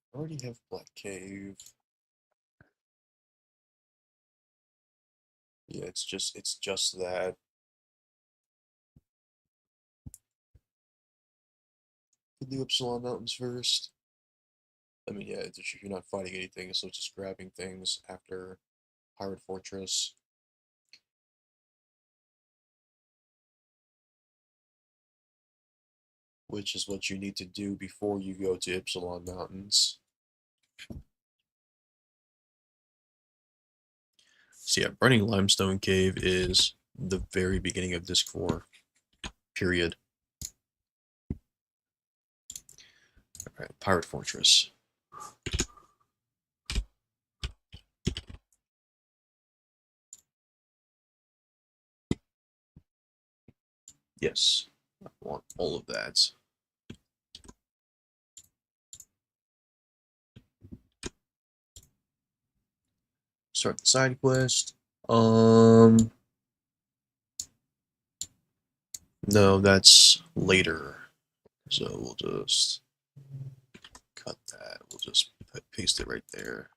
[SPEAKER 1] I already have Black Cave. Yeah, it's just that. We'll do Epsilon Mountains first. I mean, yeah, you're not fighting anything, so it's just grabbing things after Pirate Fortress. Which is what you need to do before you go to Epsilon Mountains. So yeah, Burning Limestone Cave is the very beginning of Disc 4. Period. Alright, Pirate Fortress. Yes, I want all of that. Start the side quest. No, that's later. So we'll just cut that. We'll just paste it right there.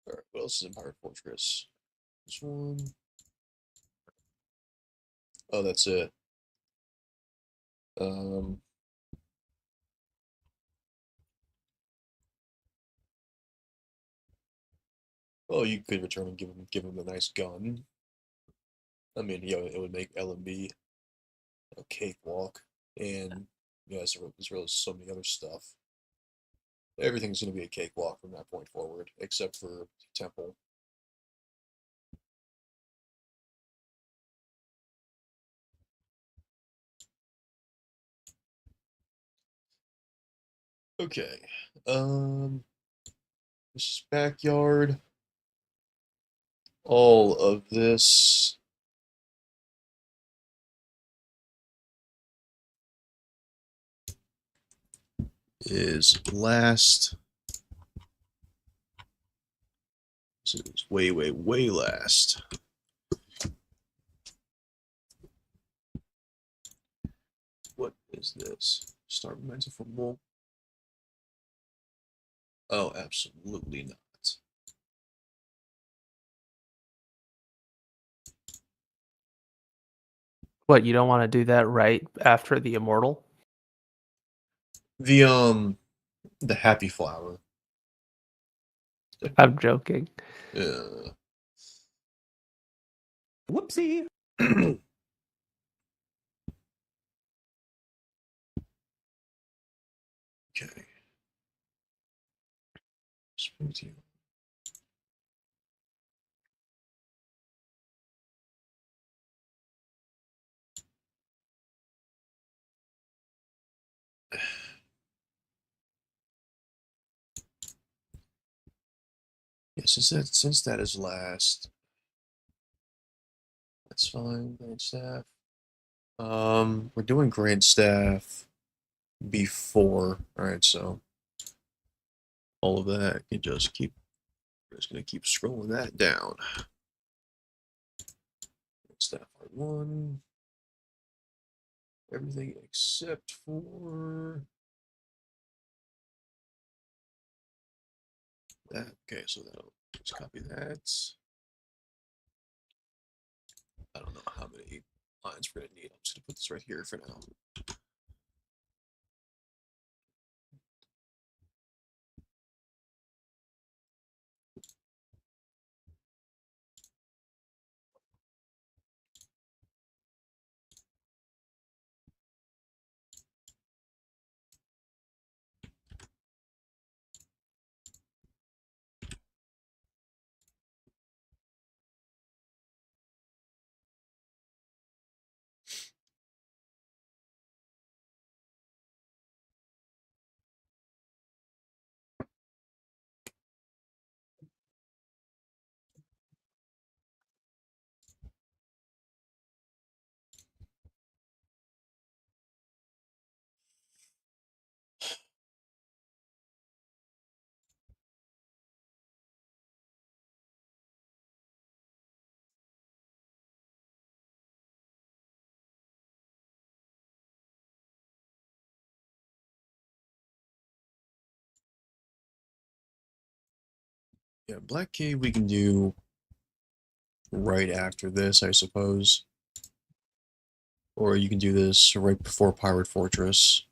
[SPEAKER 1] Alright, what else is in Pirate Fortress? This one. Oh, that's it. Um, well, you could return and give him a nice gun. I mean, yeah, it would make LMB a cakewalk, and yeah, there's really so many other stuff. Everything's going to be a cakewalk from that point forward, except for Temple. Okay, this is backyard. All of this is last. This is way last. What is this? Start momentum for more? Oh, absolutely not.
[SPEAKER 2] What, you don't want to do that right after the immortal?
[SPEAKER 1] The The happy flower.
[SPEAKER 2] I'm joking.
[SPEAKER 3] Whoopsie.
[SPEAKER 1] Okay. Smoothie. Yeah, since that is last, that's fine. Grand staff. We're doing grand staff before. All right, so all of that can just keep. We're just gonna keep scrolling that down. Grand staff part one. Everything except for that. Okay, so that'll just copy that. I don't know how many lines we're gonna need. I'm just gonna put this right here for now. Yeah, Black Cave we can do right after this, I suppose. Or you can do this right before Pirate Fortress.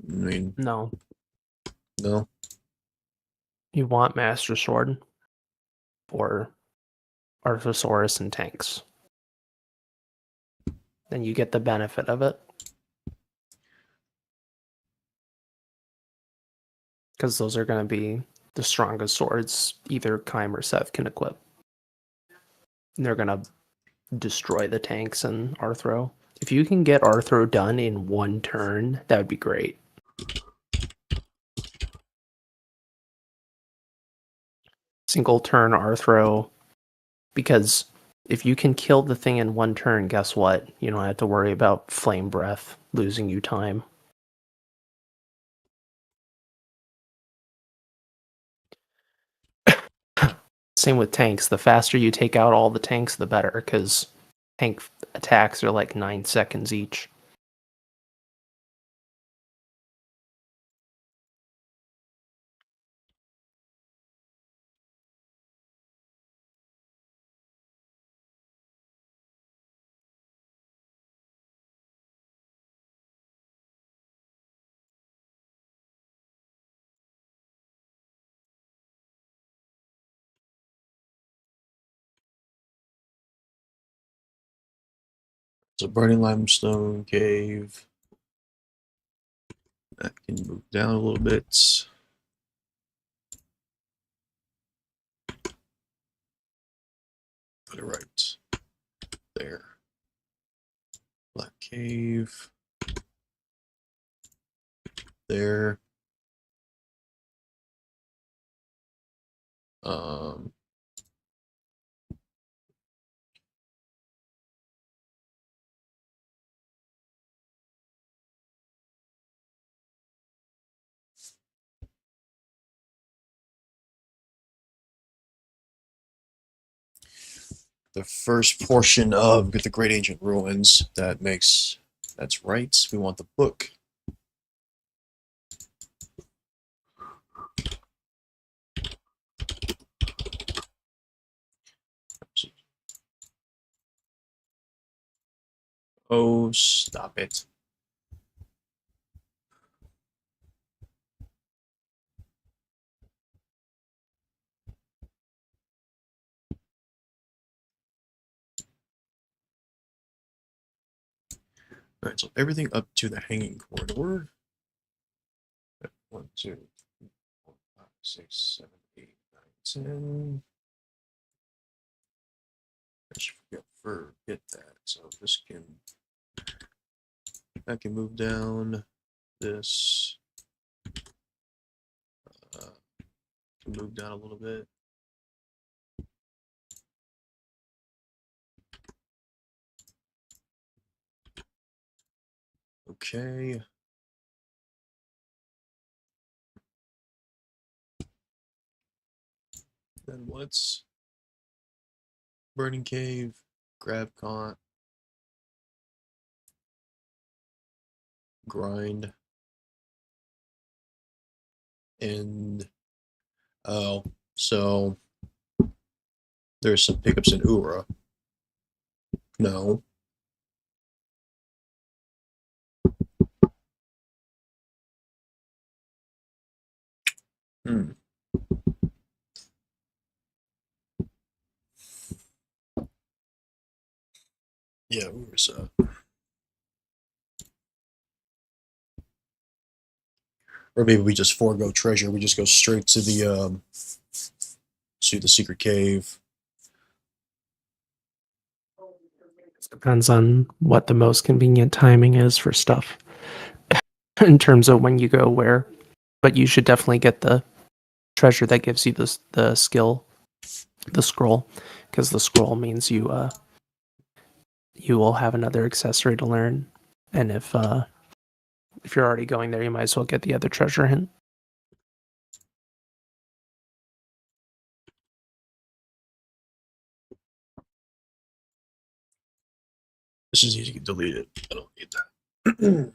[SPEAKER 1] I mean,
[SPEAKER 2] No,
[SPEAKER 1] no?
[SPEAKER 2] you want Master Sword for Arthosaurus and tanks. Then you get the benefit of it. Because those are going to be the strongest swords either Kym or Seth can equip. And they're going to destroy the tanks and Arthro. If you can get Arthro done in one turn, that would be great. Single turn Arthro, because if you can kill the thing in one turn, guess what? You don't have to worry about Flame Breath losing you time. Same with tanks. The faster you take out all the tanks, the better, because tank attacks are like 9 seconds each.
[SPEAKER 1] So Burning Limestone Cave. That can move down a little bit. Put it right there. Black Cave. There. Um, the first portion of the Great Ancient Ruins. That's right. We want the book. Oh, stop it. Alright, so everything up to the hanging corridor. 1, 2, 3, 4, 5, 6, 7, 8, 9, 10. I should forget that. So this can, that can move down. This can move down a little bit. Okay. Then what's Burning Cave, Grab Caught, Grind, and oh, so there's some pickups in Ura. No. Hmm. Yeah, Ura's or maybe we just forego treasure. We just go straight to the secret cave.
[SPEAKER 2] Depends on what the most convenient timing is for stuff in terms of when you go where. But you should definitely get the treasure that gives you the skill, the scroll, because the scroll means you will have another accessory to learn. And if you're already going there, you might as well get the other treasure hint.
[SPEAKER 1] This is easy to delete it. I don't need that.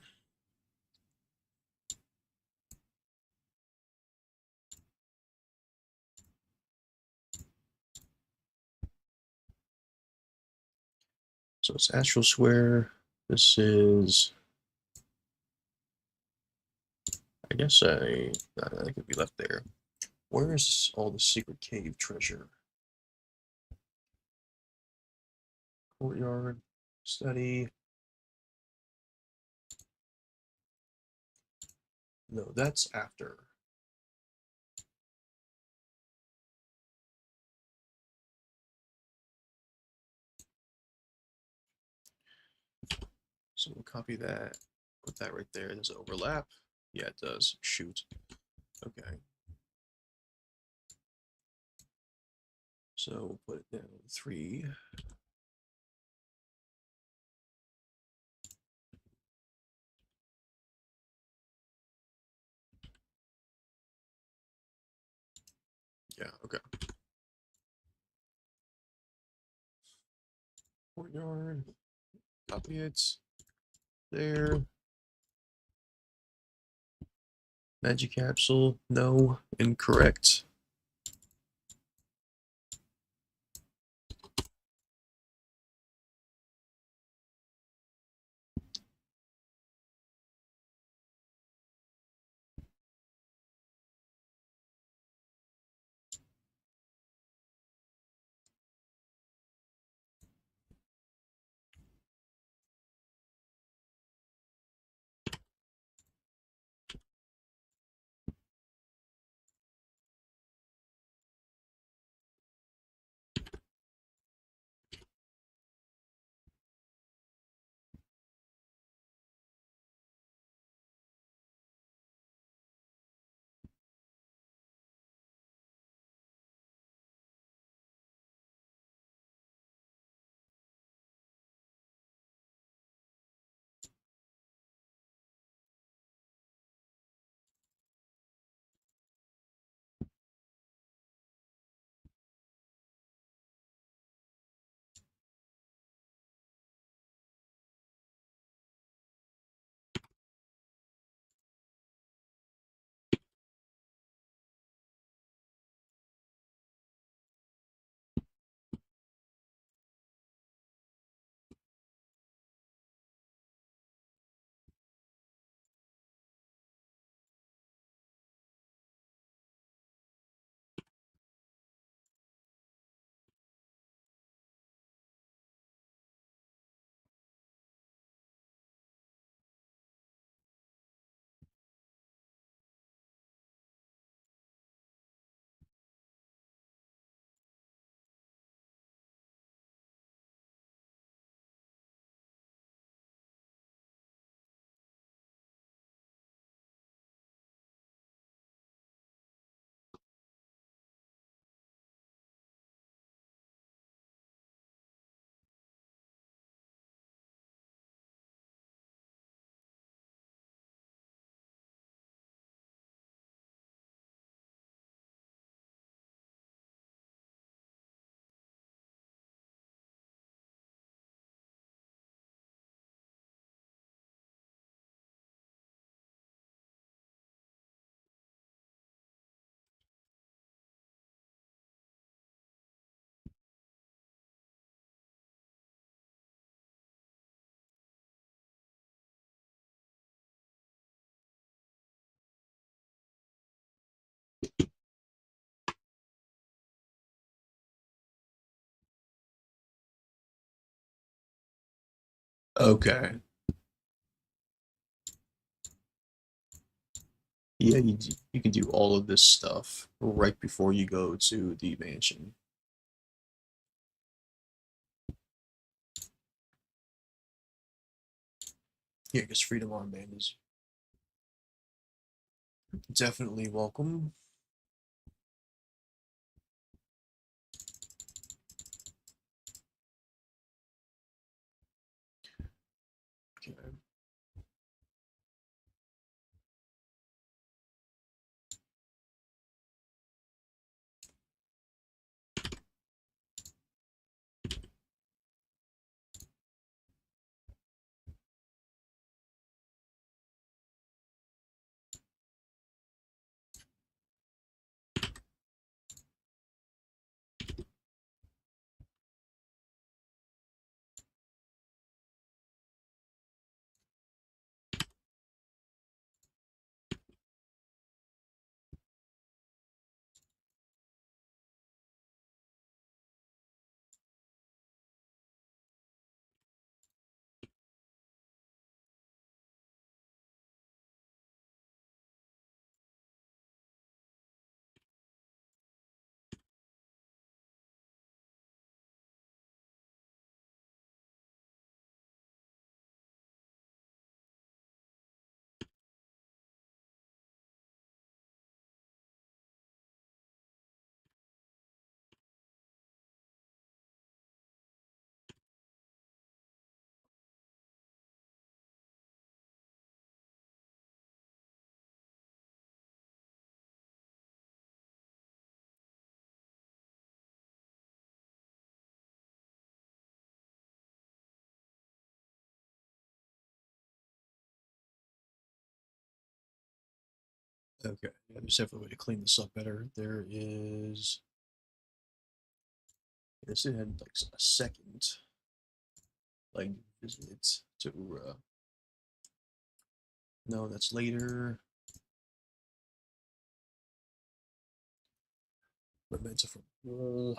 [SPEAKER 1] So it's Astral Square. This is, I guess I could be left there. Where is all the secret cave treasure? Courtyard, study. No, that's after. So we'll copy that, put that right there. Does it overlap? Yeah, it does. Shoot. Okay. So we'll put it down 3. Yeah, okay. Courtyard. Copy it. There. Magic capsule. No. Incorrect. Okay. Yeah, you can do all of this stuff right before you go to the mansion. Yeah, because Freedom Armband is definitely welcome. Okay. Okay, yeah, there's definitely a way to clean this up better. There is. This had like a second, like visit to Ura. No, that's later. Memento from Ura.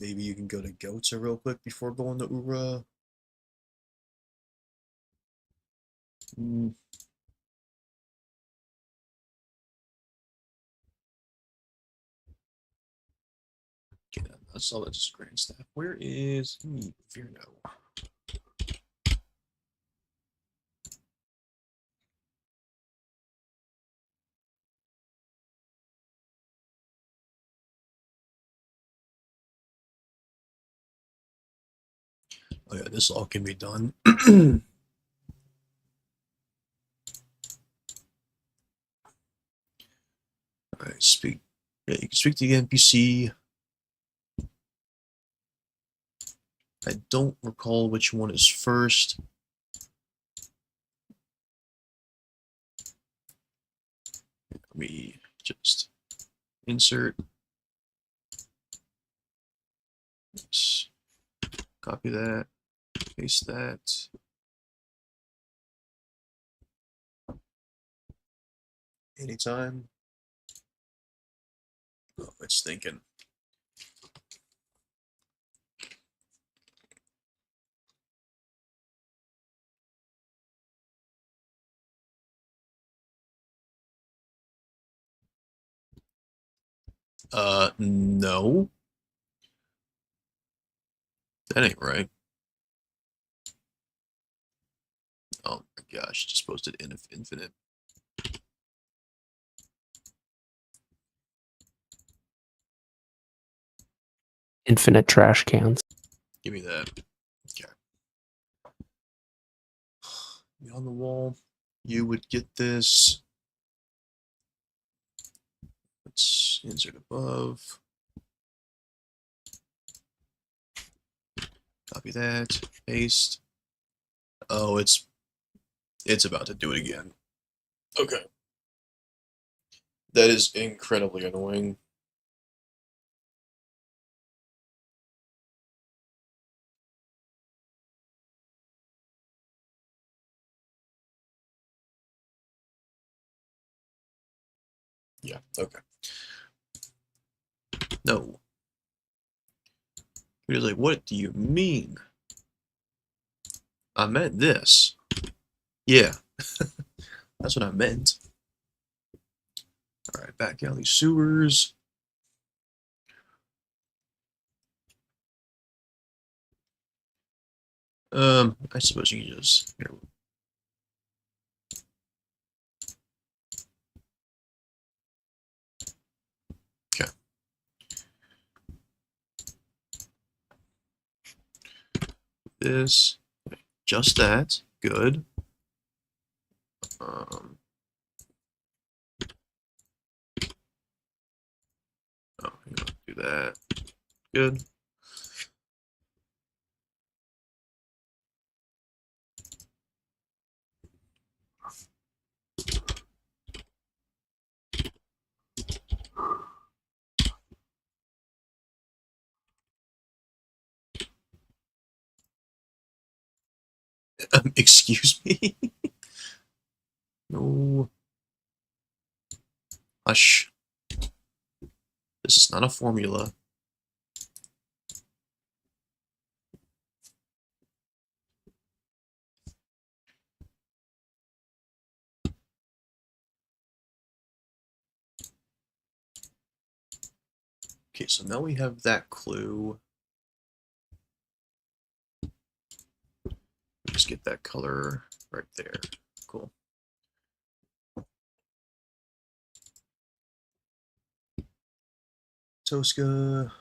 [SPEAKER 1] Maybe you can go to Gotha real quick before going to Ura. Mm. Okay, that's all. That's grand staff. Where is Virno? Oh yeah, this all can be done. Alright, speak. Yeah, you can speak to the NPC. I don't recall which one is first. Let me just insert. Let's copy that. Paste that. Anytime. Oh, it's thinking. No. That ain't right. Oh my gosh, just posted infinite.
[SPEAKER 2] Infinite trash cans.
[SPEAKER 1] Give me that. Okay. On the wall. You would get this. Let's insert above. Copy that. Paste. Oh, it's about to do it again. Okay. That is incredibly annoying. Yeah, okay. No. He was like, what do you mean? I meant this. Yeah, that's what I meant. Alright, back out these sewers. I suppose you can just... Here. Okay. This. Just that. Good. Oh, you know, do that. Good. Excuse me? No. Hush. This is not a formula. Okay, so now we have that clue. Just get that color right there. Cool. Tosca.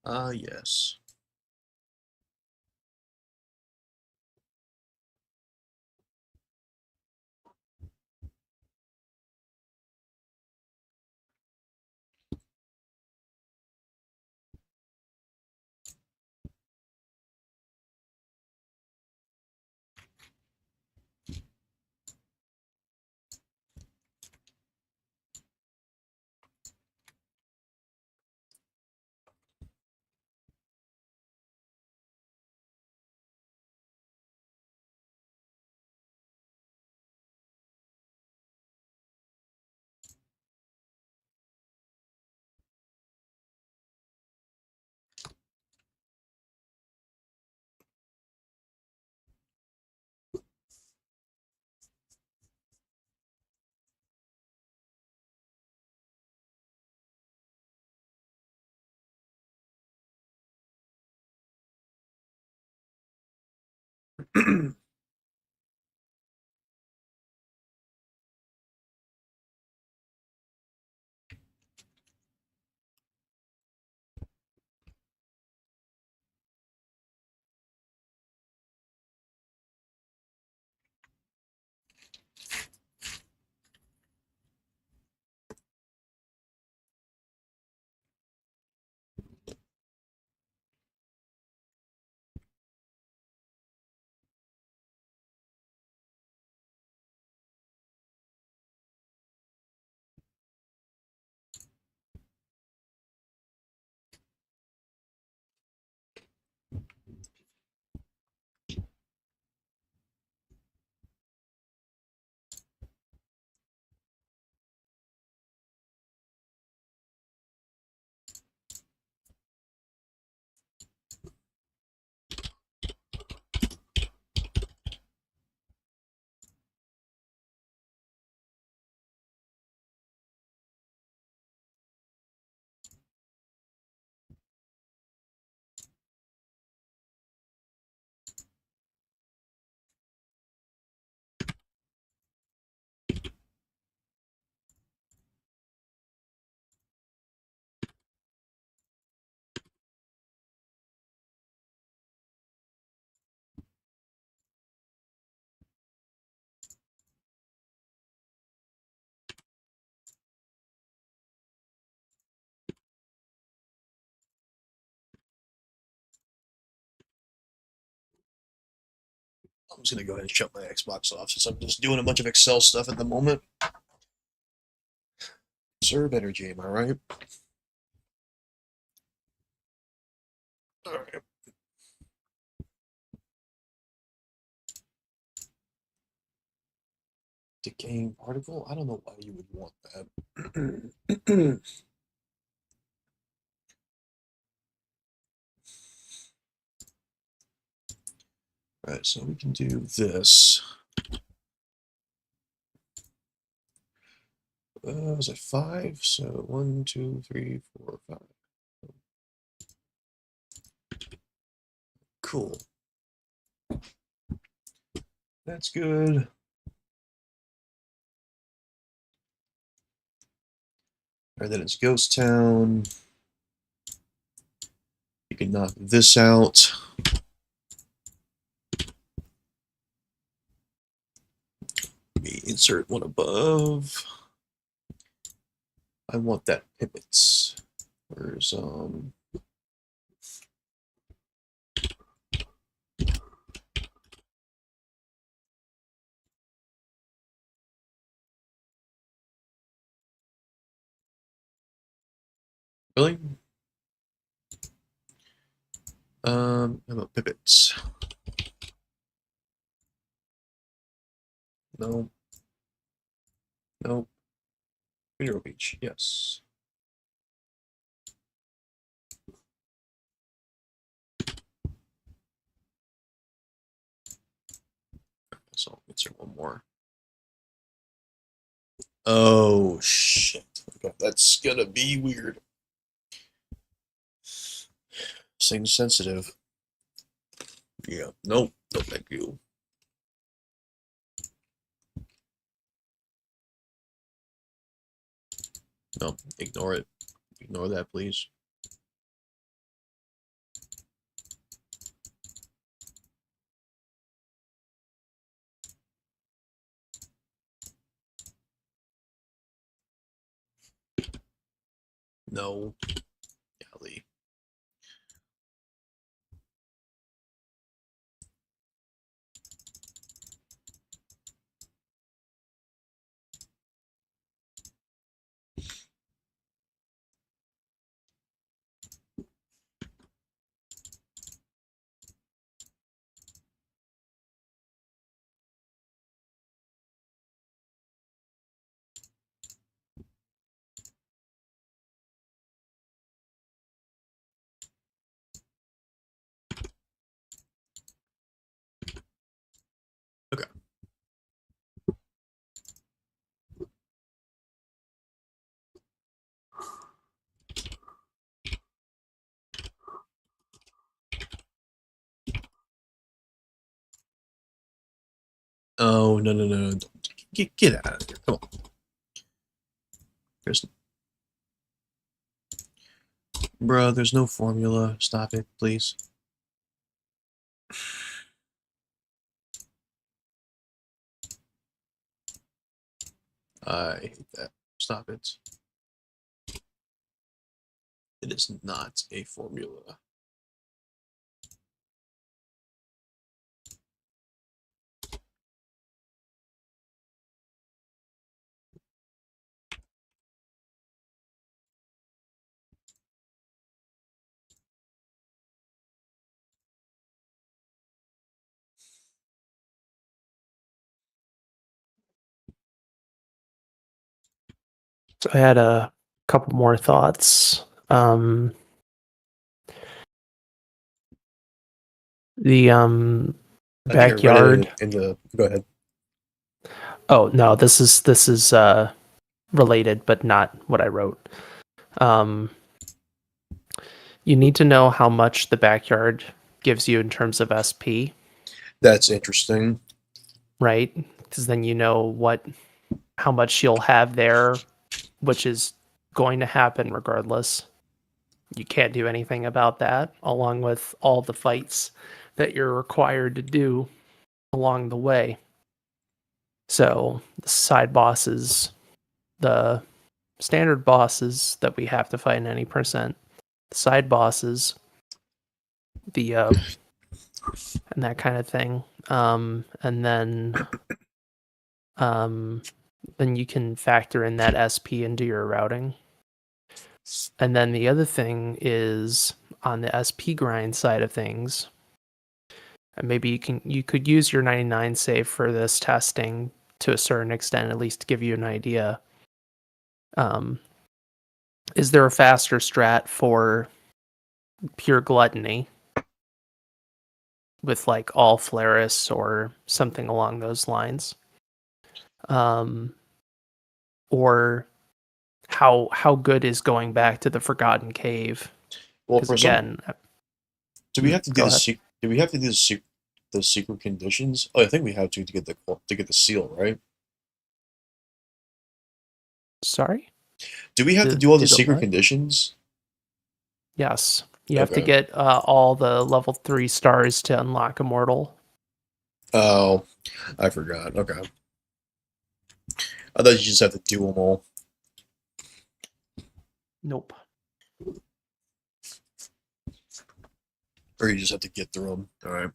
[SPEAKER 1] Ah, yes. I'm just gonna go ahead and shut my Xbox off since I'm just doing a bunch of Excel stuff at the moment. Conserve energy, am I right? Alright. Decaying particle? I don't know why you would want that. Right, so we can do this. Was it 5? So 1, 2, 3, 4, 5. Cool. That's good. Alright, then it's Ghost Town. You can knock this out. Let me insert one above. I want that pivots. Where's really? How about pivots? No. Nope. Vero Beach, yes. So I'll insert one more. Oh shit. Okay, that's gonna be weird. Seems sensitive. Yeah, nope, no thank you. No, ignore it. Ignore that, please. No. Golly. Okay. Oh, no, no, no. Get out of here. Come on. There's... Bruh, there's no formula. Stop it, please. I hate that. Stop it. It is not a formula.
[SPEAKER 2] So I had a couple more thoughts. The
[SPEAKER 1] I think I read
[SPEAKER 2] backyard.
[SPEAKER 1] it in the. Go ahead.
[SPEAKER 2] Oh no, this is related, but not what I wrote. You need to know how much the backyard gives you in terms of SP,
[SPEAKER 1] That's interesting.
[SPEAKER 2] right? Because then you know how much you'll have there, which is going to happen regardless. You can't do anything about that, along with all the fights that you're required to do along the way. So the side bosses, the standard bosses that we have to fight in any percent, the side bosses, the and that kind of thing. And then you can factor in that SP into your routing. And then the other thing is on the SP grind side of things. And maybe you could use your 99 save for this testing to a certain extent, at least to give you an idea. Is there a faster strat for pure gluttony with like all Flaris or something along those lines? Or how good is going back to the Forgotten Cave?
[SPEAKER 1] Well,
[SPEAKER 2] Because
[SPEAKER 1] for some,
[SPEAKER 2] again,
[SPEAKER 1] do we have to do
[SPEAKER 2] go
[SPEAKER 1] the
[SPEAKER 2] ahead.
[SPEAKER 1] do we have to do the secret conditions? Oh, I think we have to get the seal, right?
[SPEAKER 2] Sorry?
[SPEAKER 1] Do we have to
[SPEAKER 2] Do,
[SPEAKER 1] do all the
[SPEAKER 2] do the
[SPEAKER 1] secret
[SPEAKER 2] what?
[SPEAKER 1] conditions?
[SPEAKER 2] Yes. You have to
[SPEAKER 1] Okay.
[SPEAKER 2] get all the level 3 stars to unlock Immortal.
[SPEAKER 1] Oh, I forgot. Okay. I thought you just have to do them all.
[SPEAKER 2] Nope.
[SPEAKER 1] Or you just have to get through them. All right.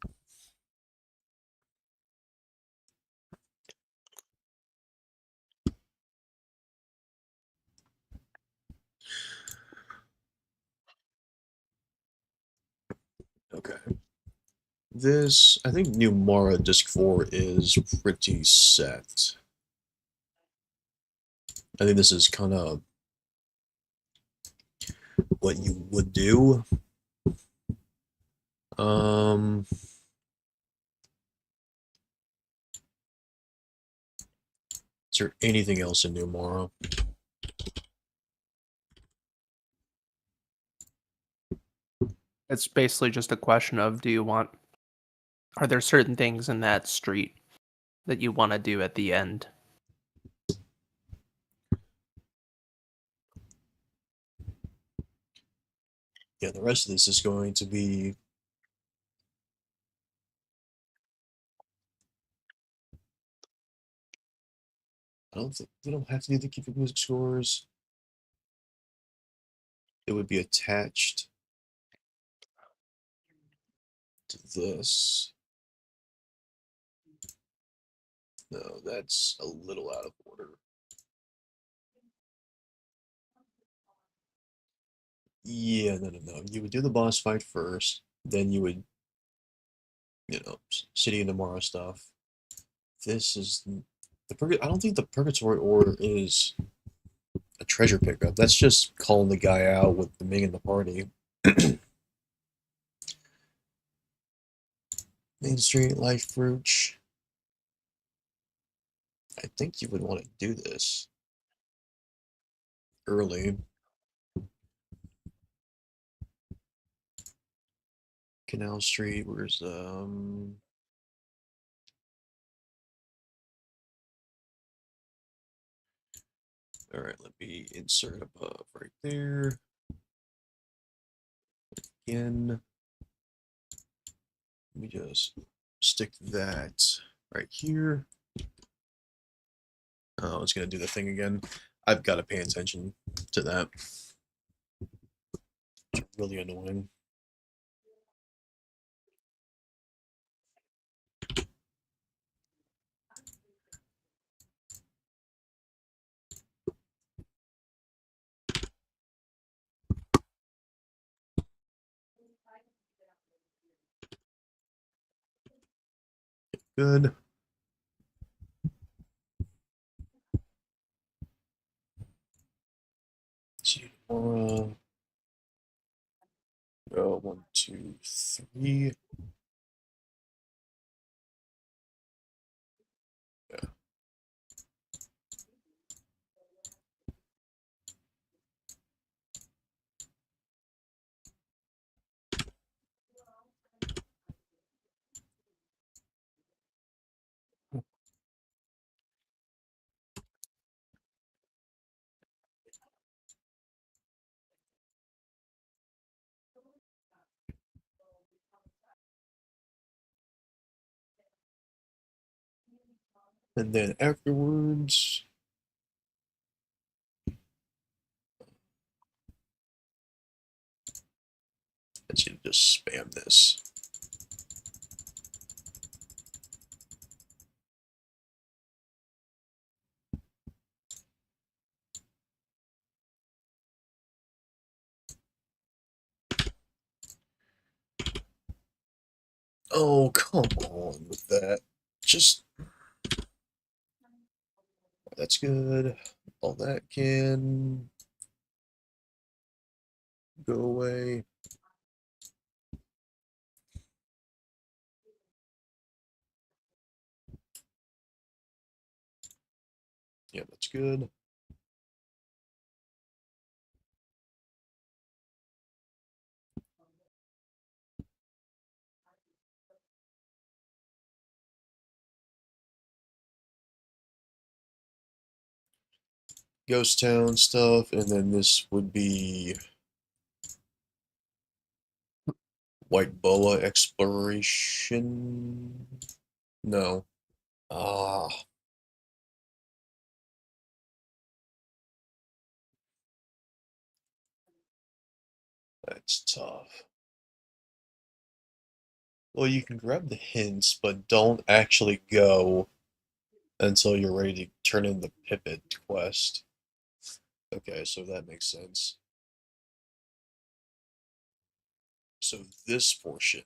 [SPEAKER 1] Okay. This, I think New Mara Disc 4 is pretty set. I think this is kind of what you would do. Is there anything else in New Mara?
[SPEAKER 2] It's basically just a question of are there certain things in that street that you want to do at the end?
[SPEAKER 1] Yeah, the rest of this is going to be I don't think we don't have to do the keep music scores. It would be attached to this. No, that's a little out of order. Yeah, no. You would do the boss fight first, then you would, City of Tomorrow stuff. This is I don't think the Purgatory Order is a treasure pickup. That's just calling the guy out with the Ming in the party. Main Street, Life Fruit. I think you would want to do this early. Canal Street, where's Alright, let me insert above right there. Again. Let me just stick that right here. Oh, it's gonna do the thing again. I've got to pay attention to that. It's really annoying. Good. Let's see. Go 1, 2, 3. Yeah. And then afterwards, let's just spam this. Oh, come on with that. Just That's good. All that can go away. Yeah, that's good. Ghost Town stuff, and then this would be White Boa Exploration. No. Ah, that's tough. Well, you can grab the hints, but don't actually go until you're ready to turn in the Pipit quest. Okay, so that makes sense. So this portion.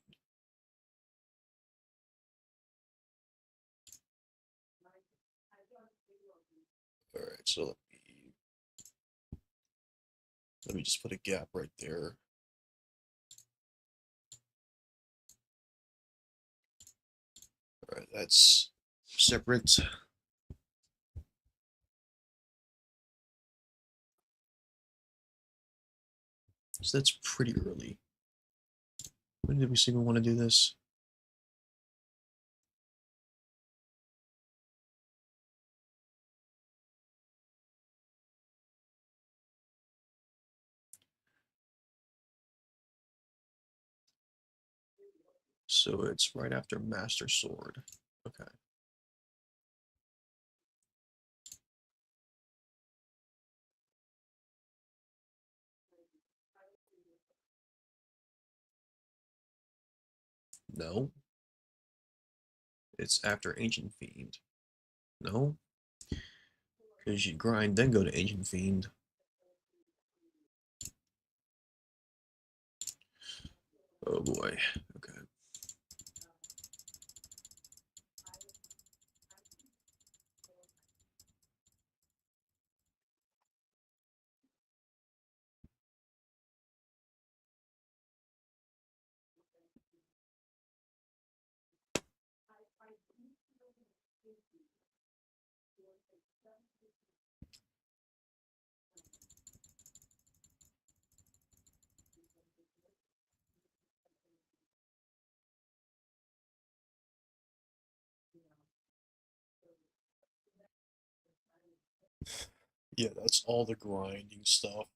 [SPEAKER 1] Alright, so let me just put a gap right there. Alright, that's separate. So that's pretty early. When did we see we want to do this? So it's right after Master Sword. Okay. No. It's after Ancient Fiend. No. Because you grind, then go to Ancient Fiend. Oh boy. Okay. Yeah, that's all the grinding stuff.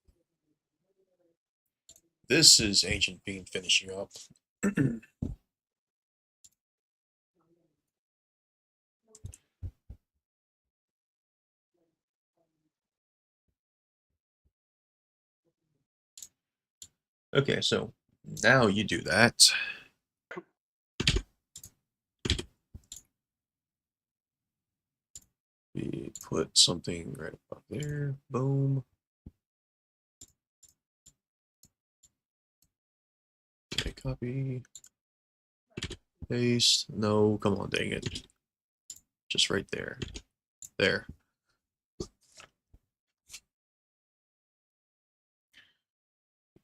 [SPEAKER 1] This is Ancient Fiend finishing up. Okay, so now you do that. We put something right about there. Boom. Okay, copy. Paste. No, come on, dang it. Just right there. There.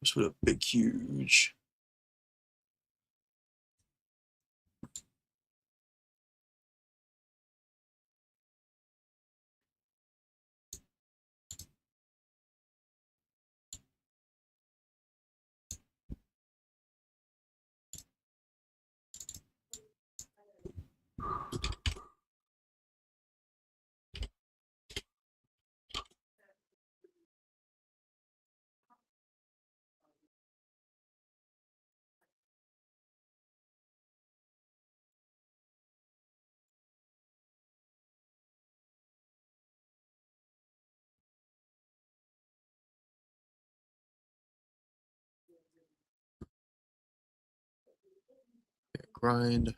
[SPEAKER 1] Just put a big, huge. Grind.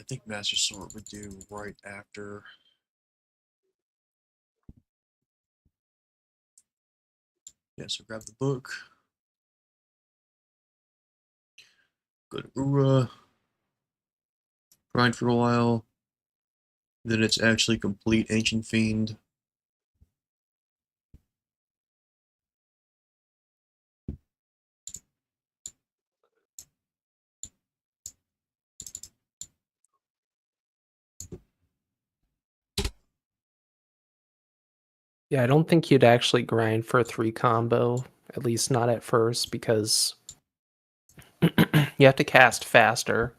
[SPEAKER 1] think Master Sword would do right after. Yeah, so grab the book. Go to Ura. Grind for a while. Then it's actually complete Ancient Fiend.
[SPEAKER 2] Yeah, I don't think you'd actually grind for a 3 combo, at least not at first, because you have to cast faster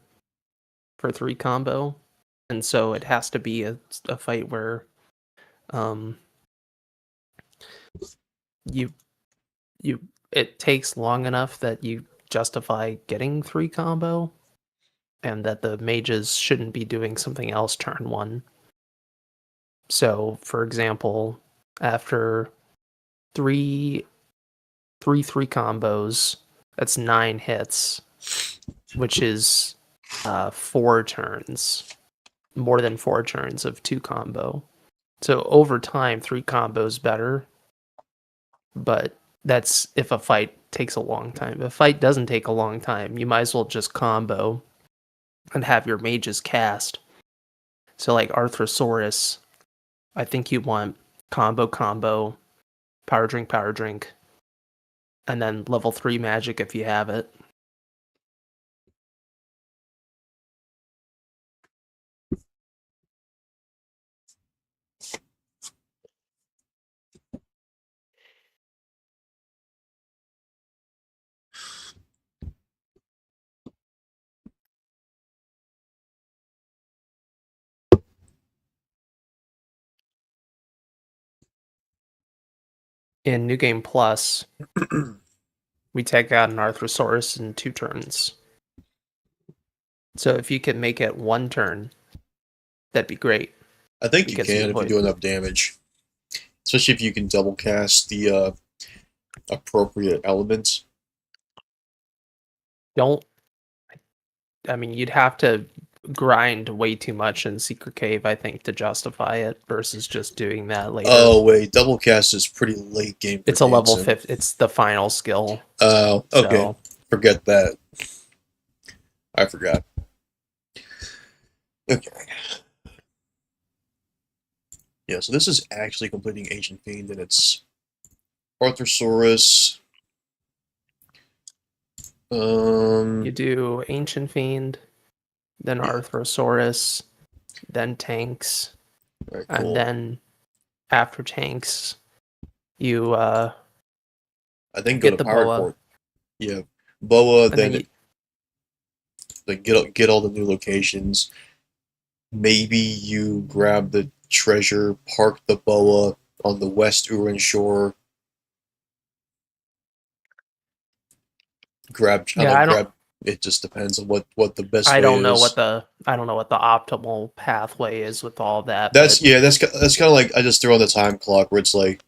[SPEAKER 2] for 3 combo. And so it has to be a fight where um you it takes long enough that you justify getting 3 combo, and that the mages shouldn't be doing something else turn 1. So, for example, after three combos, that's 9 hits, which is 4 turns, more than 4 turns of 2 combo. So over time, 3 combos better, but that's if a fight takes a long time. If a fight doesn't take a long time, you might as well just combo and have your mages cast. So like Arthrosaurus, I think you want combo, power drink, and then level 3 magic if you have it. In New Game Plus, we take out an Arthrosaurus in 2 turns. So if you can make it 1 turn, that'd be great.
[SPEAKER 1] I think you
[SPEAKER 2] Because
[SPEAKER 1] can
[SPEAKER 2] you
[SPEAKER 1] if you
[SPEAKER 2] put-
[SPEAKER 1] do enough damage. Especially if you can double cast the appropriate elements.
[SPEAKER 2] I mean, you'd have to grind way too much in Secret Cave, I think, to justify it versus just doing that later.
[SPEAKER 1] Oh wait, double cast is pretty late game.
[SPEAKER 2] It's a level 5. It's the final skill.
[SPEAKER 1] Oh, okay.
[SPEAKER 2] So,
[SPEAKER 1] Forget that. I forgot. Okay. Yeah, so this is actually completing Ancient Fiend, and it's Arthrosaurus.
[SPEAKER 2] you do Ancient Fiend, then Arthrosaurus, then Tanks,
[SPEAKER 1] Very cool.
[SPEAKER 2] and then after Tanks, you
[SPEAKER 1] I think
[SPEAKER 2] get
[SPEAKER 1] go to
[SPEAKER 2] the
[SPEAKER 1] Pirate
[SPEAKER 2] boa.
[SPEAKER 1] Fort. Yeah, boa.
[SPEAKER 2] And
[SPEAKER 1] Then
[SPEAKER 2] then
[SPEAKER 1] like get all the new locations. Maybe you grab the treasure, park the boa on the West Uran shore. Grab, I
[SPEAKER 2] Yeah,
[SPEAKER 1] don't
[SPEAKER 2] I
[SPEAKER 1] know,
[SPEAKER 2] don't.
[SPEAKER 1] grab. It just depends on what the best
[SPEAKER 2] I
[SPEAKER 1] way
[SPEAKER 2] don't know
[SPEAKER 1] is.
[SPEAKER 2] what the optimal pathway is with all that.
[SPEAKER 1] That's
[SPEAKER 2] but
[SPEAKER 1] that's kind of like I just throw on the time clock where it's like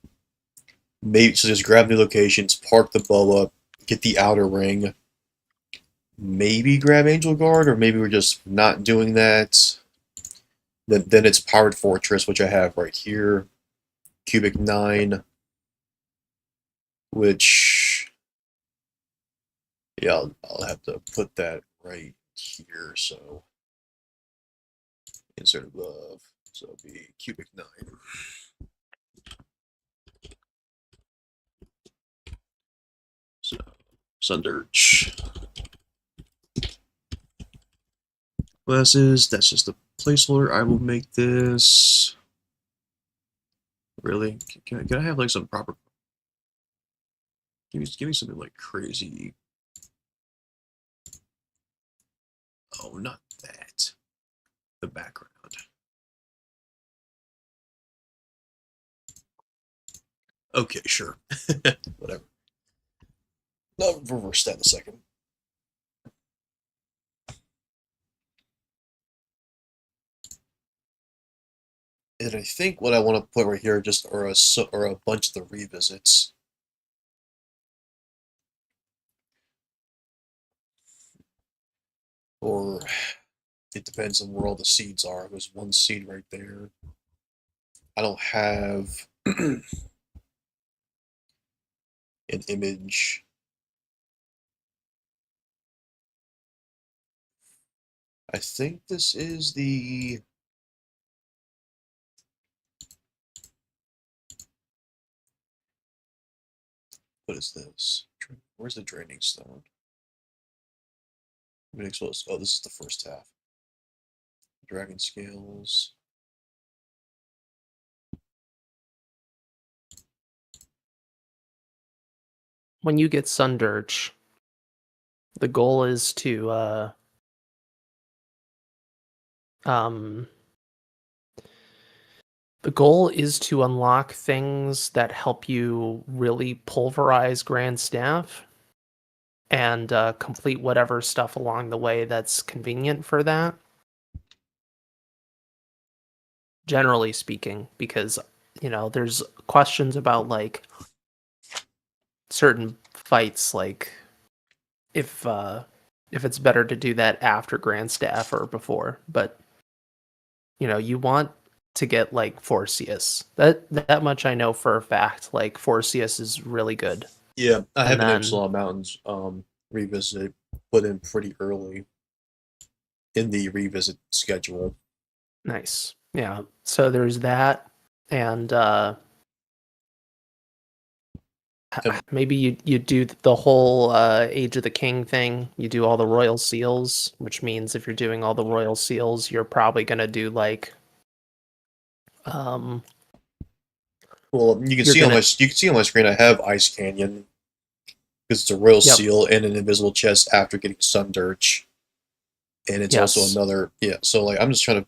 [SPEAKER 1] maybe so just grab new locations, park the boa, get the outer ring, maybe grab Angel Guard, or maybe we're just not doing that. Then it's Powered Fortress, which I have right here, Cubic 9, which yeah, I'll have to put that right here. So insert above, so it'll be Cubic 9. So Sundirch. Glasses, that's just a placeholder. I will make this. Really? Can I have like some proper. Give me something like crazy. Oh, not that. The background. Okay, sure. Whatever. I'll reverse that in a second. And I think what I want to put right here just are a bunch of the revisits. Or it depends on where all the seeds are. There's one seed right there. I don't have an image. I think this is the... What is this? Where's the draining stone? Oh, this is the first half. Dragon scales.
[SPEAKER 2] When you get Sundirge, the goal is to the goal is to unlock things that help you really pulverize Grand Staff and complete whatever stuff along the way that's convenient for that. Generally speaking, because there's questions about like certain fights, like if it's better to do that after Grand Staff or before, but you want to get like Forcius. That much I know for a fact. Like Forcius is really good.
[SPEAKER 1] Yeah, I
[SPEAKER 2] And
[SPEAKER 1] have an
[SPEAKER 2] then-
[SPEAKER 1] Epsilon Mountains revisit put in pretty early in the revisit schedule.
[SPEAKER 2] Nice. Yeah. So there's that, and
[SPEAKER 1] Yep.
[SPEAKER 2] maybe you do the whole Age of the King thing. You do all the royal seals, which means if you're doing all the royal seals, you're probably gonna do like
[SPEAKER 1] Well, you can
[SPEAKER 2] You're
[SPEAKER 1] see
[SPEAKER 2] gonna-
[SPEAKER 1] on my screen I have Ice Canyon because it's a royal
[SPEAKER 2] Yep.
[SPEAKER 1] seal and an invisible chest after getting Sundirge, and it's also
[SPEAKER 2] Yes.
[SPEAKER 1] another So like I'm just trying to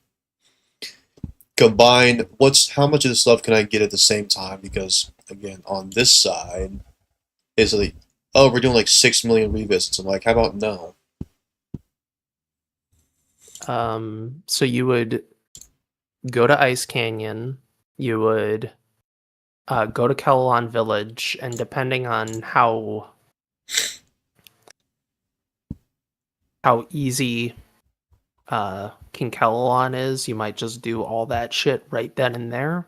[SPEAKER 1] combine how much of this stuff can I get at the same time, because again on this side is like, oh, we're doing like 6 million revisits. I'm like, how about no?
[SPEAKER 2] So you would go to Ice Canyon, you would go to Kelon Village, and depending on how easy King Kelon is, you might just do all that shit right then and there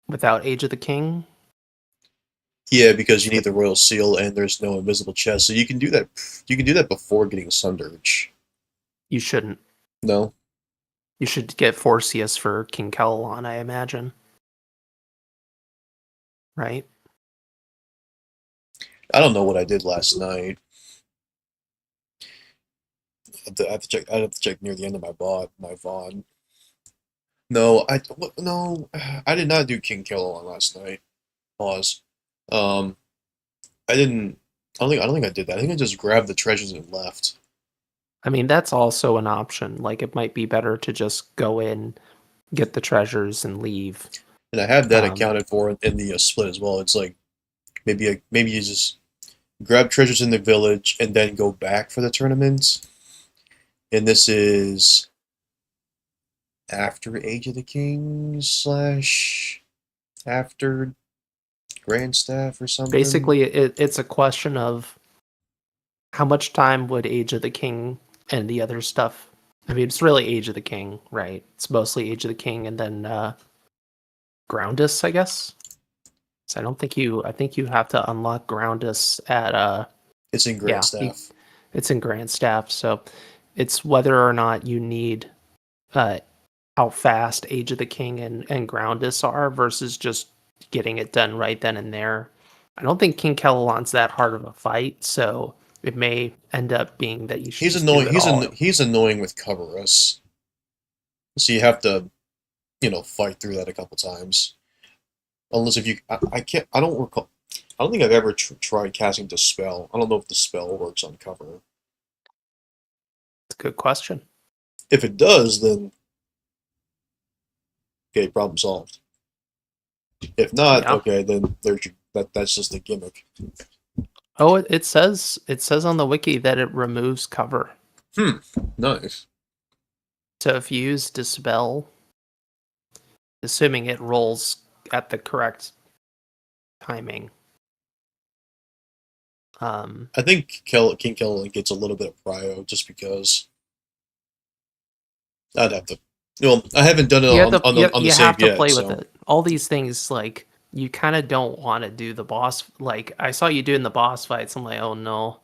[SPEAKER 2] without Age of the King.
[SPEAKER 1] Yeah, because you need the royal seal and there's no invisible chest, so you can do that. You can do that before getting Sundirge.
[SPEAKER 2] You shouldn't.
[SPEAKER 1] No.
[SPEAKER 2] You should get Forcius for King Kelon, I imagine. Right?
[SPEAKER 1] I don't know what I did last night. I have to check. I have to check near the end of my VOD. No, I did not do King Killer last night. Pause. Um, I didn't. I don't think I did that. I think I just grabbed the treasures and left.
[SPEAKER 2] I mean, that's also an option. Like, it might be better to just go in, get the treasures, and leave.
[SPEAKER 1] And I have that
[SPEAKER 2] Um,
[SPEAKER 1] accounted for in the split as well. It's like maybe you just grab treasures in the village and then go back for the tournament. And this is after Age of the Kings / after Grand Staff or something.
[SPEAKER 2] Basically, it's a question of how much time would Age of the King and the other stuff. I mean, it's really Age of the King, right? It's mostly Age of the King and then Groundus, I guess. So I think you have to unlock Groundus at
[SPEAKER 1] It's in Grand Staff.
[SPEAKER 2] It's in Grand Staff, so it's whether or not you need how fast Age of the King and Groundus are versus just getting it done right then and there. I don't think King Kelolon's that hard of a fight, so it may end up being that you should.
[SPEAKER 1] He's
[SPEAKER 2] just
[SPEAKER 1] annoying.
[SPEAKER 2] Do it all.
[SPEAKER 1] He's annoying with cover us. So you have to, fight through that a couple times. Unless if you, I can't. I don't recall. I don't think I've ever tried casting Dispel. I don't know if the spell works on cover.
[SPEAKER 2] It's a good question.
[SPEAKER 1] If it does, then okay, problem solved. If not,
[SPEAKER 2] Yeah.
[SPEAKER 1] okay, then that's just a gimmick.
[SPEAKER 2] Oh, it says on the wiki that it removes cover.
[SPEAKER 1] Nice.
[SPEAKER 2] So if you use Dispel, assuming it rolls at the correct timing.
[SPEAKER 1] I think King Kelly gets a little bit of prio just because I'd have to. Well, I haven't done it
[SPEAKER 2] You have to,
[SPEAKER 1] on the
[SPEAKER 2] you have
[SPEAKER 1] save
[SPEAKER 2] to
[SPEAKER 1] yet.
[SPEAKER 2] play
[SPEAKER 1] So
[SPEAKER 2] with it. All these things, like, you kind of don't want to do the boss. Like, I saw you doing the boss fights. I'm like, oh no.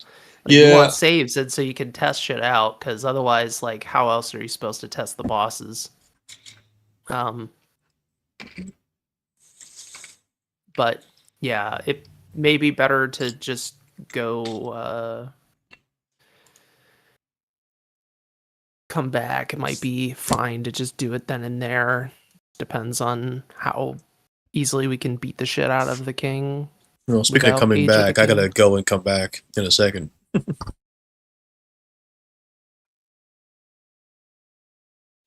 [SPEAKER 2] Like, you
[SPEAKER 1] yeah,
[SPEAKER 2] want saves and so you can test shit out, because otherwise, like, how else are you supposed to test the bosses? But yeah, it may be better to just go come back. It might be fine to just do it then and there. Depends on how easily we can beat the shit out of the king.
[SPEAKER 1] well, speaking of
[SPEAKER 2] Without
[SPEAKER 1] coming
[SPEAKER 2] Age of the
[SPEAKER 1] back, I gotta
[SPEAKER 2] King.
[SPEAKER 1] go and come back in a second.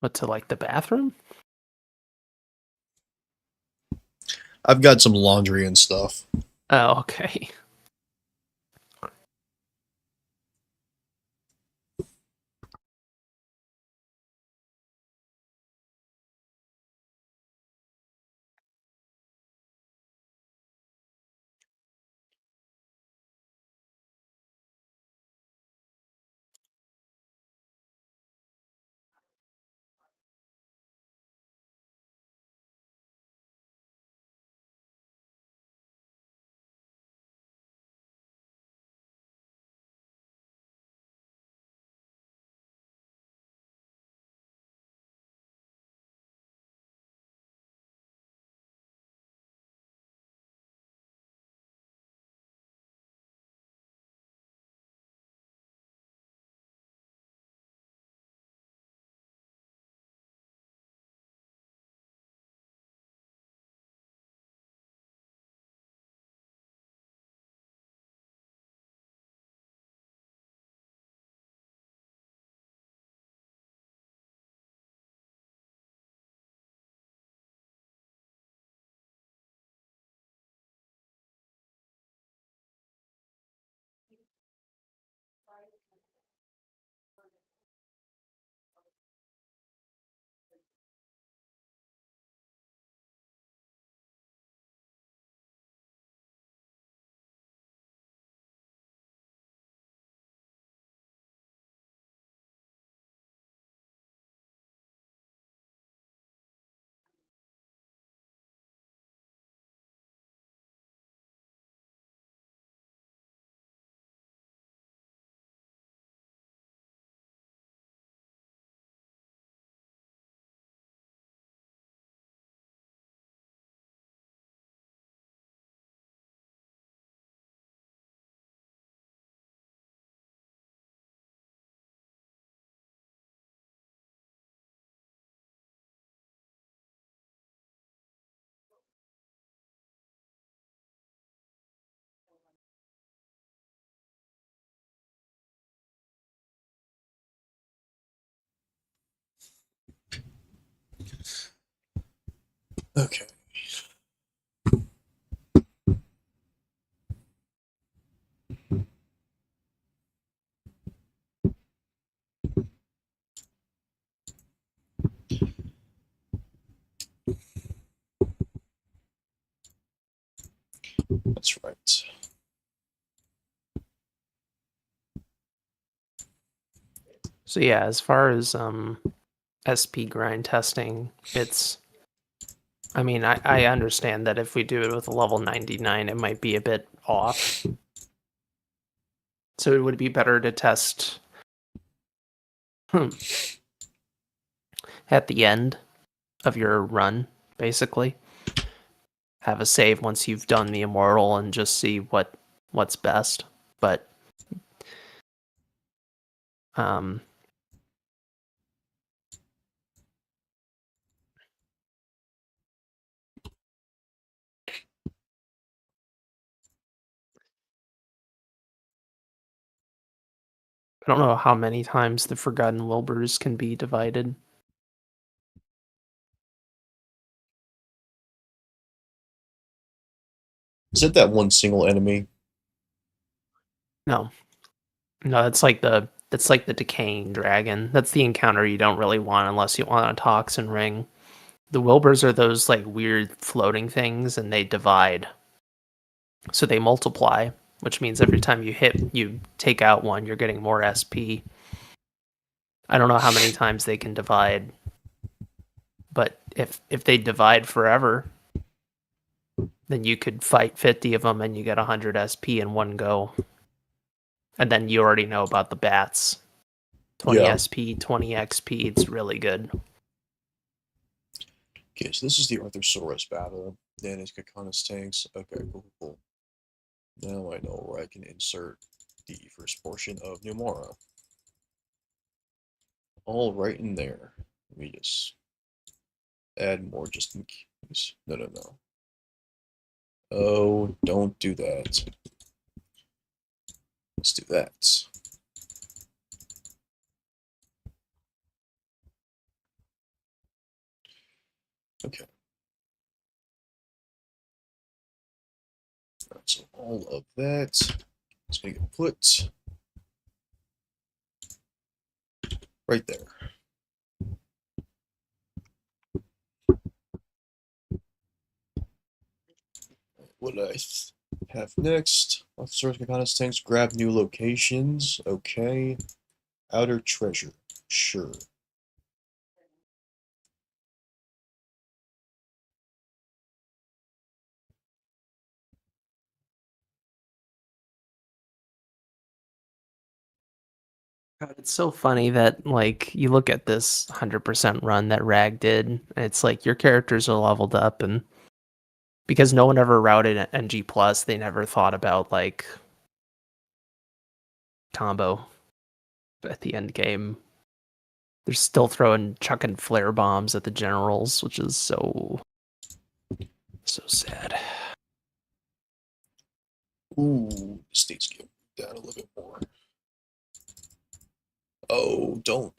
[SPEAKER 2] What, to like the bathroom?
[SPEAKER 1] I've got some laundry and stuff.
[SPEAKER 2] Oh, okay.
[SPEAKER 1] Okay. That's right.
[SPEAKER 2] So yeah, as far as SP grind testing, I mean, I understand that if we do it with a level 99, it might be a bit off. So it would be better to test at the end of your run, basically. Have a save once you've done the immortal and just see what's best. But um I don't know how many times the Forgotten Wilburs can be divided.
[SPEAKER 1] Is it that one single enemy?
[SPEAKER 2] No. No, that's like the decaying dragon. That's the encounter you don't really want unless you want a toxin ring. The Wilburs are those like weird floating things and they divide. So they multiply, which means every time you take out one, you're getting more SP. I don't know how many times they can divide, but if they divide forever, then you could fight 50 of them and you get 100 SP in one go. And then you already know about the bats. 20
[SPEAKER 1] Yeah.
[SPEAKER 2] SP, 20 XP, it's really good.
[SPEAKER 1] Okay, so this is the Arthosaurus battle. Then it's Kakana's tanks. Okay, cool. Now I know where I can insert the first portion of Numara. All right in there. Let me just add more just in case. No. Oh, don't do that. Let's do that. Okay. Alright, so all of that is going to get put right there. What do I have next? Officer Kakana's tanks grab new locations. Okay. Outer treasure. Sure.
[SPEAKER 2] God, it's so funny that like you look at this 100% run that Rag did, and it's like your characters are leveled up, and because no one ever routed NG plus, they never thought about like combo at the end game. They're still chucking flare bombs at the generals, which is so sad.
[SPEAKER 1] Ooh, the states get down a little bit more. Oh, don't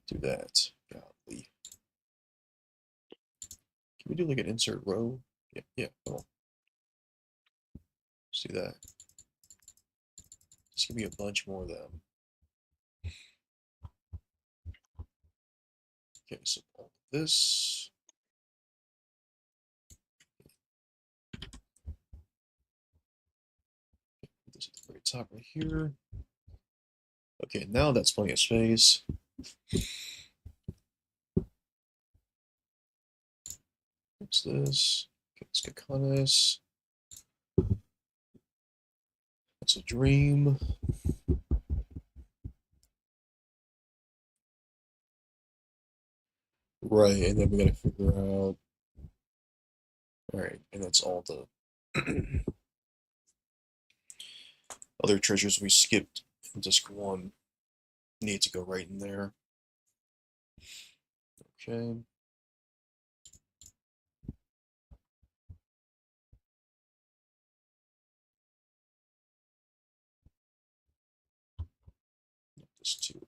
[SPEAKER 1] do that. Golly. Can we do like an insert row? Yeah, come on. Let's do that. Just give me a bunch more of them. Okay, so all of this. Put this at the very top right here. Okay, now that's plenty of space. What's this? Okay, let's get Kanis. That's a dream. Right, and then we gotta figure out. Alright, and that's all the other treasures we skipped in disc 1 need to go right in there. Okay. This too.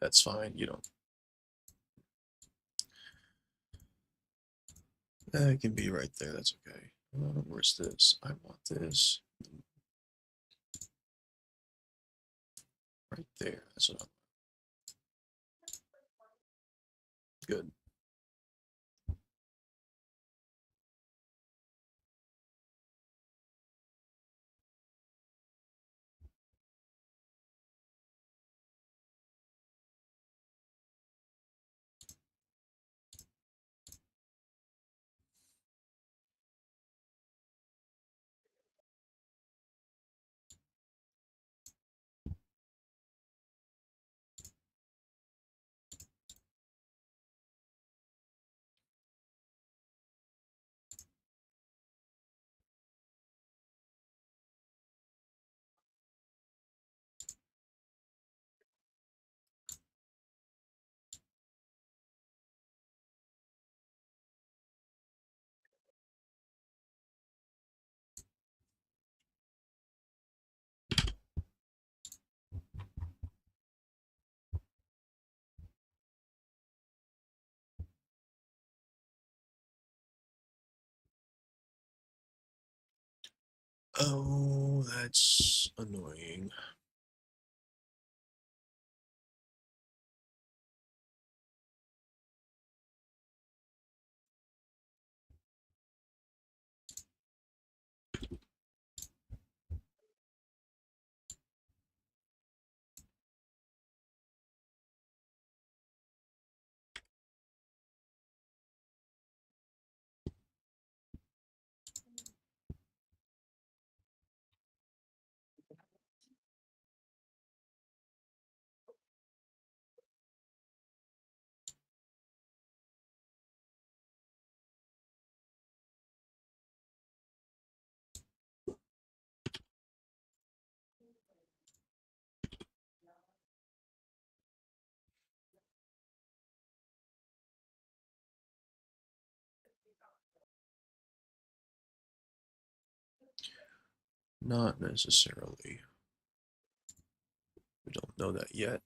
[SPEAKER 1] That's fine. You don't. That can be right there. That's okay. Where's this? I want this. Right there. That's what I want. Good. Oh, that's annoying. Not necessarily. We don't know that yet.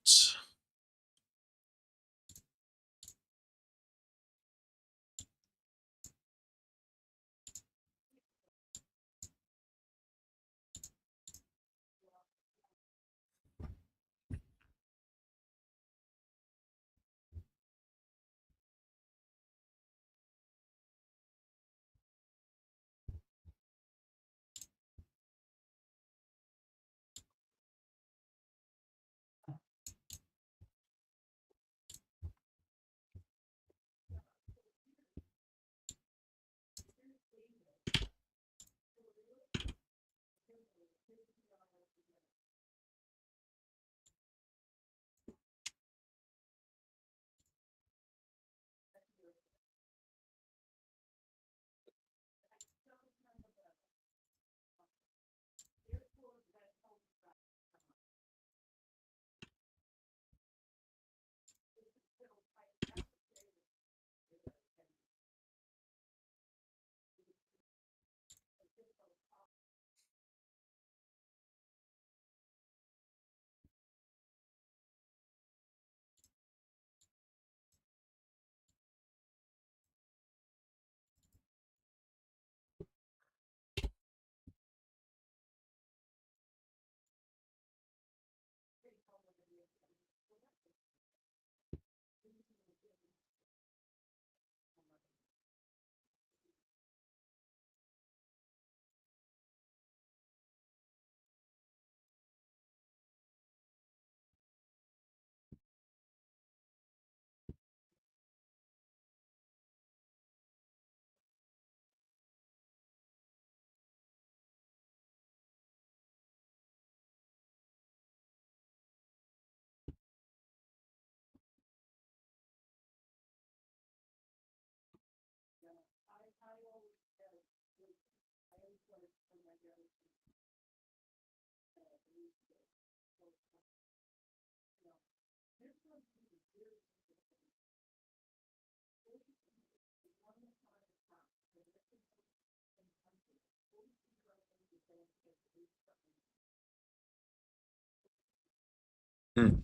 [SPEAKER 1] Hmm.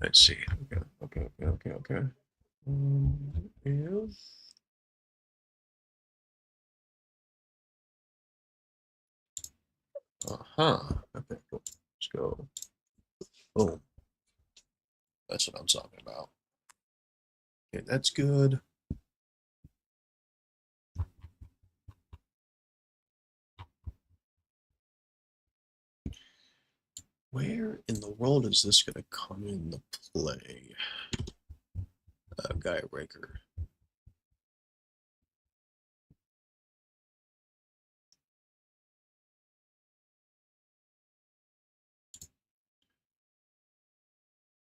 [SPEAKER 1] Let's see. Okay. Yeah. Okay, cool. Let's go. Boom. That's what I'm talking about. Okay, that's good. Where in the world is this going to come into play? Guy Raker.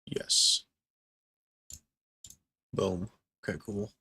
[SPEAKER 1] Yes. Boom. Okay, cool.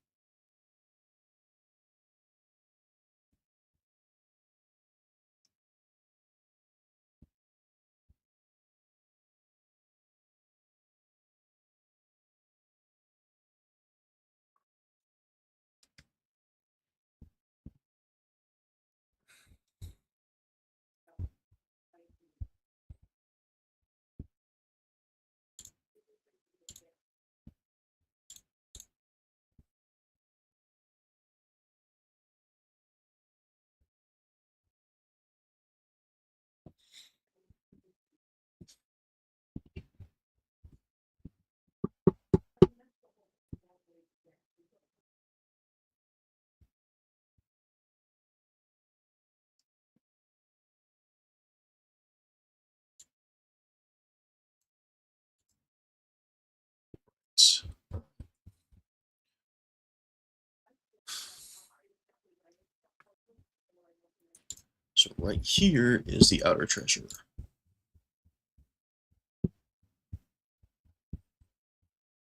[SPEAKER 1] So right here is the outer treasure.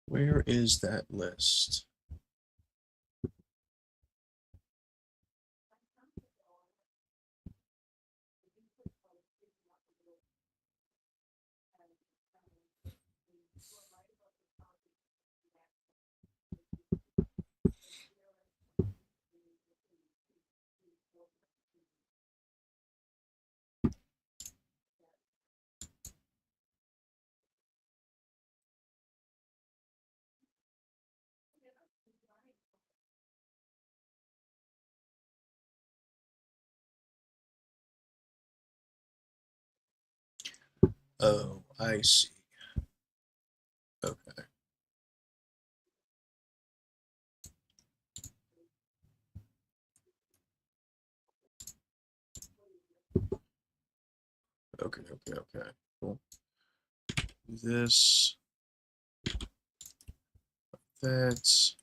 [SPEAKER 1] Where is that list? Oh, I see. Okay. Okay. Cool. This, that's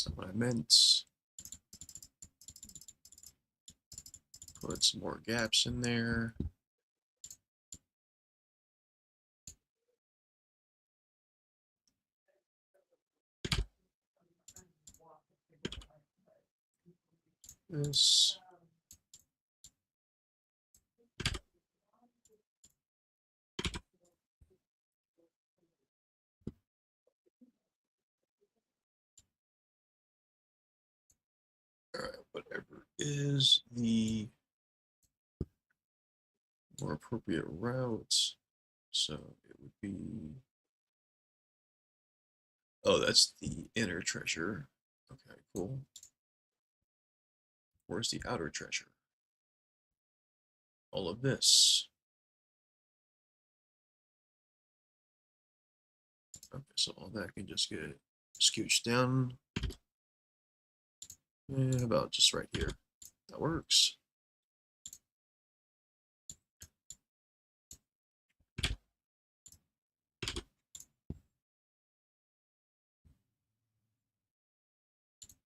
[SPEAKER 1] not what I meant. Put some more gaps in there. This. Alright, whatever is the more appropriate route. So it would be. Oh, that's the inner treasure. Okay, cool. Where's the outer treasure? All of this. Okay, so all that can just get scooched down. About just right here. That works.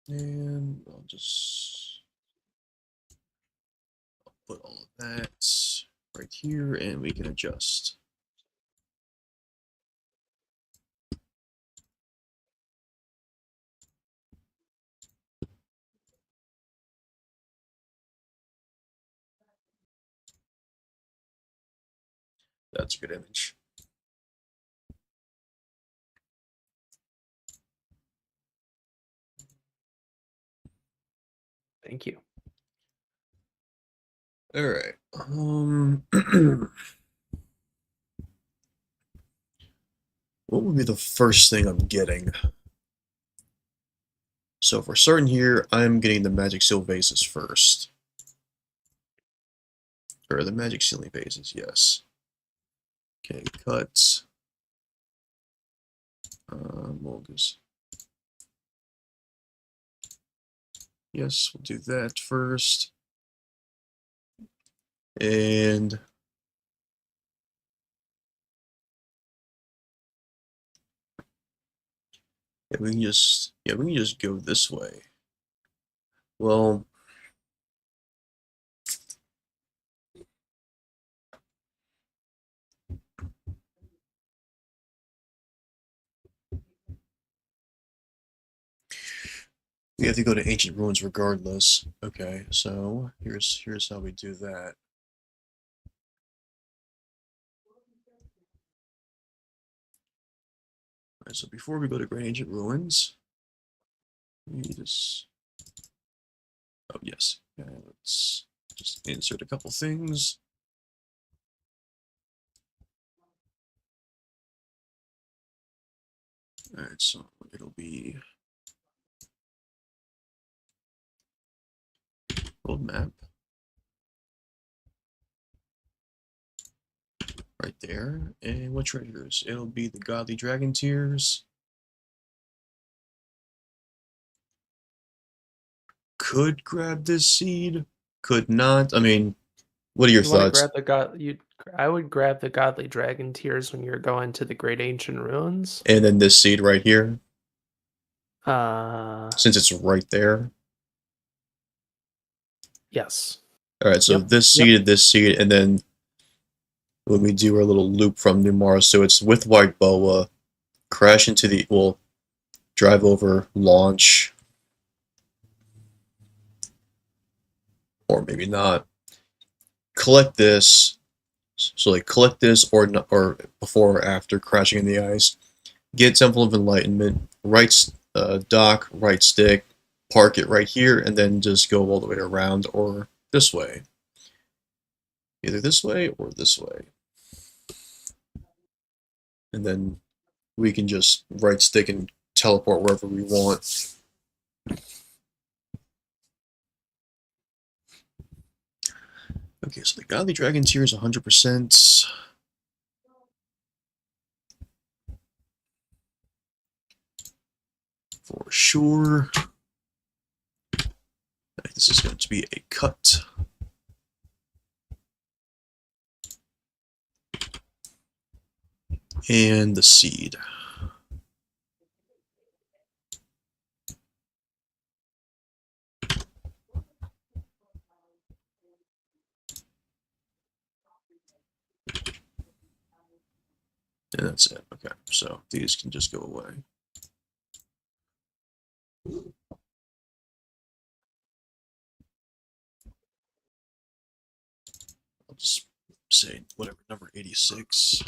[SPEAKER 1] And I'll just put all of that right here and we can adjust. That's a good image.
[SPEAKER 2] Thank you.
[SPEAKER 1] All right. what would be the first thing I'm getting? So for starting here, I'm getting the magic seal vases first. Or the magic sealing vases, yes. Okay, cuts. Molgus. Yes, we'll do that first. And yeah, we can just go this way. Well, we have to go to ancient ruins regardless. Okay, so here's how we do that. Alright, so before we go to Great Ancient Ruins, we just oh yes, let's just insert a couple things. Alright, so it'll be old map right there. And what treasures? It'll be the godly dragon tears. Could grab this seed, could not. I mean, what are your
[SPEAKER 2] You want to
[SPEAKER 1] thoughts?
[SPEAKER 2] grab the god? I would grab the godly dragon tears when you're going to the great ancient ruins.
[SPEAKER 1] And then this seed right here,
[SPEAKER 2] Uh,
[SPEAKER 1] since it's right there.
[SPEAKER 2] yes.
[SPEAKER 1] Alright, so
[SPEAKER 2] Yep,
[SPEAKER 1] this
[SPEAKER 2] yep.
[SPEAKER 1] seed, and then when we do our little loop from New Mars, so it's with White Boa, crash into the, well, drive over, launch, or maybe not. Collect this, so like collect this, or before or after crashing in the ice. Get Temple of Enlightenment, right dock, right stick, park it right here, and then just go all the way around, or this way. Either this way or this way. And then we can just right stick and teleport wherever we want. Okay, so the Godly Dragon tier is 100%. For sure. This is going to be a cut. And the seed. And that's it. Okay, so these can just go away. I'll just say whatever, number 86.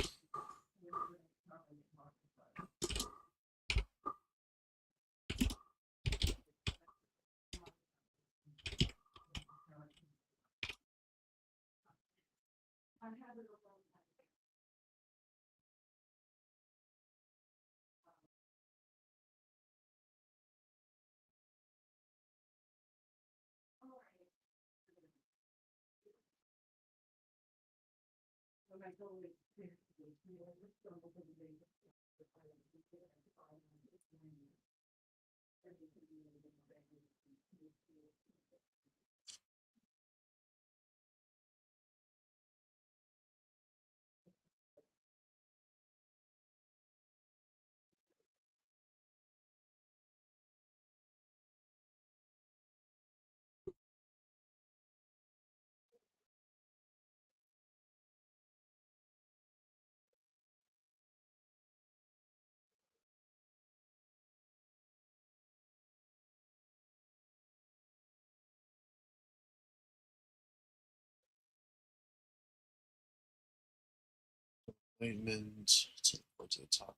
[SPEAKER 1] Enlightenment. Go to the top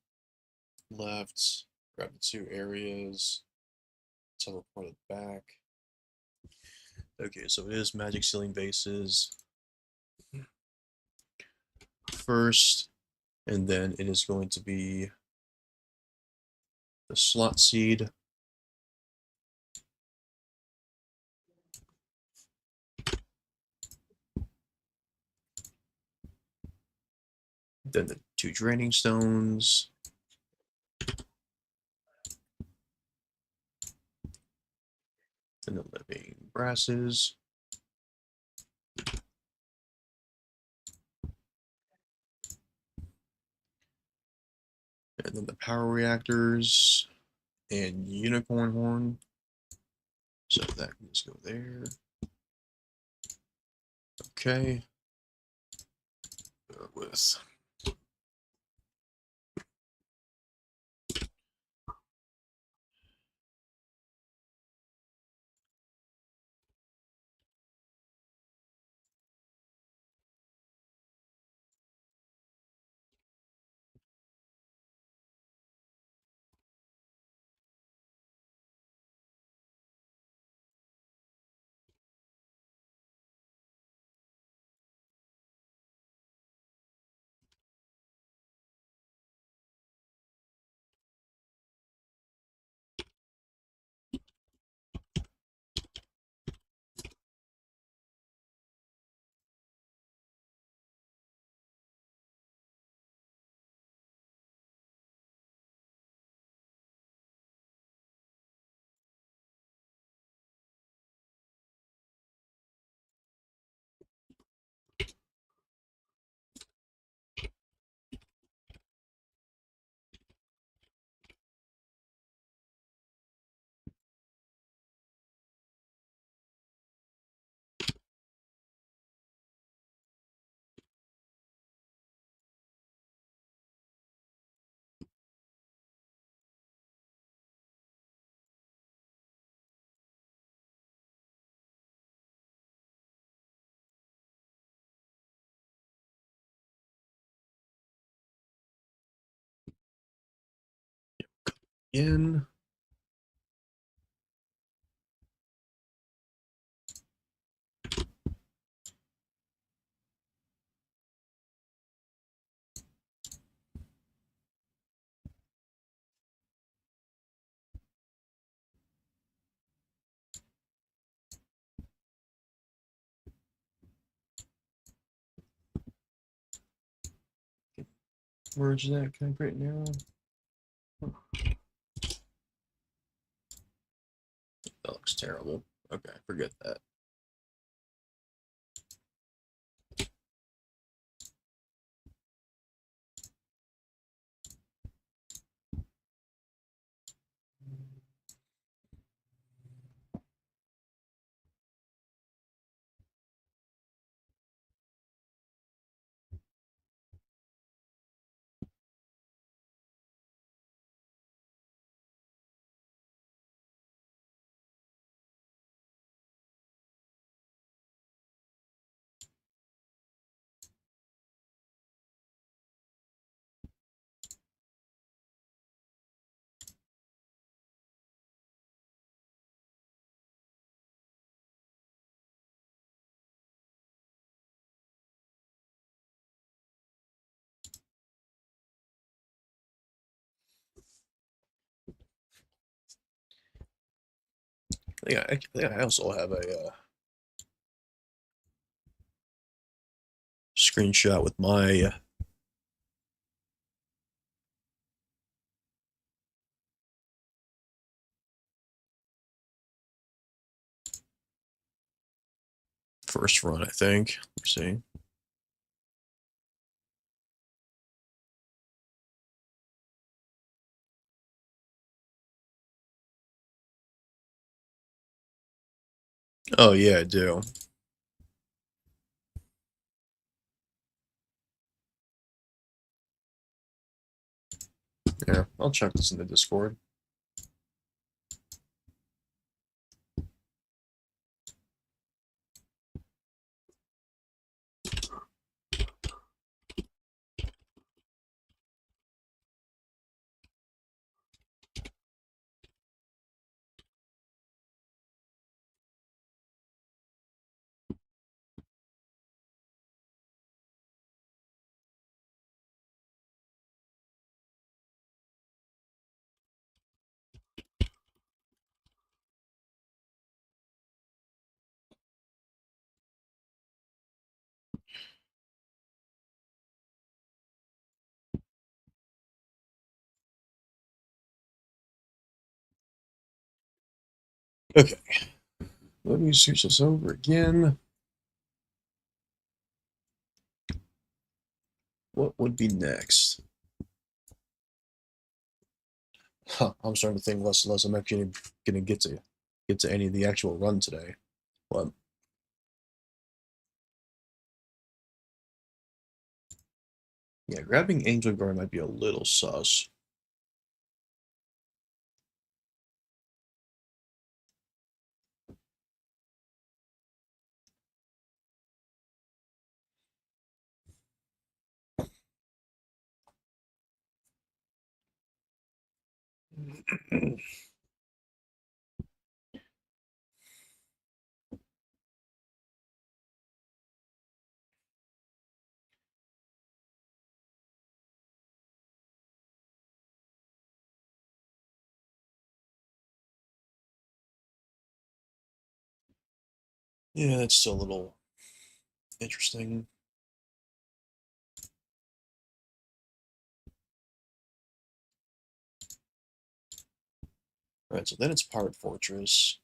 [SPEAKER 1] left. Grab the two areas. Teleport it back. Okay, so it is magic sealing bases first, and then it is going to be the slot seed. Then the 2 draining stones. Then the living brasses. And then the power reactors and unicorn horn. So that can just go there. Okay. Go with in. Merge that. Can I create an arrow? That looks terrible. Okay, forget that. I think I also have a screenshot with my first run, I think. Let's see. Oh, yeah, I do. Yeah, I'll chuck this in the Discord. Okay. Let me switch this over again. What would be next? I'm starting to think less and less. I'm actually gonna get to any of the actual run today. But yeah, grabbing Angel Guard might be a little sus. Yeah, that's still a little interesting. Alright, so then it's Pirate Fortress.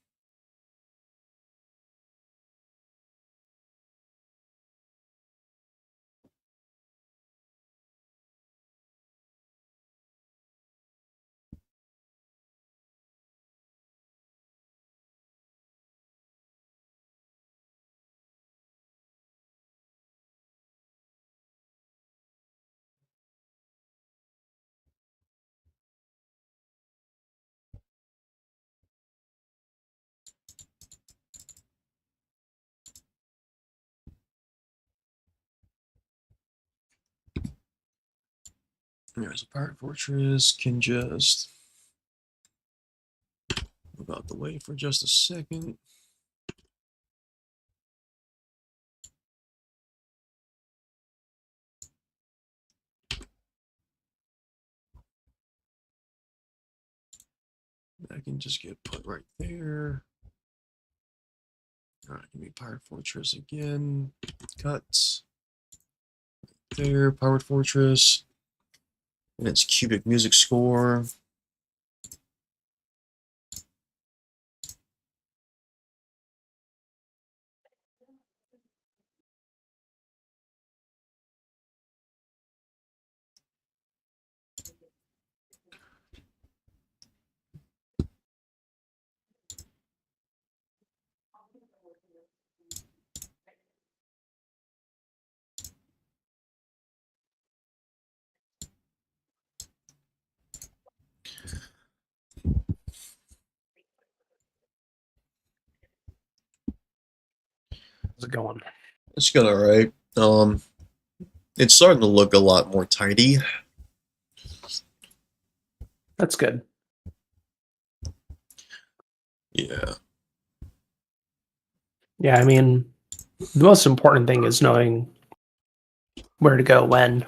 [SPEAKER 1] Alright, so Pirate Fortress can just move out the way for just a second. That can just get put right there. Alright, give me Pirate Fortress again. Cut. There, Pirate Fortress. And it's cubic music score.
[SPEAKER 2] How's it going?
[SPEAKER 1] It's going alright. It's starting to look a lot more tidy.
[SPEAKER 2] That's good.
[SPEAKER 1] Yeah.
[SPEAKER 2] Yeah, I mean, the most important thing is knowing where to go when.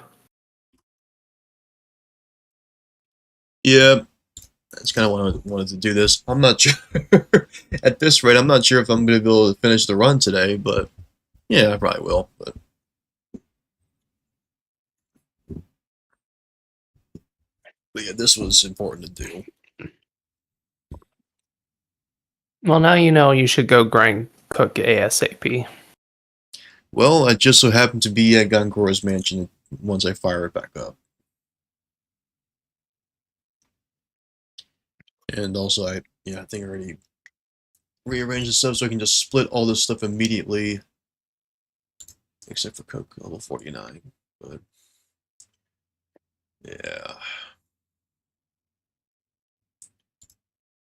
[SPEAKER 1] Yeah. That's kind of why I wanted to do this. I'm not sure. At this rate, I'm not sure if I'm going to be able to finish the run today, but yeah, I probably will. But yeah, this was important to do.
[SPEAKER 2] Well, now you know you should go grind cook ASAP.
[SPEAKER 1] Well, I just so happened to be at Gangora's mansion once I fire it back up. And also, I think I already rearranged the stuff so I can just split all this stuff immediately, except for Coke level 49. But yeah,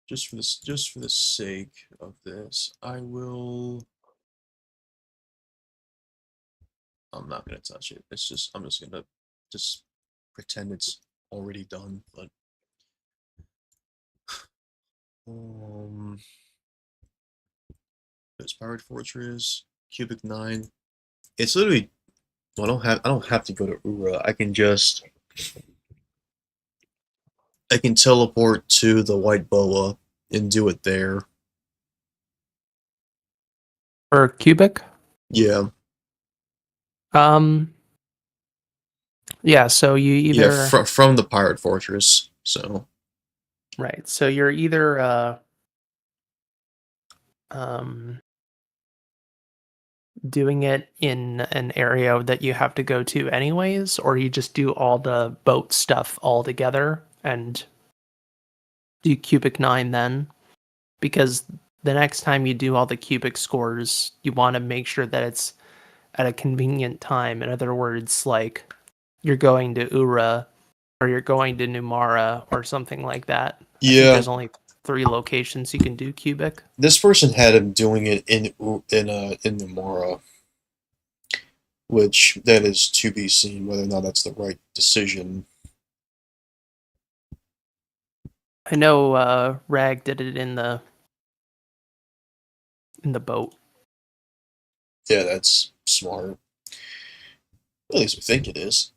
[SPEAKER 1] just for the sake of this, I will. I'm not gonna touch it. I'm just gonna just pretend it's already done. But um, there's Pirate Fortress, Cubic 9. It's literally. Well, I don't have to go to Ura. I can teleport to the White Boa and do it there.
[SPEAKER 2] For cubic?
[SPEAKER 1] Yeah.
[SPEAKER 2] Yeah, so you
[SPEAKER 1] Yeah,
[SPEAKER 2] either
[SPEAKER 1] from the Pirate Fortress. So
[SPEAKER 2] right. So you're either doing it in an area that you have to go to anyways, or you just do all the boat stuff all together and do cubic 9 then? Because the next time you do all the cubic scores, you want to make sure that it's at a convenient time. In other words, like you're going to Ura or you're going to Numara or something like that. I think
[SPEAKER 1] Yeah,
[SPEAKER 2] there's only 3 locations you can do cubic.
[SPEAKER 1] this person had him doing it in Nomura, which that is to be seen whether or not that's the right decision.
[SPEAKER 2] I know Rag did it in the boat.
[SPEAKER 1] Yeah, that's smart. At least I think it is.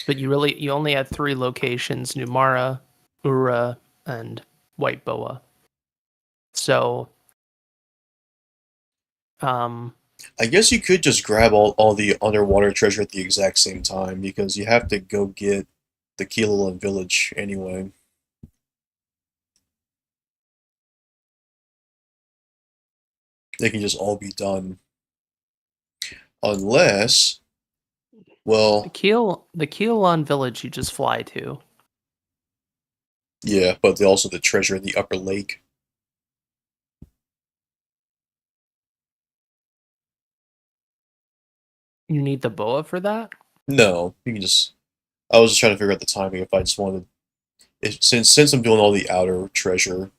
[SPEAKER 2] But you only had 3 locations: Numara, Ura, and White Boa. So
[SPEAKER 1] I guess you could just grab all the underwater treasure at the exact same time because you have to go get the Keelan village anyway. They can just all be done. Unless, well,
[SPEAKER 2] the Keelan village you just fly to.
[SPEAKER 1] yeah, but also the treasure in the upper lake.
[SPEAKER 2] You need the boa for that?
[SPEAKER 1] No, you can just. I was just trying to figure out the timing if I just wanted. Since I'm doing all the outer treasure,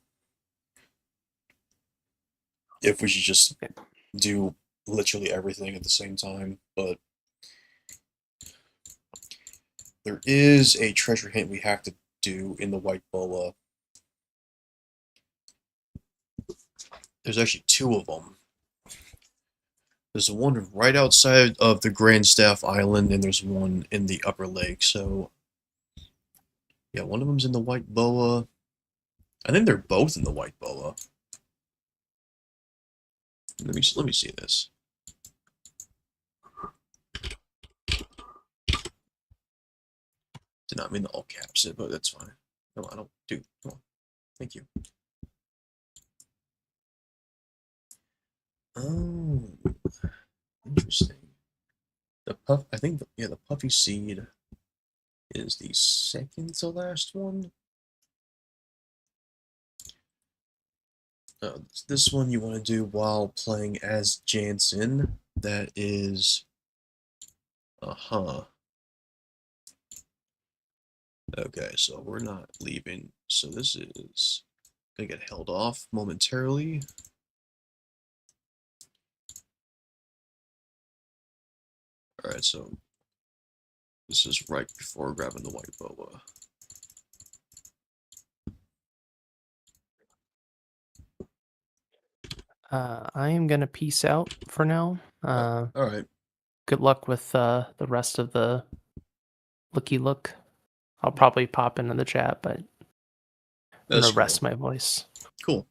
[SPEAKER 1] if we should just do literally everything at the same time. But there is a treasure hint we have to do in the White Boa. There's actually 2 of them. There's one right outside of the Grand Staff Island, and there's one in the Upper Lake. So, yeah, one of them's in the White Boa. I think they're both in the White Boa. Let me see this. Did not mean to all caps it, but that's fine. No, I don't do. Come on. Thank you. Oh, interesting. I think the puffy seed is the second to last one. This one you want to do while playing as Jansen. That is, okay, so we're not leaving. So this is gonna get held off momentarily. All right, so this is right before grabbing the White Boa.
[SPEAKER 2] I am gonna peace out for now.
[SPEAKER 1] All right.
[SPEAKER 2] Good luck with the rest of the looky look. I'll probably pop into the chat, but I'm
[SPEAKER 1] That's
[SPEAKER 2] gonna rest
[SPEAKER 1] cool.
[SPEAKER 2] my voice.
[SPEAKER 1] Cool.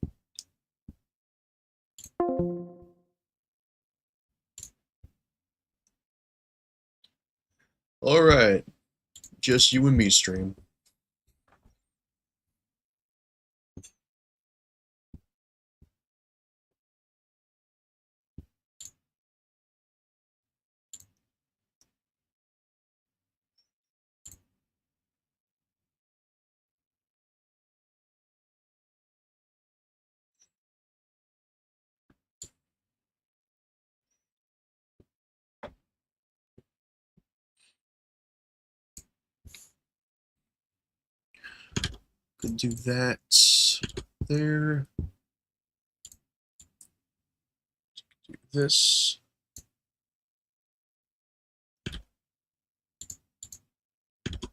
[SPEAKER 1] All right, just you and me stream. Could do that there. Do this.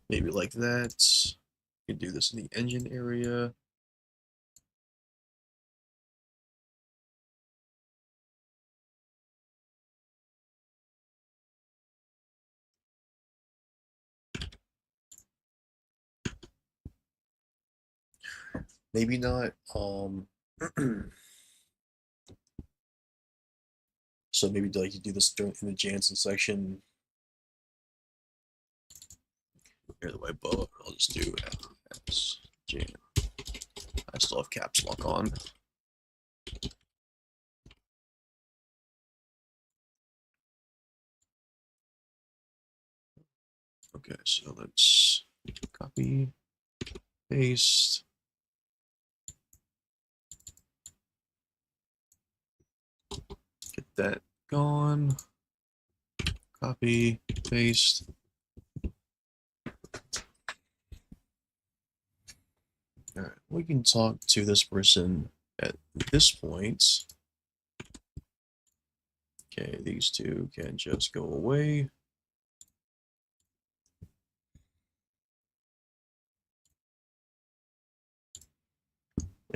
[SPEAKER 1] Maybe like that. Could do this in the engine area. Maybe not. So maybe like you do this during in the Jansen section. Here, the white bow. I'll just do Jan. I still have caps lock on. Okay, so let's copy, paste. Get that gone. Copy, paste. Alright, we can talk to this person at this point. Okay, these two can just go away.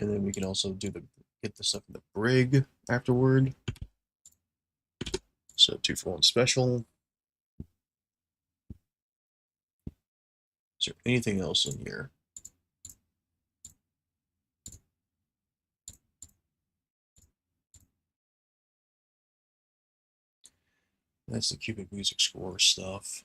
[SPEAKER 1] And then we can also do get the stuff in the brig afterward. So 2-for-1 special. Is there anything else in here? That's the cubic music score stuff.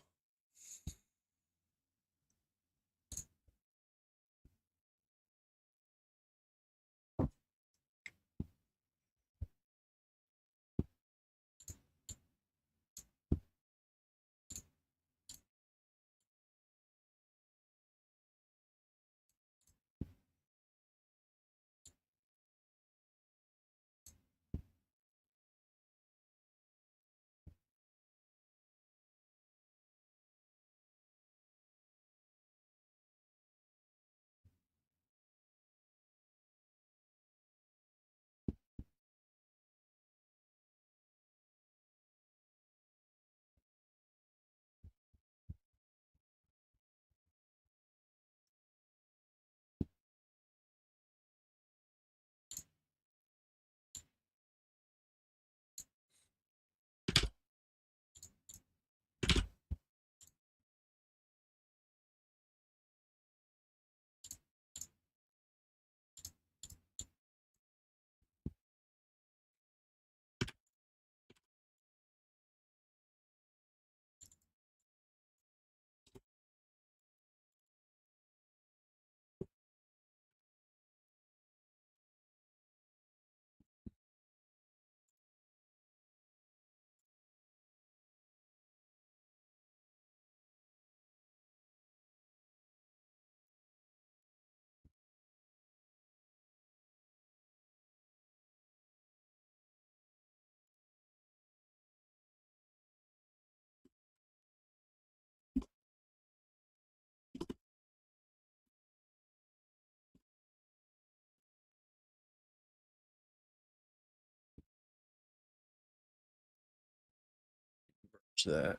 [SPEAKER 1] So that.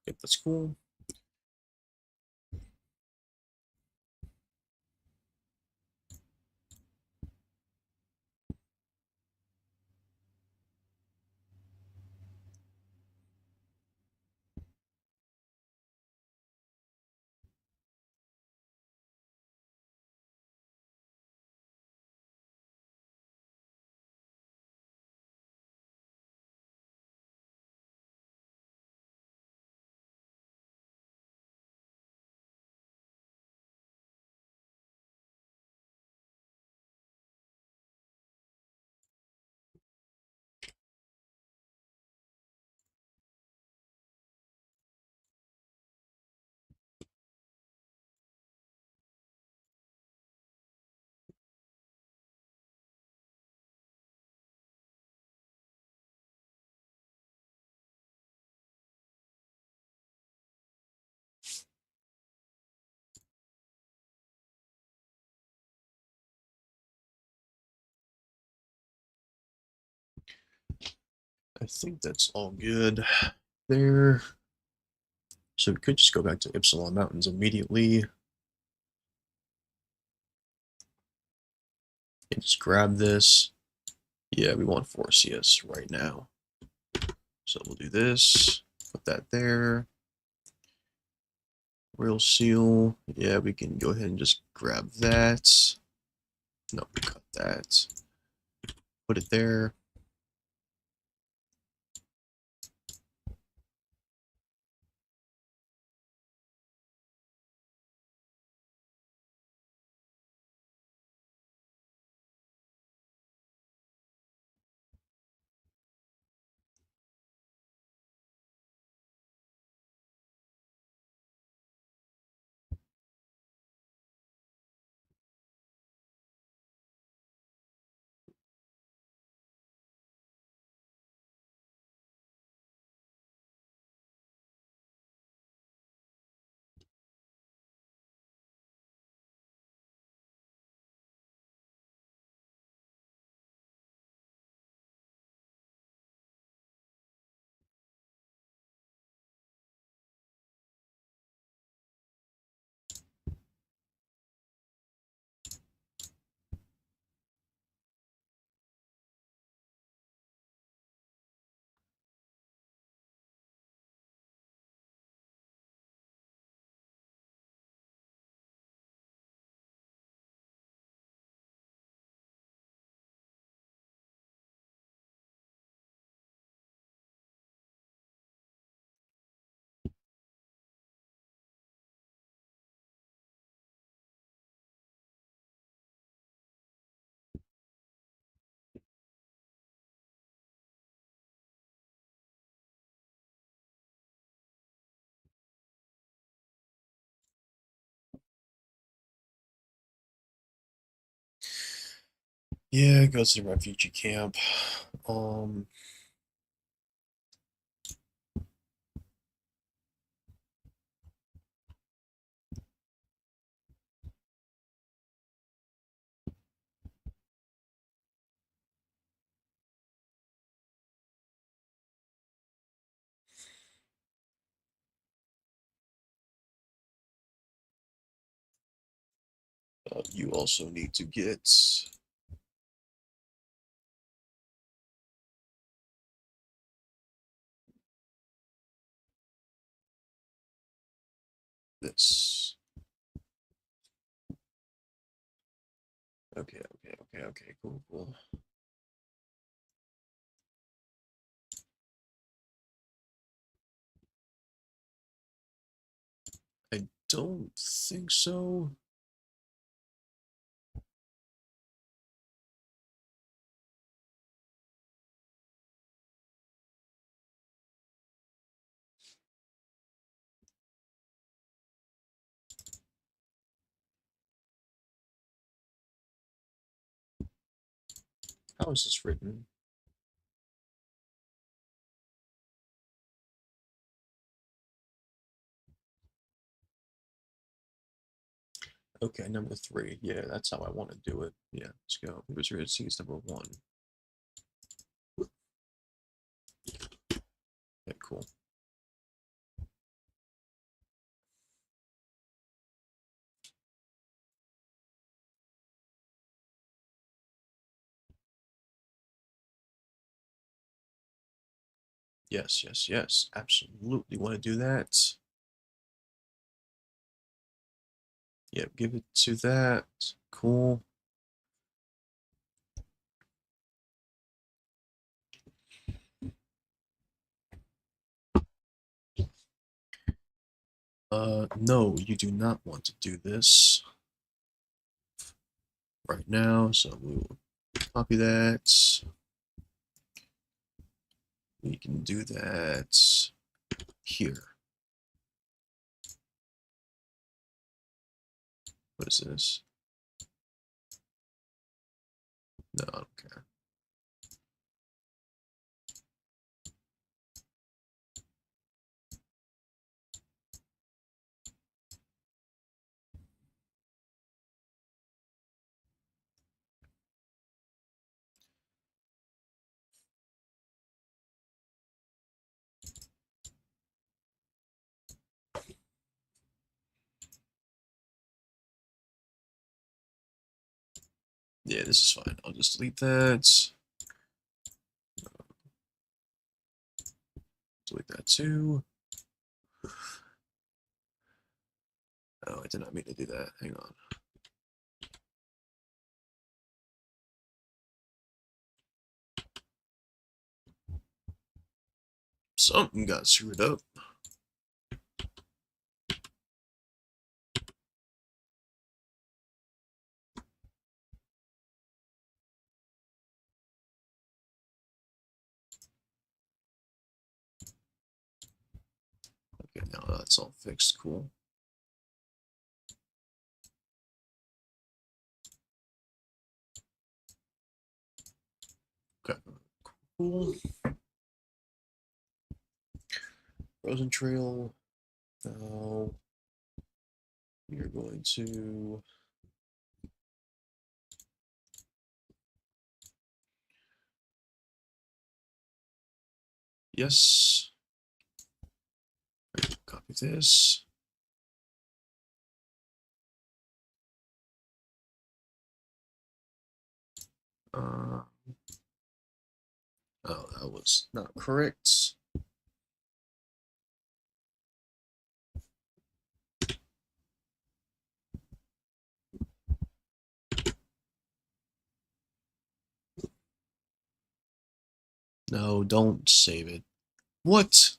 [SPEAKER 1] Yep, that's cool. I think that's all good there. So we could just go back to Ypsilon Mountains immediately. And just grab this. Yeah, we want 4 CS right now. So we'll do this, put that there. Real seal. Yeah, we can go ahead and just grab that. No, cut that. Put it there. Yeah, go to the refugee camp. You also need to get this. Okay, cool. I don't think so. How is this written? Okay, number 3. Yeah, that's how I want to do it. Yeah, let's go. Wizard sees number 1. Okay, cool. Yes. Absolutely want to do that. Yep, give it to that. Cool. No, you do not want to do this right now, so we will copy that. We can do that here. What is this? No, I don't care. Yeah, this is fine. I'll just delete that. Delete that too. Oh, I did not mean to do that. Hang on. Something got screwed up. Okay, now that's all fixed. Cool. Okay, cool. Frozen Trail. Now you're going to yes. Copy this. Oh, that was not correct. No, don't save it. What?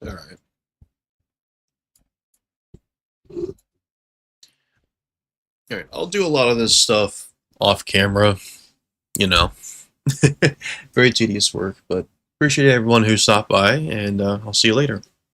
[SPEAKER 1] Alright. Alright, I'll do a lot of this stuff off camera, you know. Very tedious work, but appreciate everyone who stopped by, and I'll see you later.